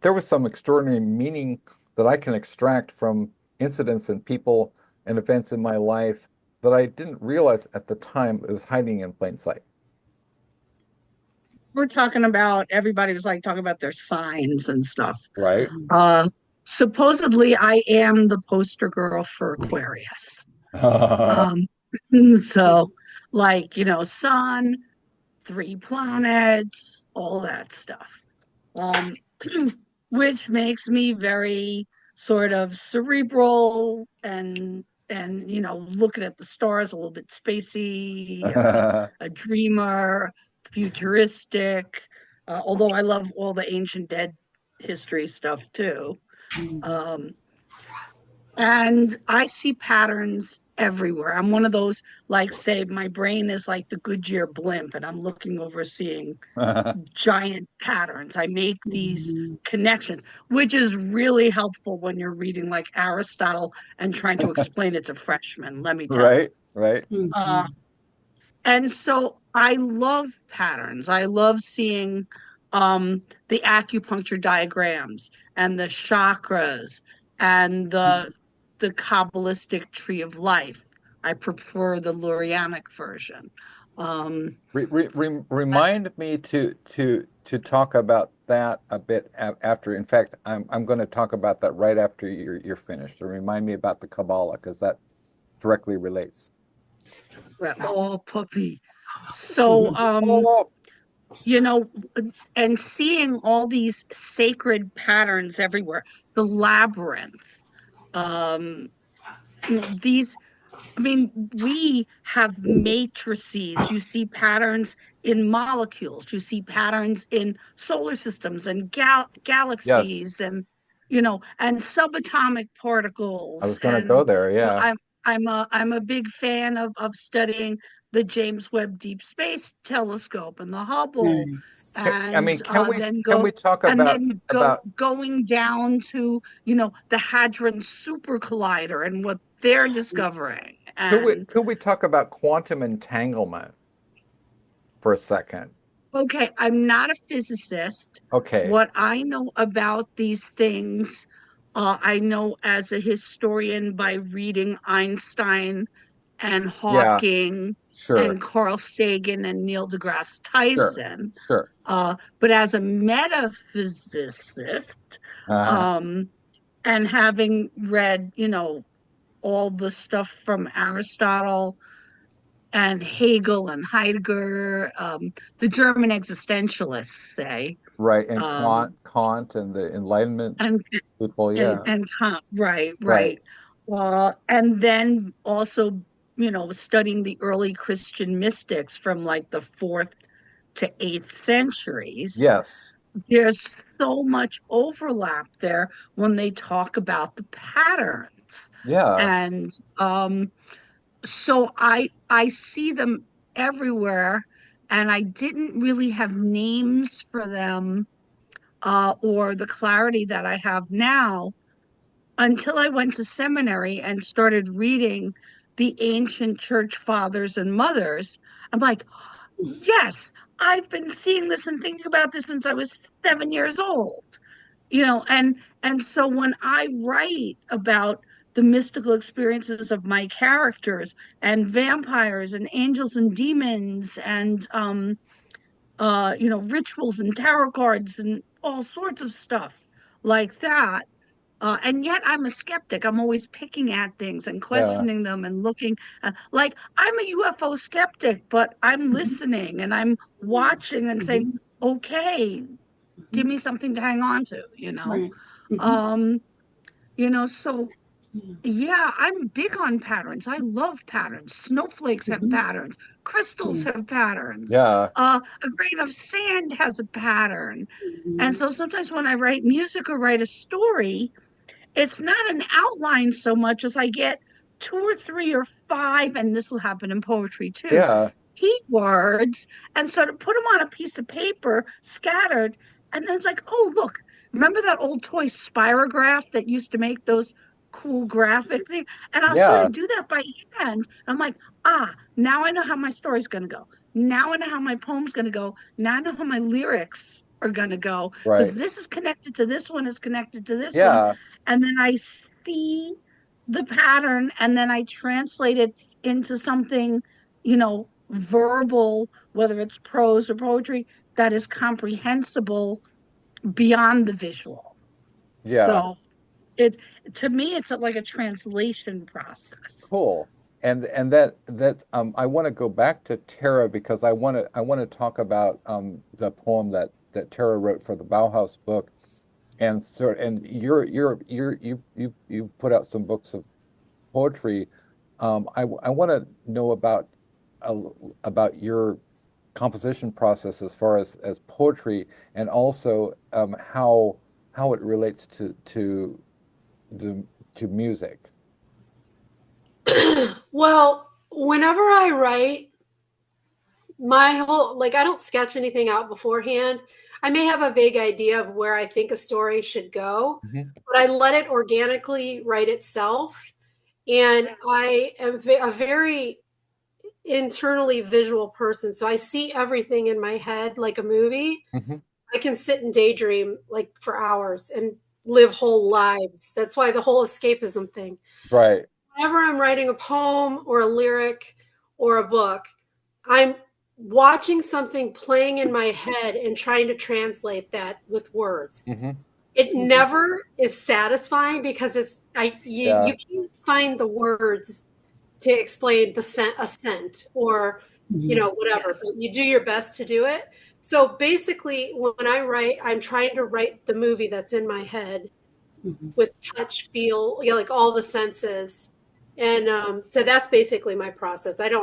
there was some extraordinary meaning that I can extract from incidents and people and events in my life that I didn't realize at the time it was hiding in plain sight? We're talking about, everybody was like talking about their signs and stuff. Right. Supposedly I am the poster girl for Aquarius. So like, you know, sun, 3 planets, all that stuff. Which makes me very sort of cerebral and you know, looking at the stars a little bit spacey, a dreamer, futuristic, although I love all the ancient dead history stuff too. And I see patterns everywhere. I'm one of those, like, say, my brain is like the Goodyear blimp, and I'm looking over seeing giant patterns. I make these connections, which is really helpful when you're reading like Aristotle and trying to explain it to freshmen, let me tell you. Right. And so I love patterns. I love seeing the acupuncture diagrams and the chakras and the Kabbalistic tree of life. I prefer the Lurianic version. Remind me to talk about that a bit after. In fact, I'm going to talk about that right after you're finished. So remind me about the Kabbalah, because that directly relates. Oh, puppy. So, Oh, you know, and seeing all these sacred patterns everywhere, the labyrinth, um, these, I mean, we have matrices. You see patterns in molecules, you see patterns in solar systems and yes. galaxies and, and subatomic I particles. was going to And go there. Yeah. I'm a big fan of studying the James Webb Deep Space Telescope and the Hubble, Nice. I and mean, can we then can we talk going down to the Hadron Super Collider and what they're discovering. And could we talk about quantum entanglement for a second? okay, I'm not a physicist. Okay. What I know about these things, I know as a historian by reading Einstein and Yeah. Hawking Sure. and Carl Sagan and Neil deGrasse Sure. Tyson. Sure. But as a metaphysicist, Uh-huh. um, and having read, all the stuff from Aristotle and Hegel and Heidegger, the German existentialists say, Right. And um, Kant and the Enlightenment and people. Yeah. and Kant, right, Right. right. And then also, studying the early Christian mystics from like the fourth to eighth centuries. Yes. There's so much overlap there when they talk about the patterns. Yeah. And so I see them everywhere, and I didn't really have names for them, or the clarity that I have now until I went to seminary and started reading the ancient church fathers and mothers. I'm like, yes, I've been seeing this and thinking about this since I was 7 years old. And so when I write about the mystical experiences of my characters and vampires and angels and demons and rituals and tarot cards and all sorts of stuff like that, and yet I'm a skeptic. I'm always picking at things and Yeah. questioning them and looking like I'm a UFO skeptic, but I'm listening and I'm watching and saying, okay, give me something to hang on to. Right. Um, so yeah, I'm big on patterns. I love patterns. Snowflakes have patterns. Crystals have patterns. Yeah. A grain of sand has a pattern. And so sometimes when I write music or write a story, it's not an outline so much as I get two or three or five, and this will happen in poetry too, Yeah. keywords, and sort of put them on a piece of paper scattered. And then it's like, oh, look, remember that old toy spirograph that used to make those cool graphic things? And I'll sort Yeah. of do that by hand. I'm like, now I know how my story's going to go. Now I know how my poem's going to go. Now I know how my lyrics are going to go, because Right. this is connected to this one, is connected to this one. Yeah. And then I see the pattern and then I translate it into something, verbal, whether it's prose or poetry, that is comprehensible beyond the visual. Yeah. So it to me, it's like a translation process. Cool. And that's I want to go back to Tara, because I want to talk about the poem that Tara wrote for the Bauhaus book. And you put out some books of poetry. I want to know about your composition process as far as poetry, and also how it relates to music. Well, whenever I write, my whole, like, I don't sketch anything out beforehand. I may have a vague idea of where I think a story should go, but I let it organically write itself. And I am a very internally visual person. So I see everything in my head like a movie. Mm-hmm. I can sit and daydream like for hours and live whole lives. That's why the whole escapism thing. Right. Whenever I'm writing a poem or a lyric or a book, I'm watching something playing in my head and trying to translate that with words. It never is satisfying because you can't find the words to explain a scent or whatever. Yes. But you do your best to do it. So basically, when I write, I'm trying to write the movie that's in my head with touch, feel, like all the senses, and so that's basically my process. And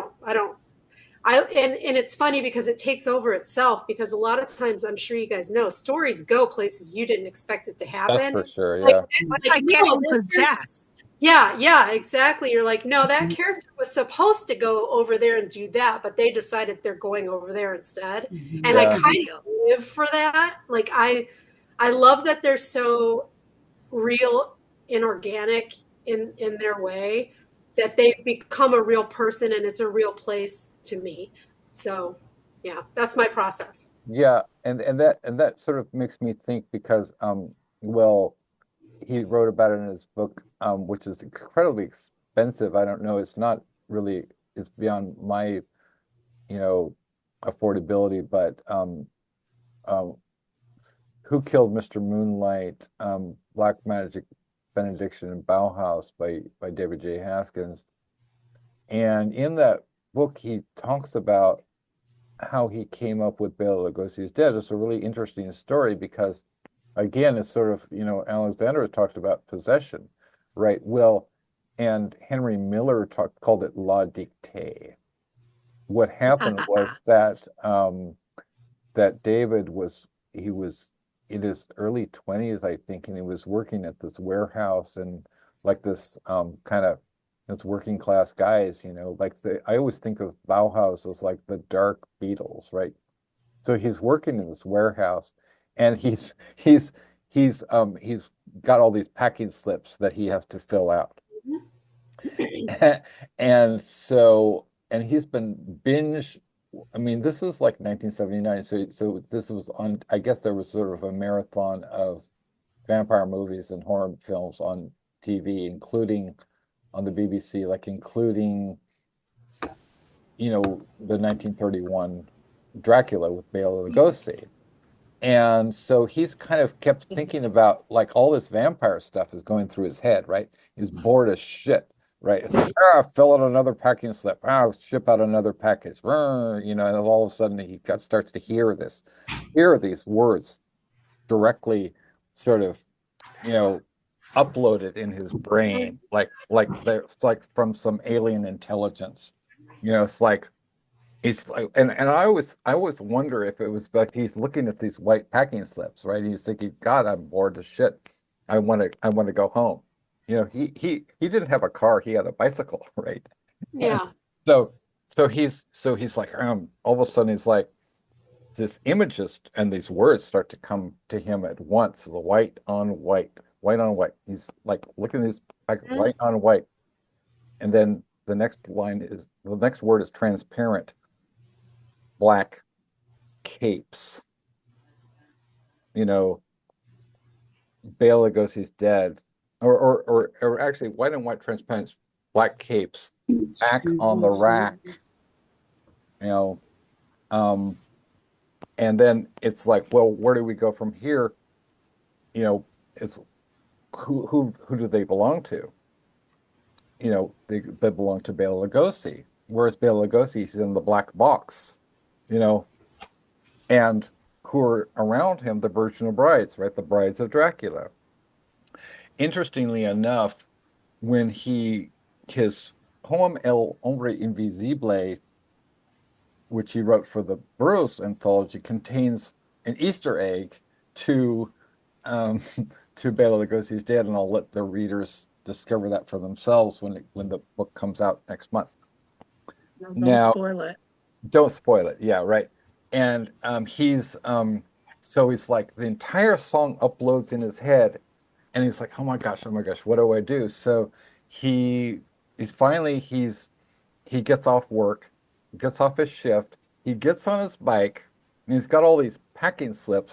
it's funny because it takes over itself, because a lot of times, I'm sure you guys know, stories go places you didn't expect it to happen. That's for sure, Like, yeah. It's like getting possessed. Yeah, exactly. You're like, no, that character was supposed to go over there and do that, but they decided they're going over there instead. And I kind of live for that. Like, I love that they're so real and organic in their way, that they've become a real person and it's a real place to me. So yeah, that's my process. Yeah, and that sort of makes me think, because well, he wrote about it in his book, which is incredibly expensive. I don't know, it's not really, it's beyond my, affordability, but Who Killed Mr. Moonlight, Black Magic, Benediction, and Bauhaus by David J. Haskins. And in that book, he talks about how he came up with Bela Lugosi's Dead. It's a really interesting story because, again, it's sort of, Alexandra talked about possession, right? Well, and Henry Miller called it La Dictée. What happened was that that David was in his early 20s, I think, and he was working at this warehouse, and like this kind of, it's working class guys, like I always think of Bauhaus as like the dark Beatles, right? So he's working in this warehouse, and he's got all these packing slips that he has to fill out. And he's been this is like 1979, so this was on, I guess there was sort of a marathon of vampire movies and horror films on TV, including on the BBC, including the 1931 Dracula with Bela Lugosi. And so he's kind of kept thinking about, like, all this vampire stuff is going through his head, right? He's bored as shit, right? It's like, fill out another packing slip, ship out another package, and all of a sudden he starts to hear these words directly sort of, uploaded in his brain, it's like from some alien intelligence. It's like and I always wonder if it was like he's looking at these white packing slips, right? He's thinking, God, I'm bored as shit. I want to go home. He didn't have a car, he had a bicycle, right? Yeah. So he's like, all of a sudden he's like, this images and these words start to come to him at once, the white on white, white on white. He's like looking at these white on white. And then the next word is transparent. Black capes. Bela Lugosi's dead. Or actually white on white transparent, black capes back on the rack. And then it's like, well, where do we go from here? It's who do they belong to? They belong to Bela Lugosi. Whereas Bela Lugosi, he's in the black box, and who are around him, the virginal brides, right? The brides of Dracula. Interestingly enough, when his poem El Hombre Invisible, which he wrote for the Burroughs anthology, contains an Easter egg to to Bela Lugosi's Dead, and I'll let the readers discover that for themselves when the book comes out next month. Don't spoil it. Don't spoil it. Yeah, right. And so he's like, the entire song uploads in his head, and he's like, oh my gosh, what do I do? So he gets off work, gets off his shift, he gets on his bike, and he's got all these packing slips,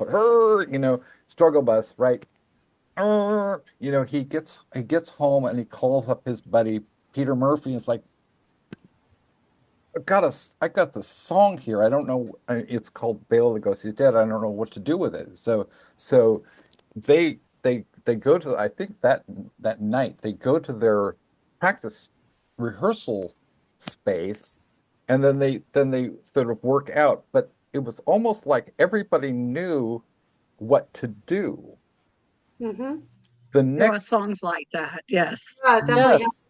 struggle bus, right? He gets home and he calls up his buddy Peter Murphy, and it's like, I got the song here. I don't know. It's called Bela Lugosi's Dead. I don't know what to do with it. So they go to, I think that night they go to their practice rehearsal space, and then they sort of work out. But it was almost like everybody knew what to do. Mm-hmm. The There are next, songs like that. Yes. Yeah, definitely. yes,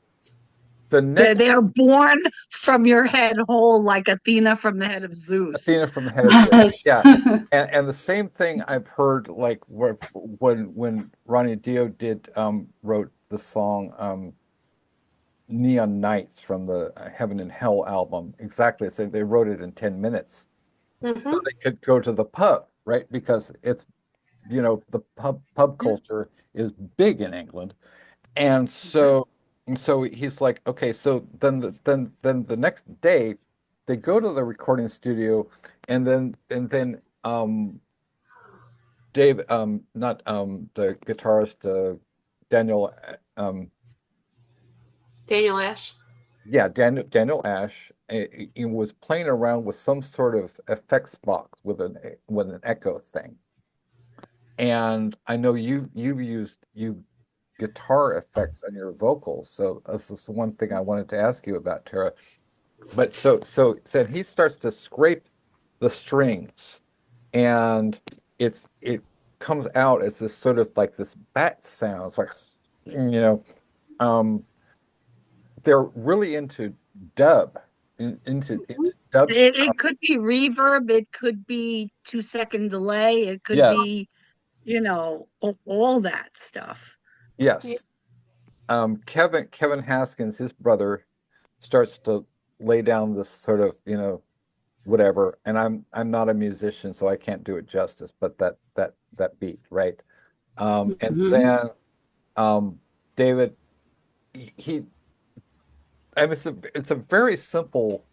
the next They are born from your head whole, like Athena from the head of Zeus. Athena from the head of Zeus. Yes. Yeah. And the same thing I've heard, like when Ronnie Dio did wrote the song Neon Nights from the Heaven and Hell album. Exactly. So they wrote it in 10 minutes. Mm-hmm. So they could go to the pub, right? Because it's, the pub culture is big in England. And so he's like, okay, so then the next day they go to the recording studio, and then Dave, not the guitarist, Daniel, Daniel Ash. yeah, Daniel Ash, he was playing around with some sort of effects box with an echo thing. And I know you've used guitar effects on your vocals, so this is one thing I wanted to ask you about, Tara. But so said he starts to scrape the strings, and it comes out as this sort of like this bat sounds, like, you know, um, they're really into dub, into dub It stuff. could be reverb, it could be 2 second delay, it could Yes, be, all that stuff. Yeah. yes. Kevin Haskins, his brother, starts to lay down this sort of, whatever. And I'm not a musician, so I can't do it justice, but that beat, right? And Mhm. then David, he I mean, it's a very simple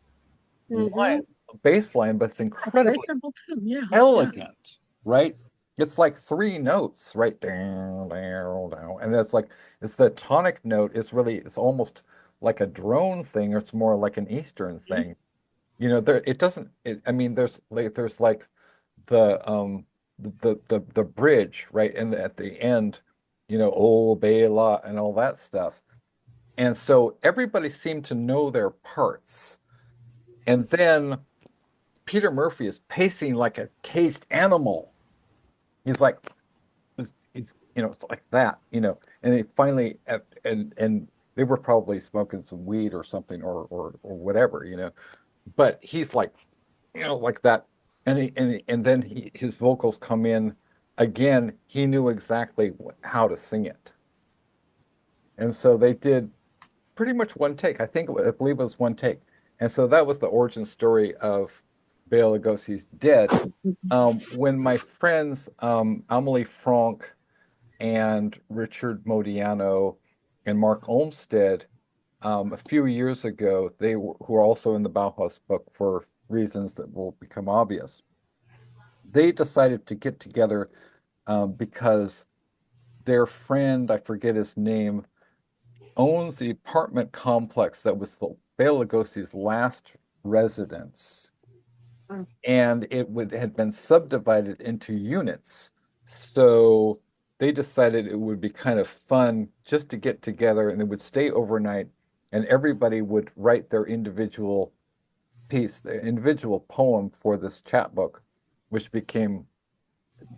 Mm-hmm. line, bass line, but it's That's very incredibly simple too. Yeah. elegant, right? It's like three notes, right? Down, down, down. And that's like, it's the tonic note. It's almost like a drone thing, or it's more like an Eastern Yeah. thing. It doesn't, I mean, there's like the bridge, right? And at the end, oh, Bela and all that stuff. And so everybody seemed to know their parts. And then Peter Murphy is pacing like a caged animal. He's like, it's like that, and they finally, and they were probably smoking some weed or something, or whatever, but he's like, like that. And then his vocals come in again. He knew exactly how to sing it. And so they did pretty much one take. I believe it was one take. And so that was the origin story of Bela Lugosi's Dead. When my friends, Amelie Franck and Richard Modiano and Mark Olmsted, a few years ago, who are also in the Bauhaus book for reasons that will become obvious. They decided to get together because their friend, I forget his name, owns the apartment complex that was Bela Lugosi's last residence, Mm. and had been subdivided into units. So they decided it would be kind of fun just to get together, and they would stay overnight, and everybody would write their individual piece, their individual poem for this chapbook, which became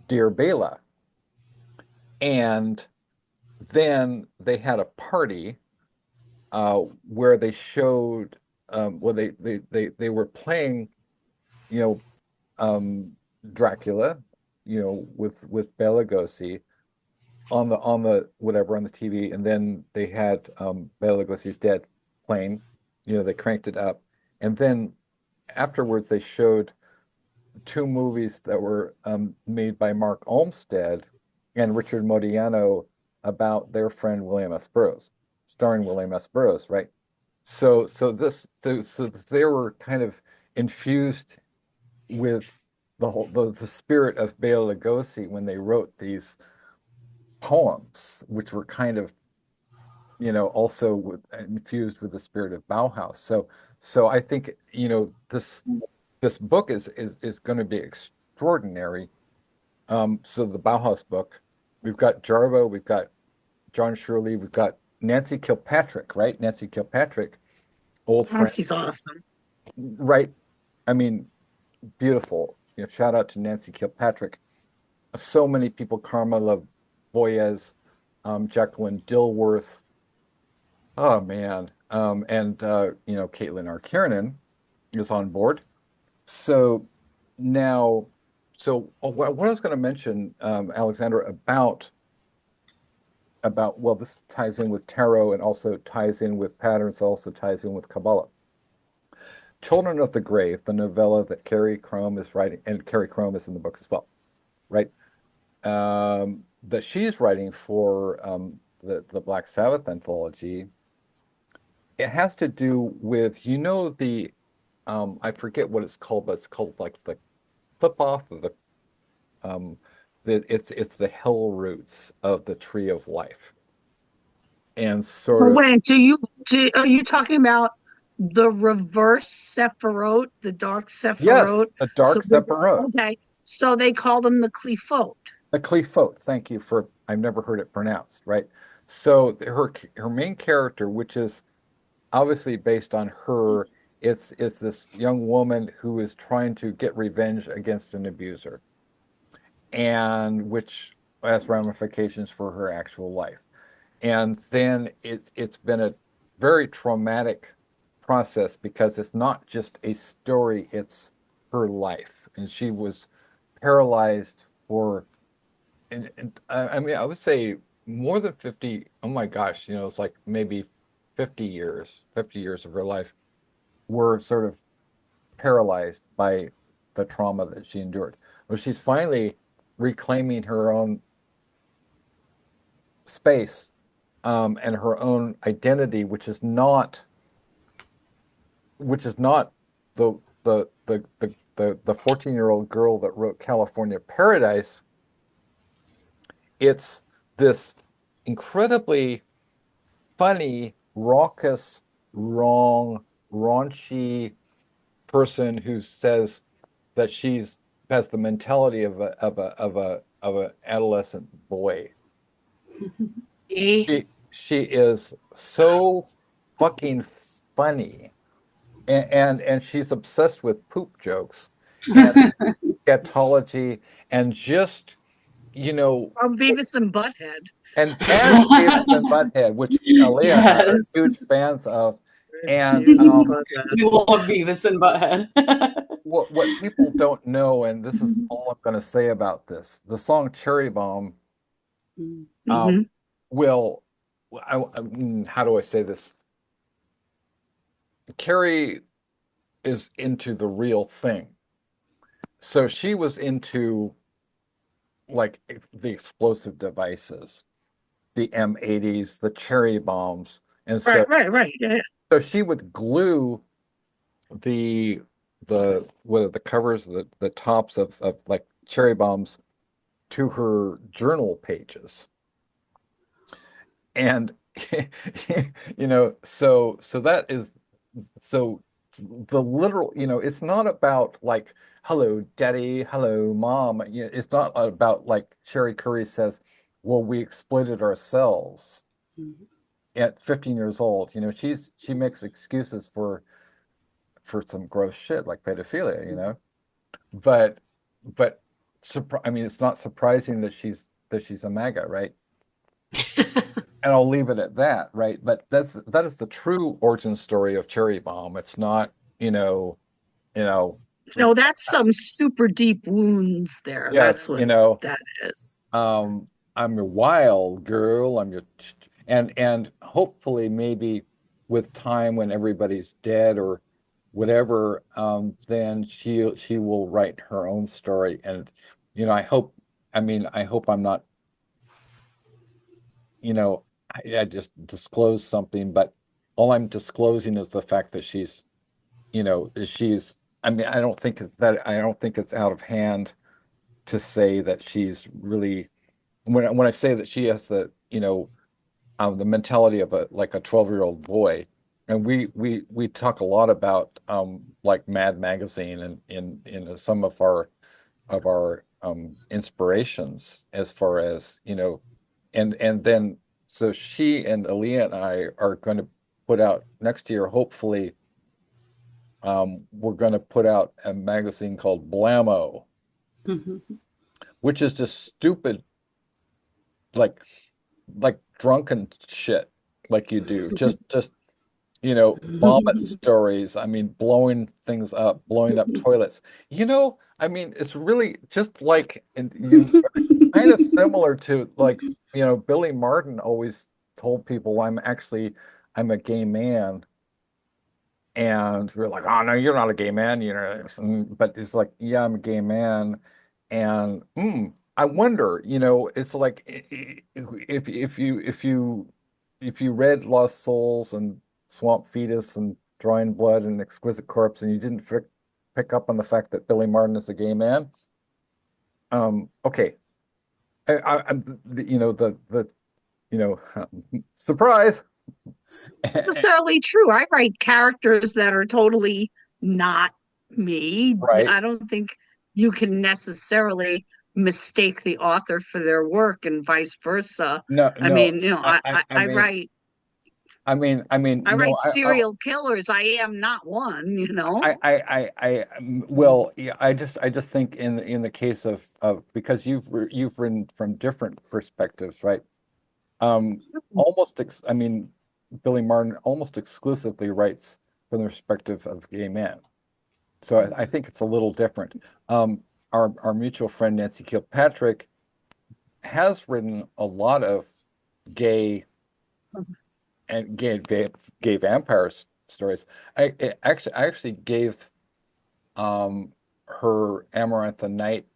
Dear Bela. And then they had a party where they showed, well, they were playing, you know, Dracula, with Bela Lugosi on the whatever on the TV, and then they had Bela Lugosi's Dead playing. They cranked it up, and then afterwards they showed two movies that were made by Mark Olmsted and Richard Modiano about their friend William S. Burroughs, starring William S. Burroughs, right? So they were kind of infused with the spirit of Bela Lugosi when they wrote these poems, which were kind of, also infused with the spirit of Bauhaus. So I think, this book is going to be extraordinary. So the Bauhaus book, we've got Jarbo, we've got John Shirley, we've got Nancy Kilpatrick, right? Nancy Kilpatrick, old friend, Nancy's awesome. right? I mean, beautiful. Shout out to Nancy Kilpatrick. So many people, Carmela Boyes, Jacqueline Dilworth. Oh man. And Caitlin R. Kiernan is on board. So now, what I was going to mention, Alexandra, well, this ties in with tarot and also ties in with patterns, also ties in with Kabbalah. Children of the Grave, the novella that Carrie Crome is writing, and Carrie Crome is in the book as well, right? That she's writing for the Black Sabbath anthology. It has to do with, the I forget what it's called, but it's called like the clip off of it's the hell roots of the tree of life. And sort Oh, of, wait, are you talking about the reverse Sephiroth, the dark Sephiroth? yes, the dark Sephiroth. Okay, so they call them the Qliphoth. The Qliphoth, thank you for, I've never heard it pronounced, right? So her main character, which is obviously based on her, it's this young woman who is trying to get revenge against an abuser, and which has ramifications for her actual life. And then it's been a very traumatic process because it's not just a story, it's her life. And she was paralyzed for, I mean, I would say more than 50, oh my gosh, it's like maybe 50 years of her life were sort of paralyzed by the trauma that she endured. Well, she's finally reclaiming her own space, and her own identity, which is not the 14-year-old girl that wrote California Paradise. It's this incredibly funny, raucous, wrong, raunchy person who says that has the mentality of an adolescent boy. She is so fucking funny, and she's obsessed with poop jokes and scatology and just Beavis and Butthead. and Beavis and Butthead, which Alea and I are huge fans of. And we love Beavis and Butthead. what people don't know, and this is all I'm going to say about this, the song Cherry Bomb will, how do I say this? Carrie is into the real thing. So she was into like the explosive devices, the M80s, the cherry bombs. And so, right. Yeah. So she would glue the covers, the tops of like cherry bombs to her journal pages. And so that is, so the literal, it's not about like, hello daddy, hello mom. It's not about like Sherry Curry says, well, we exploited ourselves at 15 years old. She makes excuses for some gross shit like pedophilia, but I mean, it's not surprising that she's a MAGA, right? And I'll leave it at that, right? But that is the true origin story of Cherry Bomb. It's not, No, that's some super deep wounds there. Yes, that's what that is. I'm your wild girl. I'm your, and hopefully maybe with time when everybody's dead or whatever, then she will write her own story. And I hope I'm not, I just disclosed something, but all I'm disclosing is the fact that she's, I mean, I don't think it's out of hand to say that she's really, when I say that she has the, the mentality of a 12-year-old boy, and we talk a lot about like Mad Magazine and in some of our inspirations as far as, you know, and then so she and Alea and I are going to put out next year, hopefully, we're going to put out a magazine called Blammo, which is just stupid, like drunken shit, like you do, just you know, vomit stories. I mean, blowing things up, blowing up toilets. You know, I mean, it's really just like, and you kind of similar to like, you know, Billy Martin always told people, I'm a gay man. And we're like, oh no, you're not a gay man, you know. But it's like, yeah, I'm a gay man. And I wonder, you know, it's like if you read Lost Souls and Swamp Fetus and Drawing Blood and Exquisite Corpse, and you didn't pick up on the fact that Billy Martin is a gay man, okay, you know, the you know, surprise. Necessarily true. I write characters that are totally not me. Right. I don't think you can necessarily mistake the author for their work and vice versa. No, I no. mean, you know, I write No, serial killers. I am not one, you know. well, yeah, I just think in the case of because you've written from different perspectives, right? I mean, Billy Martin almost exclusively writes from the perspective of gay men, so I think it's a little different. Our mutual friend Nancy Kilpatrick has written a lot of gay and gay vampire stories. I actually gave her Amaranth the Night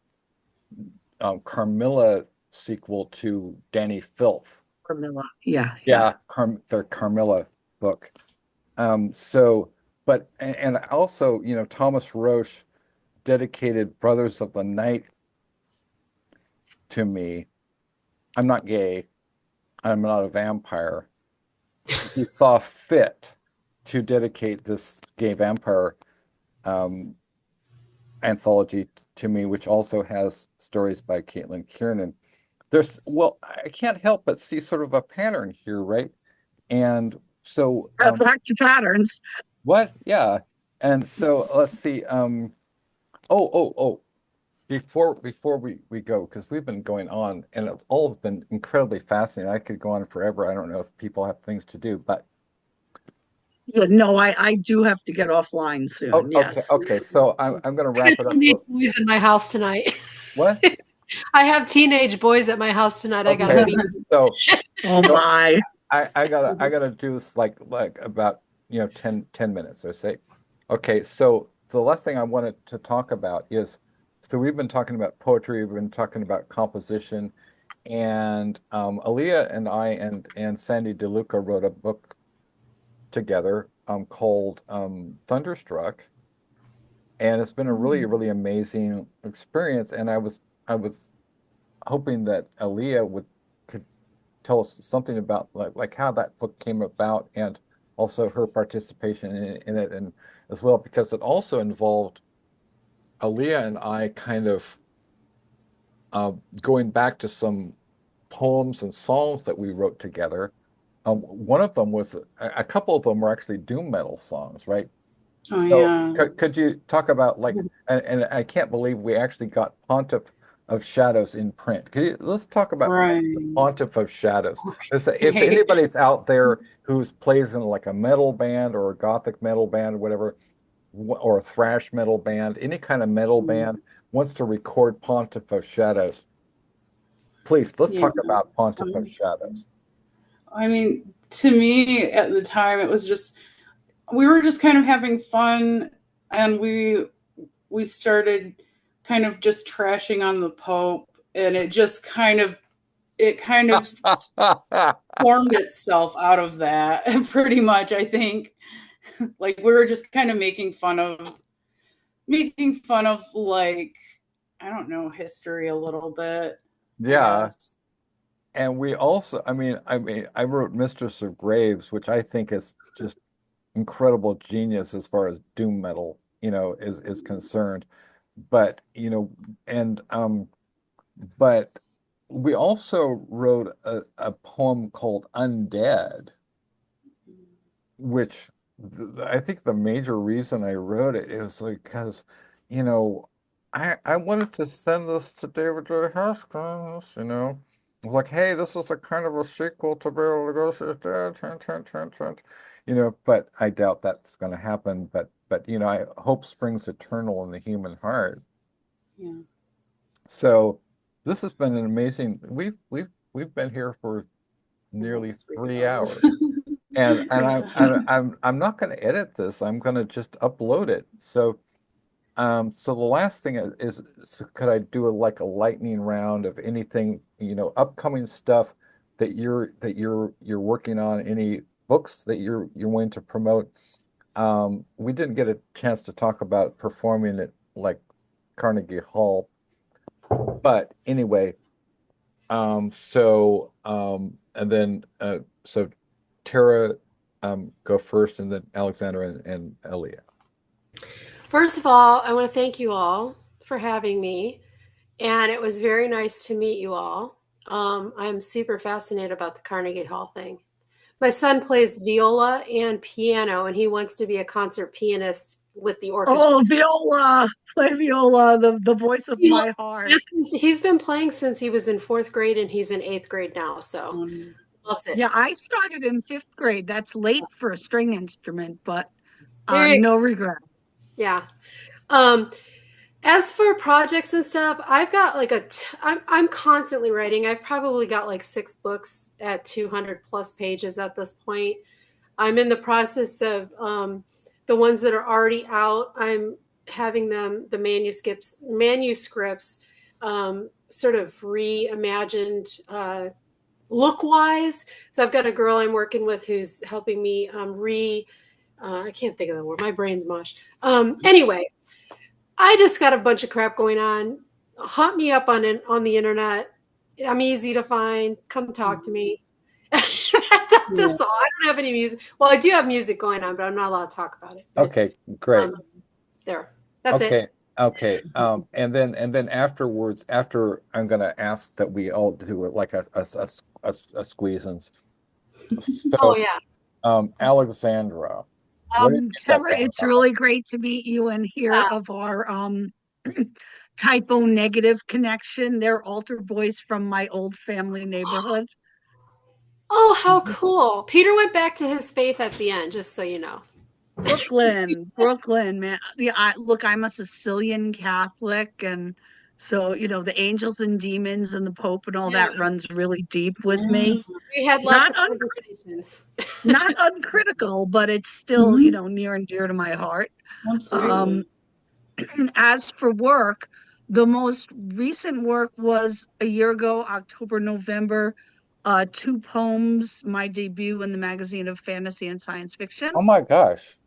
Carmilla sequel to Danny Filth. Carmilla, yeah. The Carmilla book. So, but and also, you know, Thomas Roche dedicated Brothers of the Night to me. I'm not gay. I'm not a vampire. He saw fit to dedicate this gay vampire anthology to me, which also has stories by Caitlin Kiernan. Well, I can't help but see sort of a pattern here, right? And so Back to patterns. what? Yeah. And so let's see. Oh. Before we go, because we've been going on and it's all been incredibly fascinating. I could go on forever. I don't know if people have things to do, but Yeah, no, I do have to get offline soon. Yes. Okay. So I'm going to wrap it up. Teenage boys in my house tonight. What? I have teenage boys at my house tonight. I gotta be. So, oh my! I gotta do this like about, you know, 10 minutes or say. Okay. So the last thing I wanted to talk about is, so we've been talking about poetry, we've been talking about composition, and Alea and I and Sandy DeLuca wrote a book together called Thunderstruck, and it's been a really amazing experience. And I was hoping that Alea could tell us something about like how that book came about and also her participation in it, and as well because it also involved Alea and I kind of going back to some poems and songs that we wrote together. One of them was a couple of them were actually doom metal songs, right? Oh, So yeah. could you talk about like, and I can't believe we actually got Pontiff of Shadows in print. Let's talk about Right. Pontiff of Shadows. If Okay. anybody's out there who plays in like a metal band or a gothic metal band or whatever, or a thrash metal band, any kind of metal band wants to record Pontiff of Shadows, please, let's Yeah. talk about Pontiff of Shadows. I mean, to me at the time, it was just, we were just kind of having fun, and we started kind of just trashing on the Pope, and it kind of formed itself out of that pretty much, I think. Like, we were just kind of making fun of like, I don't know, history a little bit. Yeah. And we also, I mean, I wrote Mistress of Graves, which I think is just incredible genius as far as doom metal, is concerned. But, and but we also wrote a poem called Undead, which I think the major reason I wrote it is like because, you know, I wanted to send this to David J. Haskins, I was like, hey, this is a kind of a sequel to Be Able to Go See His Dad, but I doubt that's going to happen. But hope springs eternal in the human heart. Yeah. So this has been an amazing. We've been here for nearly Almost 3 hours. hours. And I'm not going to edit this. I'm going to just upload it. So the last thing is so could I do like a lightning round of anything, upcoming stuff that you're working on, any books that you're wanting to promote? We didn't get a chance to talk about performing at like Carnegie Hall, but anyway, and then so Tara, go first, and then Alexandra and Alea. First of all, I want to thank you all for having me. And it was very nice to meet you all. I'm super fascinated about the Carnegie Hall thing. My son plays viola and piano, and he wants to be a concert pianist with the orchestra. Oh, viola, play viola, the voice of my heart. He's been playing since he was in 4th grade, and he's in 8th grade now. So loves it. Yeah, I started in 5th grade. That's late for a string instrument, but no regret. Yeah. As for projects and stuff, I've got like I'm constantly writing. I've probably got like 6 books at 200 plus pages at this point. I'm in the process of the ones that are already out. I'm having the manuscripts sort of reimagined look wise. So I've got a girl I'm working with who's helping me I can't think of the word. My brain's mush. Anyway, I just got a bunch of crap going on. Hunt me up on the internet. I'm easy to find. Come talk to me. That's all. I don't have any music. Well, I do have music going on, but I'm not allowed to talk about it. But, okay, great. That's it. Okay. And then afterwards, after I'm gonna ask that we all do it like a squeezins. So, Alexandra. Tara, it's really great to meet you and hear of our typo negative connection. They're altar boys from my old family neighborhood. Oh, how cool. Peter went back to his faith at the end, just so you know. Brooklyn, man. Yeah, I'm a Sicilian Catholic, and so the angels and demons and the Pope and all that runs really deep with me. We had lots of conversations. Not uncritical, but it's still near and dear to my heart. Absolutely. As for work, the most recent work was a year ago, October, November, 2 poems, my debut in the magazine of fantasy and science fiction. Oh my gosh.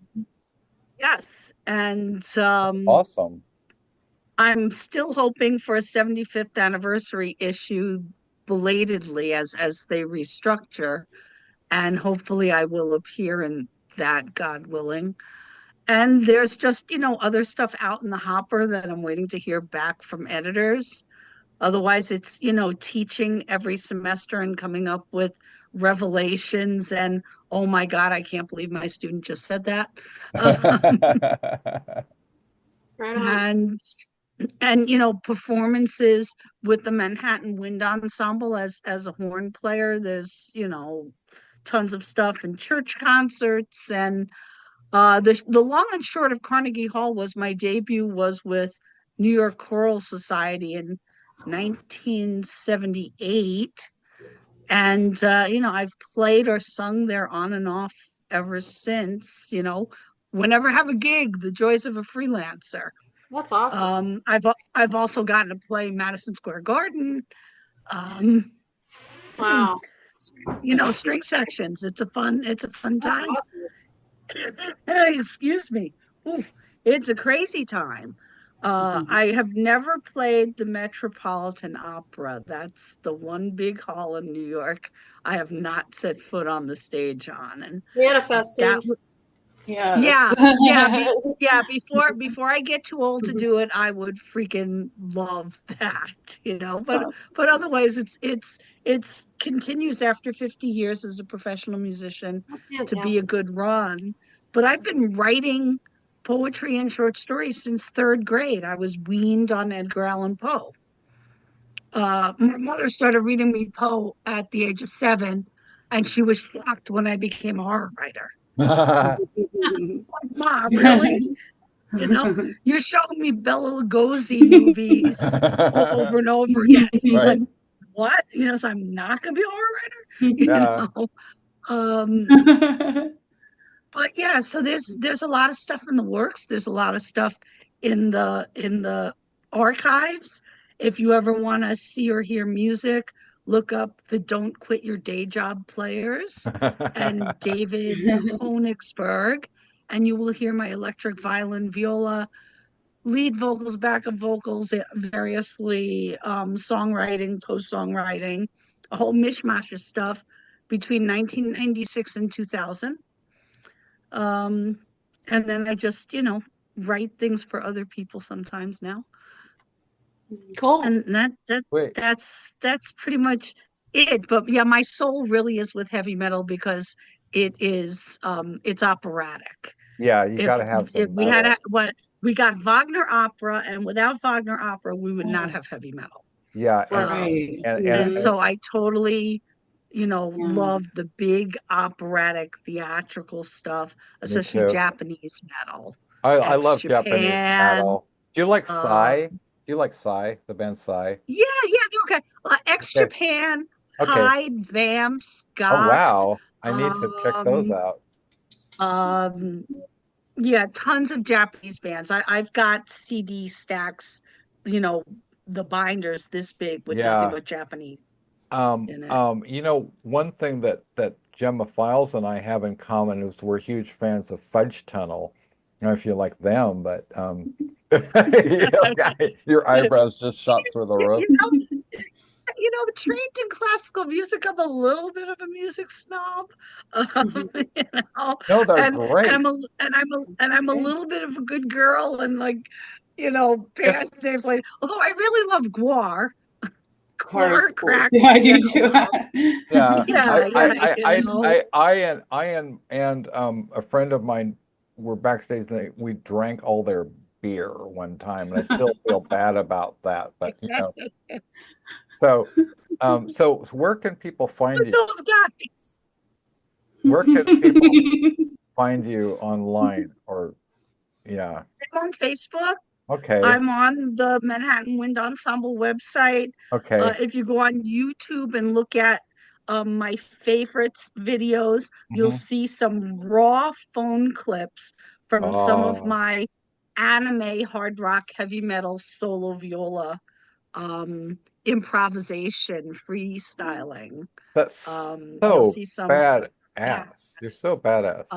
Yes. And awesome. I'm still hoping for a 75th anniversary issue belatedly as they restructure. And hopefully I will appear in that, God willing. And there's just, other stuff out in the hopper that I'm waiting to hear back from editors. Otherwise, it's, teaching every semester and coming up with revelations and, oh my God, I can't believe my student just said that. Right on. And performances with the Manhattan Wind Ensemble as a horn player. There's, tons of stuff in church concerts. And the long and short of Carnegie Hall was my debut was with New York Choral Society in 1978. And, I've played or sung there on and off ever since, whenever I have a gig, the joys of a freelancer. That's awesome. I've also gotten to play Madison Square Garden. Wow. String sections. It's a fun time. Awesome. Excuse me. Oof, it's a crazy time. I have never played the Metropolitan Opera. That's the one big hall in New York I have not set foot on the stage on. And manifesting. Yes. Before I get too old to do it, I would freaking love that, but otherwise it's continues after 50 years as a professional musician That's to be a fantastic. good run. But I've been writing poetry and short stories since third grade. I was weaned on Edgar Allan Poe. My mother started reading me Poe at the age of 7, and she was shocked when I became a horror writer. Mom, really? You're showing me Bela Lugosi movies over and over again. Right. Like, what? So I'm not gonna be a horror writer, Yeah. But yeah, so there's a lot of stuff in the works. There's a lot of stuff in the archives. If you ever want to see or hear music, look up the Don't Quit Your Day Job Players and David Honigsberg, and you will hear my electric violin, viola, lead vocals, backup vocals, variously songwriting, co-songwriting, a whole mishmash of stuff between 1996 and 2000. Um, and then I just, write things for other people sometimes now. Cool. And that's pretty much it. But yeah, my soul really is with heavy metal because it's operatic. Yeah, you If, got to have if some we had metal. what we got Wagner opera, and without Wagner opera, we would not have Yes. heavy metal. Yeah, Right. And so I totally, love Yes. the big operatic theatrical stuff, me especially too. Japanese metal, I love Japanese ex-Japan. metal. Do you like Uh, Psy? Do you like Psy, the band Psy? yeah, they're okay. Okay. Ex-Japan, Okay. Hyde, Vamp, Oh, Scott. wow. I need to check those Um, out. um, yeah, tons of Japanese bands. I've got CD stacks, you know, the binders this big with nothing Yeah. but Japanese Um, in it. one thing that Gemma Files and I have in common is we're huge fans of Fudge Tunnel. I don't know if you like them, but your eyebrows just shot through the roof. Trained in classical music, I'm a little bit of a music snob. No, they're And great. I'm a little bit of a good girl, and It's band names like, although I really love Guar. Cars. Guar cracks Yeah, I do me too. up. yeah. Yeah, I and a friend of mine were backstage and we drank all their beer one time, and I still feel bad about that. But so so where can people find you? those guys. Where can people find you online? Or yeah. I'm on Facebook. Okay. I'm on the Manhattan Wind Ensemble website. Okay. If you go on YouTube and look at my favorites videos, you'll Mhm. see some raw phone clips from some of Oh, my anime, hard rock, heavy metal, solo viola, improvisation, freestyling. that's You'll so see some stuff. Yeah. badass. You're so badass.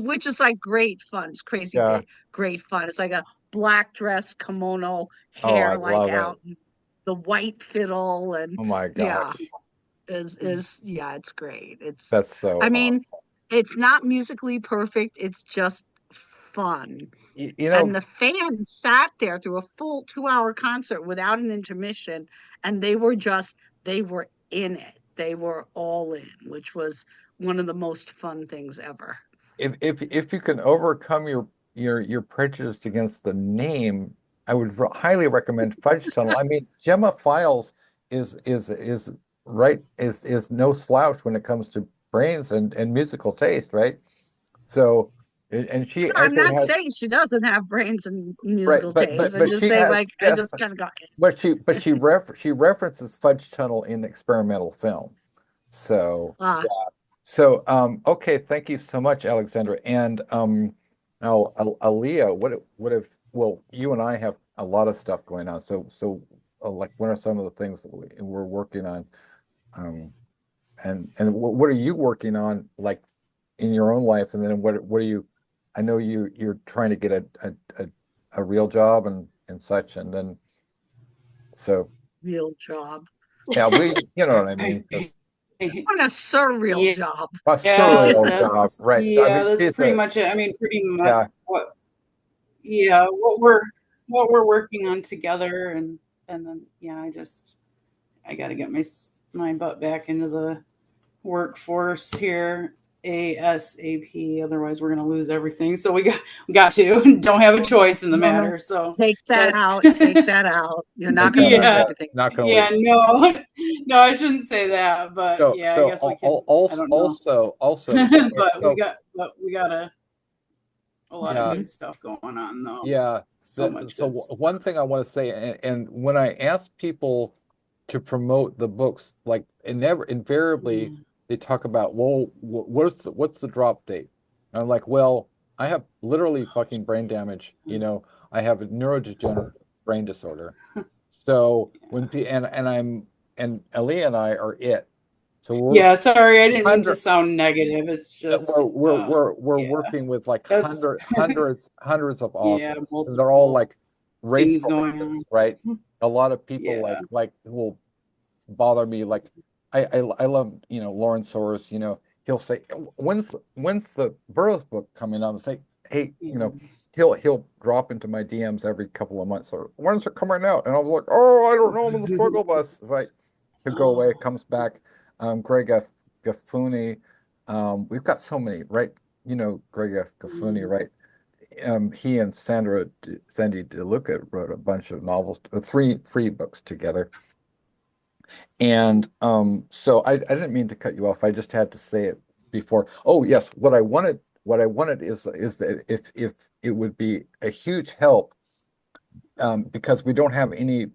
Which is like great fun. It's crazy Yeah. great fun. It's like a black dress, kimono, Oh, I hair like love out, it. and the white fiddle, and Oh my yeah, gosh. it's great. That's so I mean, awesome. it's not musically perfect. It's just fun. You And know, the fans sat there through a full 2-hour concert without an intermission, and they were in it. They were all in, which was one of the most fun things ever. if you can overcome your prejudice against the name, I would highly recommend Fudge Tunnel. I mean, Gemma Files is right is no slouch when it comes to brains and musical taste, right? So and she No, I'm actually not has saying she doesn't have brains and right, musical but taste. but I'm but just she saying, has like, I yes, just kind of got it. she references Fudge Tunnel in experimental film. So Ah, so okay, thank you so much, Alexandra. And now Alea, what if well, you and I have a lot of stuff going on. So like what are some of the things that we're working on? Um and what are you working on like in your own life? And then what are you I know you're trying to get a real job and such, and then so real job. yeah, we you know what I mean? 'Cause On a surreal Yeah. job. A surreal job, right? Yeah, I mean, that's she's pretty a much it. I mean, pretty much yeah. what we're working on together, and then I got to get my butt back into the workforce here ASAP. Otherwise, we're gonna lose everything. So we got to don't have a choice in the matter. So Take that that's out. Take that out. You're not Take going to that lose out. yeah. everything. Not gonna Yeah, leave. no, I shouldn't say that, but So yeah, I so guess we can. I don't know. also okay, But so we got a lot of yeah. good stuff going on though. Yeah. So much So good stuff. one thing I want to say, and when I ask people to promote the books, like invariably Yeah. they talk about, well, what's the drop date? And I'm like, well, I have literally fucking brain damage. You know, I have a neurodegenerative brain disorder. So when and Alea and I are it. So we're Yeah, sorry, I didn't mean to 100 sound negative. It's just we're yeah, working with like that's hundreds of yeah, authors, and they're all multiple like things going on. racehorses, right? A lot of people Yeah. like will bother me. Like I love, you know, Lauren Soros. You know, he'll say, when's the Burroughs book coming out? And say, hey, you know, he'll drop into my DMs every couple of months, or when's it coming out? And I was like, oh, I don't know, I'm on the struggle bus, right? He'll go away, comes back. Greg Gaffuni. We've got so many, right? You know, Greg Gaffuni, right? He and Sandy DeLuca wrote a bunch of novels, three books together. And so I didn't mean to cut you off. I just had to say it before. Oh yes, what I wanted is that if it would be a huge help, because we don't have any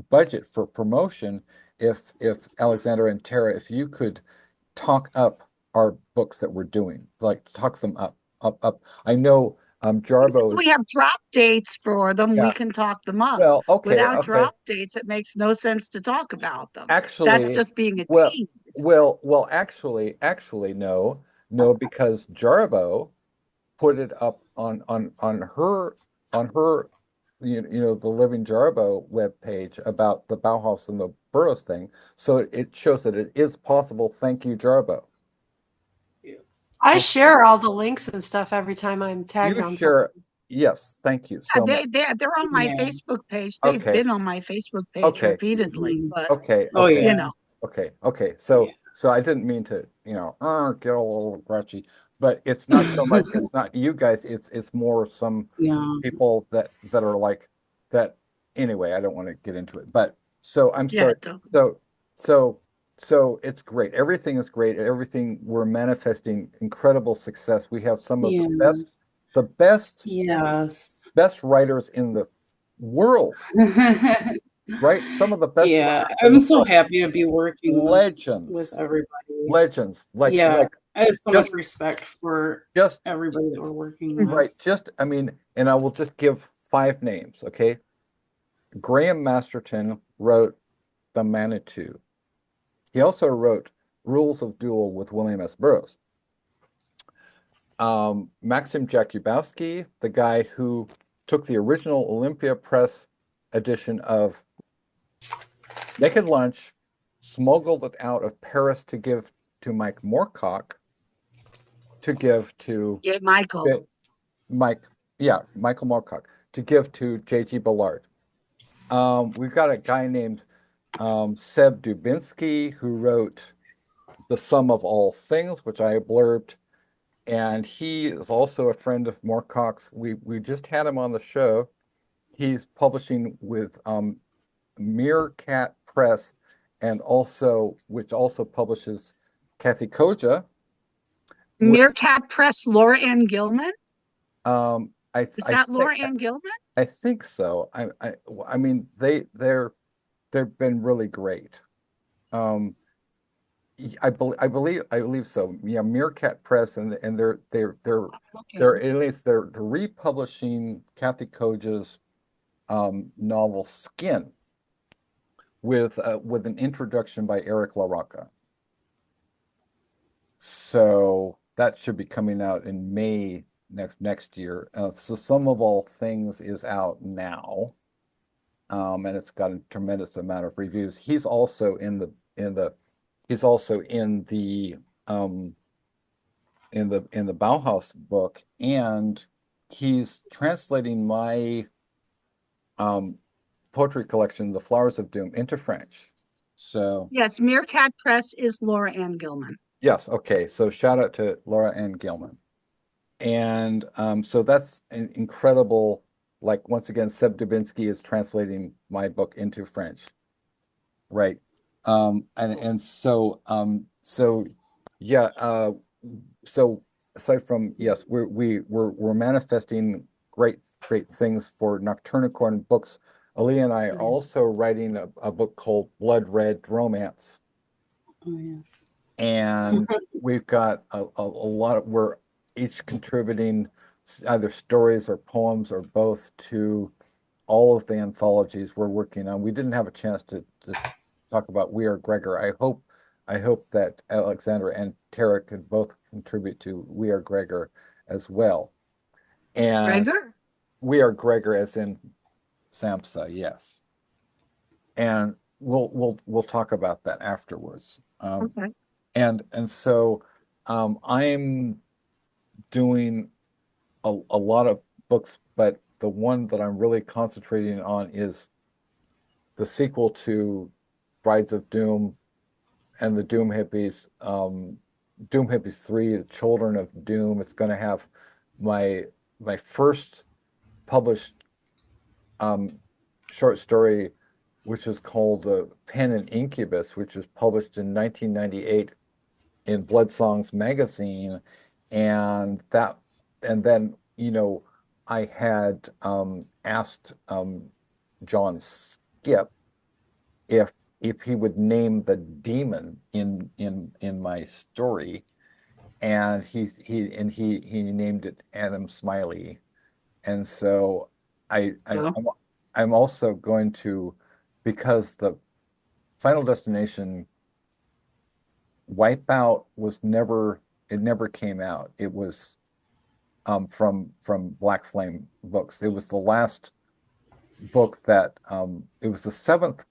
budget for promotion, if Alexandra and Tara, if you could talk up our books that we're doing, like talk them up. I know Because Jarbo, we have drop dates for them, we yeah. can talk them up. Well, okay, Without drop dates, it makes no sense to talk about them. That's Actually, just being a well, tease. actually, no, because Jarbo put it up on her you know, the Living Jarbo webpage about the Bauhaus and the Burroughs thing. So it shows that it is possible. Thank you, Jarbo. I share all the links and stuff every time I'm tagged You on share, something. yes, thank you so much. They're on my Yeah. Facebook page. They've Okay. been on my Facebook page Okay. repeatedly, but Okay, Oh okay, yeah. you know, okay. So Yeah. so I didn't mean to, you know, get a little grouchy, but it's not so much, it's not you guys, it's more some Yeah. people that are like that. Anyway, I don't want to get into it, but so I'm yeah, sorry. don't- So it's great. Everything is great. Everything, we're manifesting incredible success. We have some of Yes. the best Yes. writers in the world, right? Some of the best Yeah, writers in I'm the so world. happy to be working with Legends, everybody. like Yeah, I have so much just respect for just everybody that we're working right. with. Just I mean, and I will just give 5 names, okay? Graham Masterton wrote The Manitou. He also wrote Rules of Duel with William S. Burroughs. Maxim Jakubowski, the guy who took the original Olympia Press edition of Naked Lunch, smuggled it out of Paris to give to Mike Moorcock, to give to Michael. Michael Moorcock, to give to J.G. Ballard. We've got a guy named Seb Dubinsky, who wrote The Sum of All Things, which I blurbed, and he is also a friend of Moorcock's. We just had him on the show. He's publishing with Meerkat Press, and which also publishes Kathy Koja. Meerkat Press, Laura Ann Gilman? Is that Laura Ann Gilman? I think so. I mean, they've been really great. I believe so. Yeah, Meerkat Press, and they're at least they're republishing Kathy Koja's novel Skin with an introduction by Eric LaRocca. So that should be coming out in May next year. So Sum of All Things is out now, and it's got a tremendous amount of reviews. He's also in the he's also in the Bauhaus book, and he's translating my poetry collection, The Flowers of Doom, into French. So Yes, Meerkat Press is Laura Ann Gilman. yes, okay. So shout out to Laura Ann Gilman. And so that's an incredible, like once again, Seb Dubinsky is translating my book into French. Right. And so yeah, so aside from, yes, we're manifesting great things for Nocturnicorn books. Alea and I are also writing a book called Blood Red Romance. Oh yes. And we've got a lot of, we're each contributing either stories or poems or both to all of the anthologies we're working on. We didn't have a chance to just talk about We Are Gregor. I hope that Alexandra and Tara could both contribute to We Are Gregor as well. And Gregor? We Are Gregor as in Samsa, yes. And we'll talk about that afterwards. Okay. And so I'm doing a lot of books, but the one that I'm really concentrating on is the sequel to Brides of Doom and the Doom Hippies, Doom Hippies 3, The Children of Doom. It's going to have my first published short story, which is called Pen and Incubus, which was published in 1998 in Blood Songs magazine. And then, I had asked John Skip if he would name the demon in my story, and he named it Adam Smiley. And so I'm also going to, because the Final Destination Wipeout never came out. It was from Black Flame Books. It was the last book that it was the 7th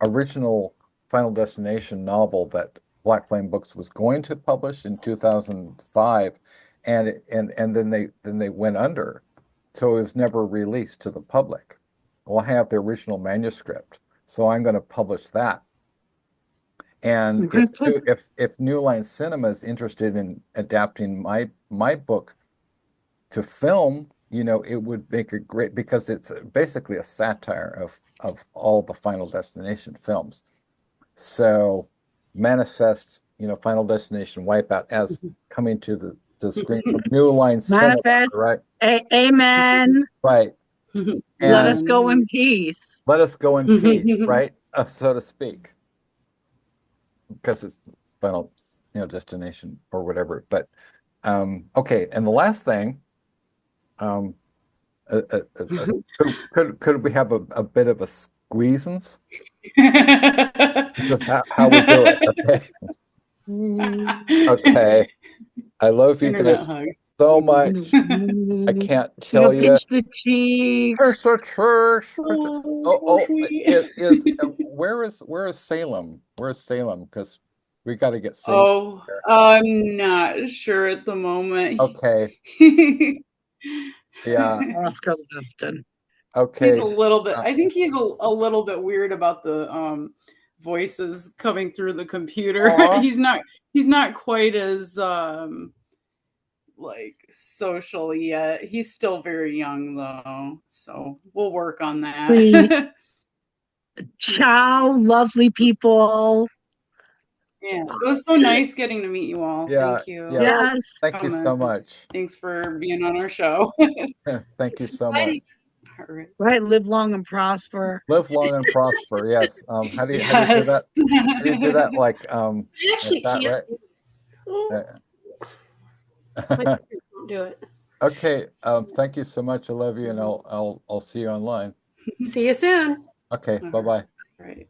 original Final Destination novel that Black Flame Books was going to publish in 2005, and then they went under, so it was never released to the public. Well, I have the original manuscript, so I'm going to publish that. And if New Line Cinema is interested in adapting my book to film, it would make a great, because it's basically a satire of all the Final Destination films. So manifest, Final Destination Wipeout as coming to the screen from New Line Manifest. Cinema, right? Amen. Right. Let us go in peace. Let us go in peace, right? So to speak. Because it's Final, Destination or whatever. But okay, and the last thing, could we have a bit of a squeezance? This is how we do it. Okay. Okay. I love you guys so much. I can't tell you. Pinch the cheeks. Where is Salem? Where's Salem? Because we got to get Salem. Oh, I'm not sure at the moment. Okay. Yeah. Oscar Lifton. Okay. He's a little bit. I think he's a little bit weird about the voices coming through the computer. He's not quite as like social yet. He's still very young though, so we'll work on that. Sweet. Ciao, lovely people. Yeah, it was so nice getting to meet you all. Yeah, Thank you. yeah. Yes. Thank you so much. Thanks for being on our show. Thank you so much. All right. Right, live long and prosper. Live long and prosper. Yes. How do you do that? How do you do that? Like Actually, like that, my right? parents won't do it. Okay. Thank you so much. I love you, and I'll see you online. See you soon. Okay. Bye-bye. Right.